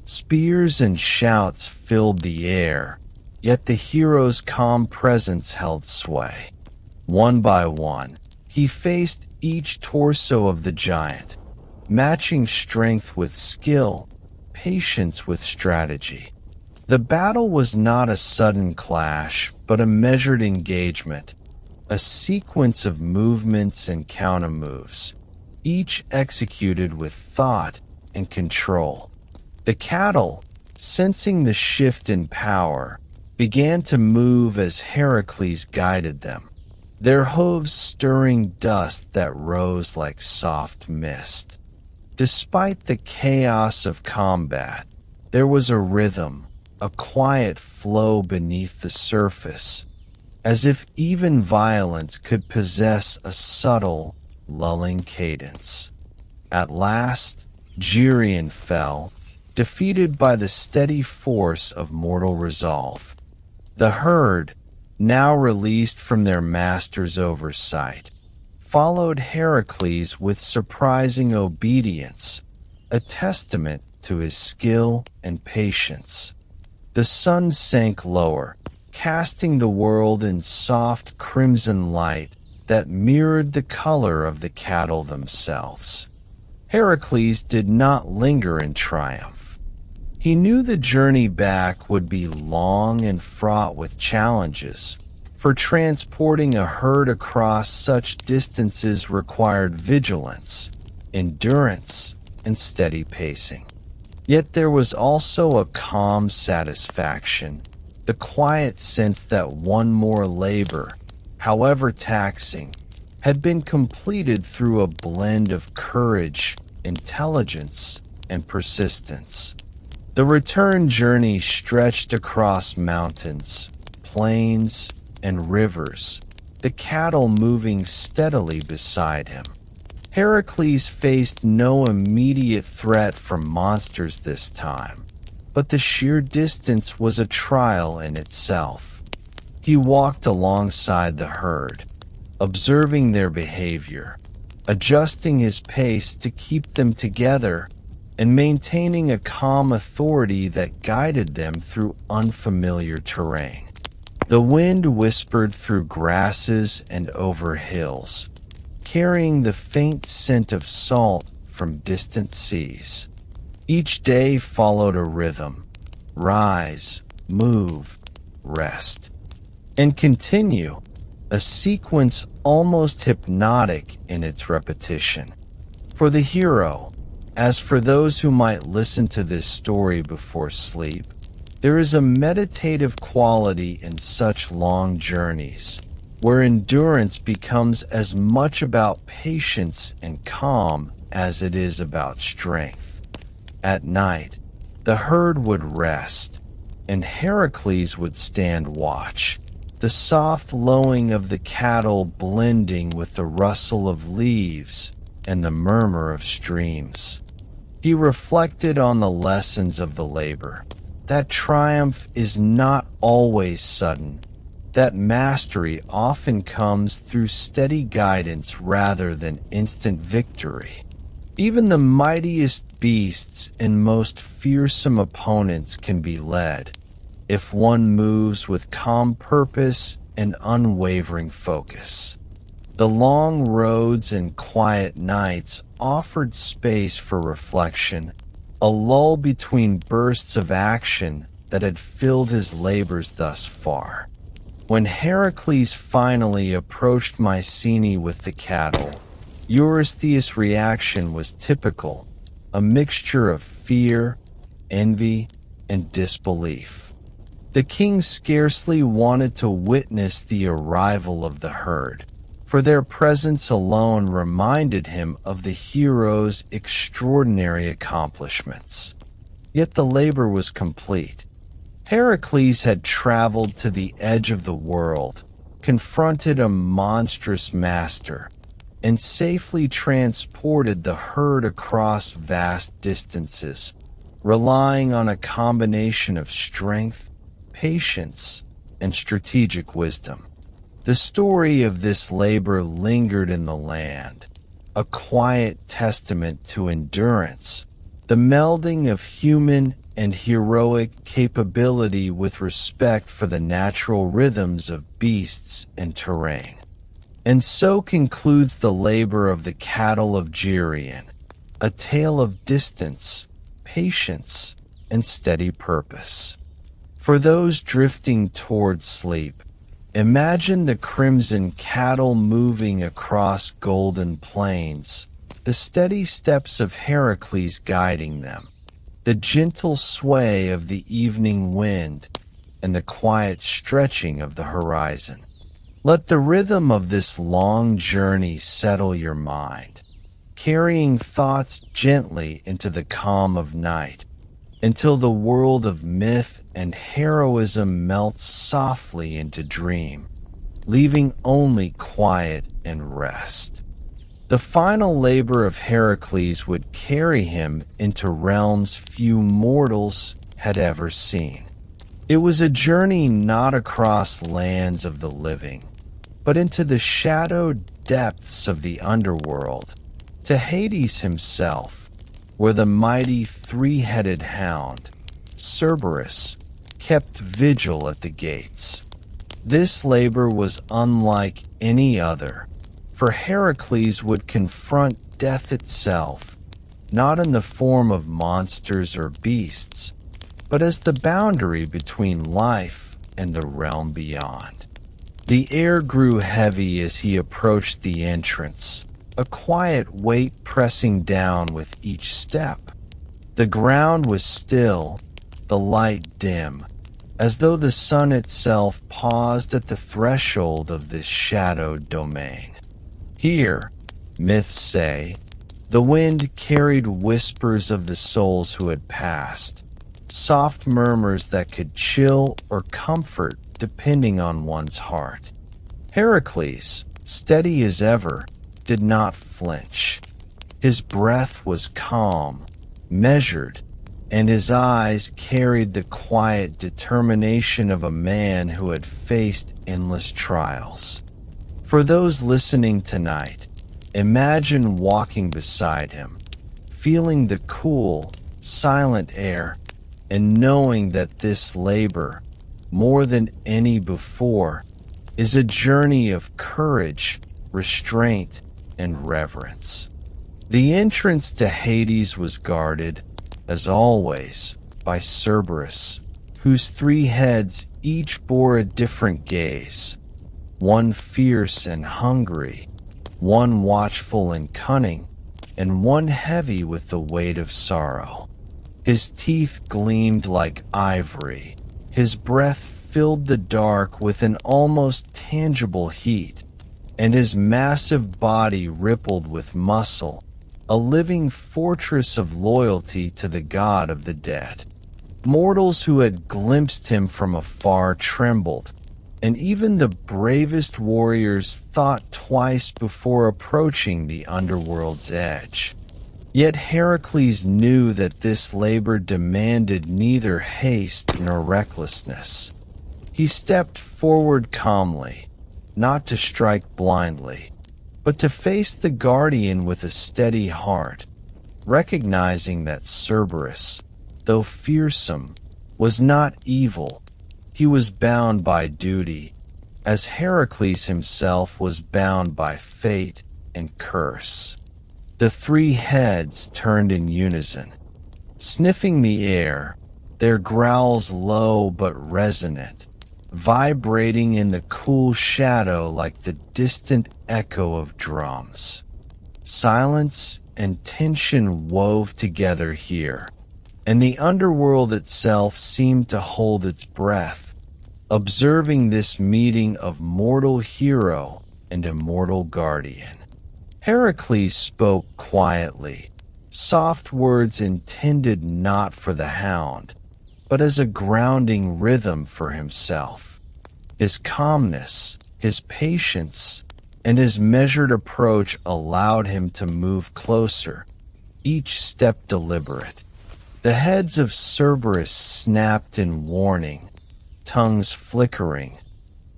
Spears and shouts filled the air, yet the hero's calm presence held sway. One by one, he faced each torso of the giant, matching strength with skill, patience with strategy. The battle was not a sudden clash, but a measured engagement, a sequence of movements and countermoves, each executed with thought and control. The cattle, sensing the shift in power, began to move as Heracles guided them, their hooves stirring dust that rose like soft mist. Despite the chaos of combat, there was a rhythm, a quiet flow beneath the surface, as if even violence could possess a subtle, lulling cadence. At last, Geryon fell, defeated by the steady force of mortal resolve. The herd, now released from their master's oversight, followed Heracles with surprising obedience, a testament to his skill and patience. The sun sank lower, casting the world in soft crimson light that mirrored the color of the cattle themselves. Heracles did not linger in triumph. He knew the journey back would be long and fraught with challenges, for transporting a herd across such distances required vigilance, endurance, and steady pacing. Yet there was also a calm satisfaction, the quiet sense that one more labor, however taxing, had been completed through a blend of courage, intelligence, and persistence. The return journey stretched across mountains, plains, and rivers, the cattle moving steadily beside him. Heracles faced no immediate threat from monsters this time, but the sheer distance was a trial in itself. He walked alongside the herd, observing their behavior, adjusting his pace to keep them together, and maintaining a calm authority that guided them through unfamiliar terrain. The wind whispered through grasses and over hills, carrying the faint scent of salt from distant seas. Each day followed a rhythm: rise, move, rest, and continue, a sequence almost hypnotic in its repetition. For the hero, as for those who might listen to this story before sleep, there is a meditative quality in such long journeys, where endurance becomes as much about patience and calm as it is about strength. At night, the herd would rest, and Heracles would stand watch, the soft lowing of the cattle blending with the rustle of leaves and the murmur of streams. He reflected on the lessons of the labor, that triumph is not always sudden, that mastery often comes through steady guidance rather than instant victory. Even the mightiest beasts and most fearsome opponents can be led, if one moves with calm purpose and unwavering focus. The long roads and quiet nights offered space for reflection, a lull between bursts of action that had filled his labors thus far. When Heracles finally approached Mycenae with the cattle, Eurystheus' reaction was typical, a mixture of fear, envy, and disbelief. The king scarcely wanted to witness the arrival of the herd, for their presence alone reminded him of the hero's extraordinary accomplishments. Yet the labor was complete. Heracles had traveled to the edge of the world, confronted a monstrous master, and safely transported the herd across vast distances, relying on a combination of strength, patience, and strategic wisdom. The story of this labor lingered in the land, a quiet testament to endurance, the melding of human and heroic capability with respect for the natural rhythms of beasts and terrain. And so concludes the labor of the cattle of Geryon, a tale of distance, patience, and steady purpose. For those drifting toward sleep, imagine the crimson cattle moving across golden plains, the steady steps of Heracles guiding them, the gentle sway of the evening wind, and the quiet stretching of the horizon. Let the rhythm of this long journey settle your mind, carrying thoughts gently into the calm of night, until the world of myth and heroism melts softly into dream, leaving only quiet and rest. The final labor of Heracles would carry him into realms few mortals had ever seen. It was a journey not across lands of the living, but into the shadowed depths of the underworld, to Hades himself, where the mighty three-headed hound, Cerberus, kept vigil at the gates. This labor was unlike any other, for Heracles would confront death itself, not in the form of monsters or beasts, but as the boundary between life and the realm beyond. The air grew heavy as he approached the entrance, a quiet weight pressing down with each step. The ground was still, the light dim, as though the sun itself paused at the threshold of this shadowed domain. Here, myths say, the wind carried whispers of the souls who had passed, soft murmurs that could chill or comfort depending on one's heart. Heracles, steady as ever, did not flinch. His breath was calm, measured, and his eyes carried the quiet determination of a man who had faced endless trials. For those listening tonight, imagine walking beside him, feeling the cool, silent air, and knowing that this labor, more than any before, is a journey of courage, restraint, and reverence. The entrance to Hades was guarded, as always, by Cerberus, whose 3 heads each bore a different gaze, one fierce and hungry, one watchful and cunning, and one heavy with the weight of sorrow. His teeth gleamed like ivory, his breath filled the dark with an almost tangible heat, and his massive body rippled with muscle, a living fortress of loyalty to the god of the dead. Mortals who had glimpsed him from afar trembled, and even the bravest warriors thought twice before approaching the underworld's edge. Yet Heracles knew that this labor demanded neither haste nor recklessness. He stepped forward calmly, not to strike blindly, but to face the guardian with a steady heart, recognizing that Cerberus, though fearsome, was not evil. He was bound by duty, as Heracles himself was bound by fate and curse. The 3 heads turned in unison, sniffing the air, their growls low but resonant, vibrating in the cool shadow like the distant echo of drums. Silence and tension wove together here, and the underworld itself seemed to hold its breath, observing this meeting of mortal hero and immortal guardian. Heracles spoke quietly, soft words intended not for the hound, but as a grounding rhythm for himself. His calmness, his patience, and his measured approach allowed him to move closer, each step deliberate. The heads of Cerberus snapped in warning, tongues flickering,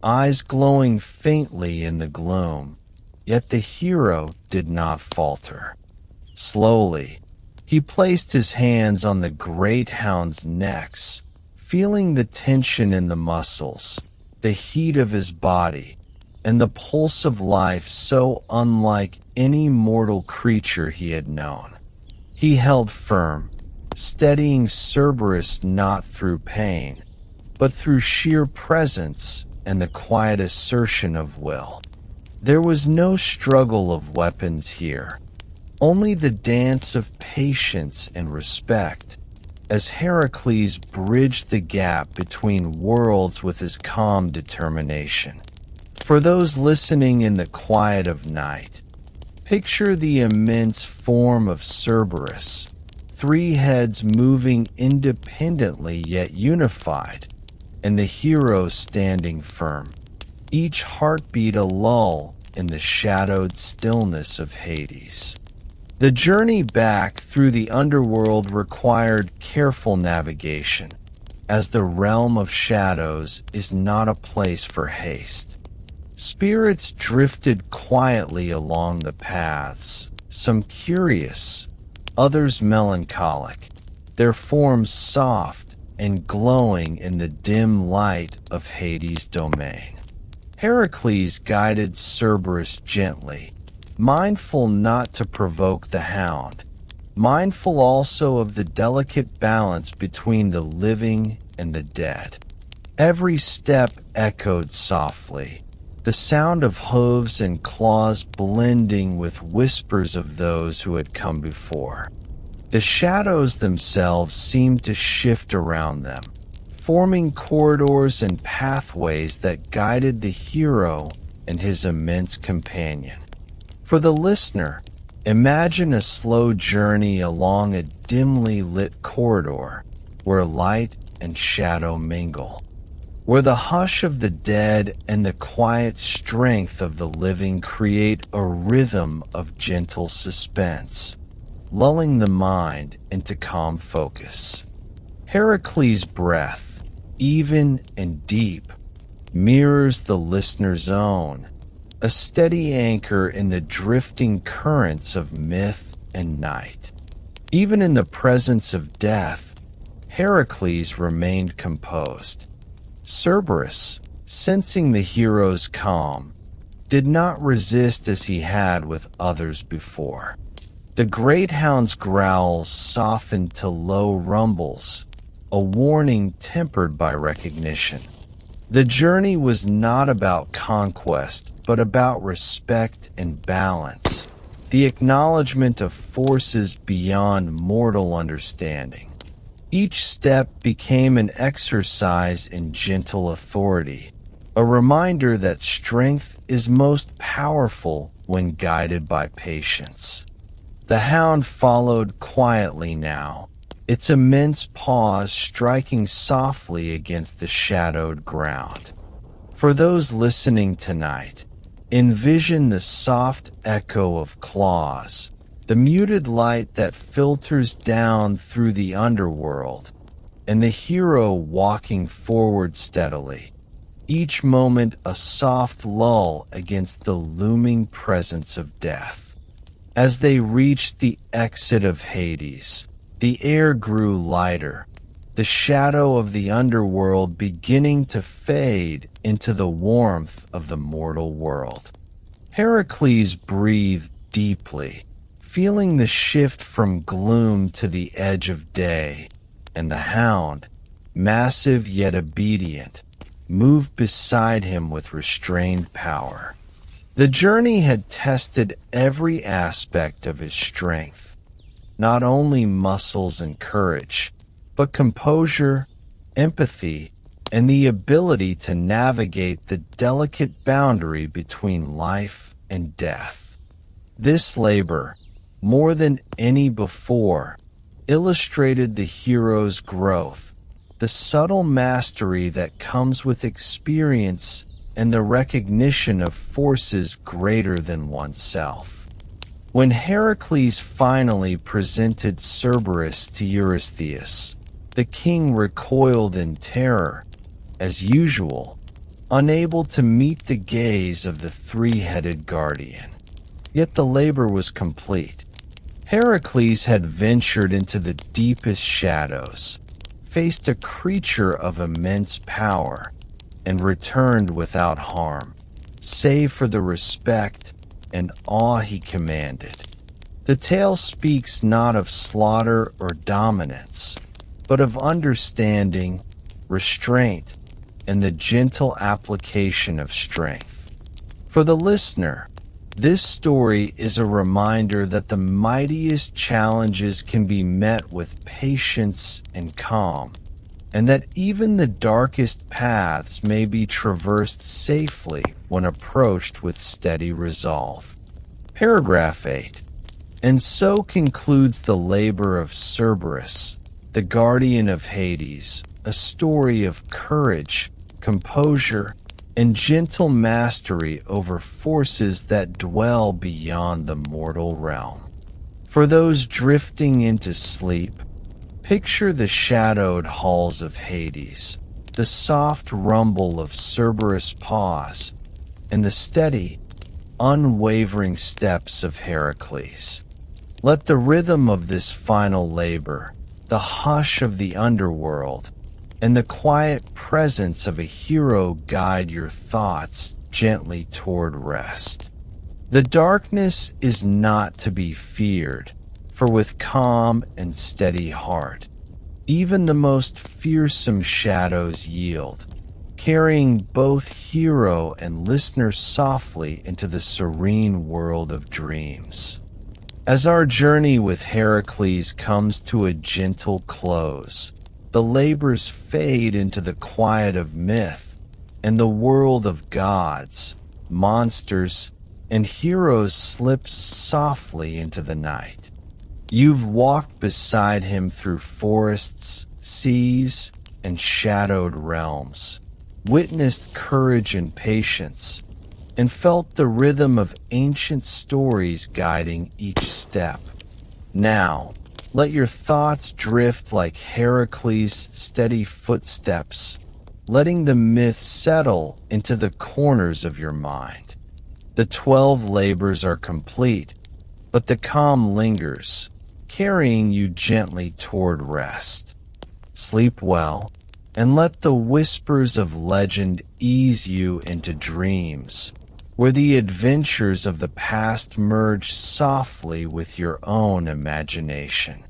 eyes glowing faintly in the gloom, yet the hero did not falter. Slowly, he placed his hands on the great hound's necks, feeling the tension in the muscles, the heat of his body, and the pulse of life so unlike any mortal creature he had known. He held firm, steadying Cerberus not through pain, but through sheer presence and the quiet assertion of will. There was no struggle of weapons here, only the dance of patience and respect, as Heracles bridged the gap between worlds with his calm determination. For those listening in the quiet of night, picture the immense form of Cerberus, 3 heads moving independently yet unified, and the hero standing firm, each heartbeat a lull in the shadowed stillness of Hades. The journey back through the underworld required careful navigation, as the realm of shadows is not a place for haste. Spirits drifted quietly along the paths, some curious, others melancholic, their forms soft and glowing in the dim light of Hades' domain. Heracles guided Cerberus gently, mindful not to provoke the hound, mindful also of the delicate balance between the living and the dead. Every step echoed softly, the sound of hooves and claws blending with whispers of those who had come before. The shadows themselves seemed to shift around them, forming corridors and pathways that guided the hero and his immense companion. For the listener, imagine a slow journey along a dimly lit corridor where light and shadow mingle, where the hush of the dead and the quiet strength of the living create a rhythm of gentle suspense, lulling the mind into calm focus. Heracles' breath, even and deep, mirrors the listener's own, a steady anchor in the drifting currents of myth and night. Even in the presence of death, Heracles remained composed. Cerberus, sensing the hero's calm, did not resist as he had with others before. The great hound's growls softened to low rumbles, a warning tempered by recognition. The journey was not about conquest, but about respect and balance, the acknowledgement of forces beyond mortal understanding. Each step became an exercise in gentle authority, a reminder that strength is most powerful when guided by patience. The hound followed quietly now, its immense paws striking softly against the shadowed ground. For those listening tonight, envision the soft echo of claws, the muted light that filters down through the underworld, and the hero walking forward steadily, each moment a soft lull against the looming presence of death. As they reached the exit of Hades, the air grew lighter, the shadow of the underworld beginning to fade into the warmth of the mortal world. Heracles breathed deeply, feeling the shift from gloom to the edge of day, and the hound, massive yet obedient, moved beside him with restrained power. The journey had tested every aspect of his strength, not only muscles and courage, but composure, empathy, and the ability to navigate the delicate boundary between life and death. This labor, more than any before, illustrated the hero's growth, the subtle mastery that comes with experience and the recognition of forces greater than oneself. When Heracles finally presented Cerberus to Eurystheus, the king recoiled in terror, as usual, unable to meet the gaze of the three-headed guardian. Yet the labor was complete. Heracles had ventured into the deepest shadows, faced a creature of immense power, and returned without harm, save for the respect and awe he commanded. The tale speaks not of slaughter or dominance, but of understanding, restraint, and the gentle application of strength. For the listener, this story is a reminder that the mightiest challenges can be met with patience and calm, and that even the darkest paths may be traversed safely when approached with steady resolve. Paragraph 8. And so concludes the labor of Cerberus, the guardian of Hades, a story of courage, composure, and gentle mastery over forces that dwell beyond the mortal realm. For those drifting into sleep, picture the shadowed halls of Hades, the soft rumble of Cerberus' paws, and the steady, unwavering steps of Heracles. Let the rhythm of this final labor, the hush of the underworld, and the quiet presence of a hero guide your thoughts gently toward rest. The darkness is not to be feared, for with calm and steady heart, even the most fearsome shadows yield, carrying both hero and listener softly into the serene world of dreams. As our journey with Heracles comes to a gentle close, the labors fade into the quiet of myth and the world of gods, monsters, and heroes slips softly into the night. You've walked beside him through forests, seas, and shadowed realms, witnessed courage and patience, and felt the rhythm of ancient stories guiding each step. Now, let your thoughts drift like Heracles' steady footsteps, letting the myth settle into the corners of your mind. The 12 labors are complete, but the calm lingers, carrying you gently toward rest. Sleep well, and let the whispers of legend ease you into dreams, where the adventures of the past merge softly with your own imagination.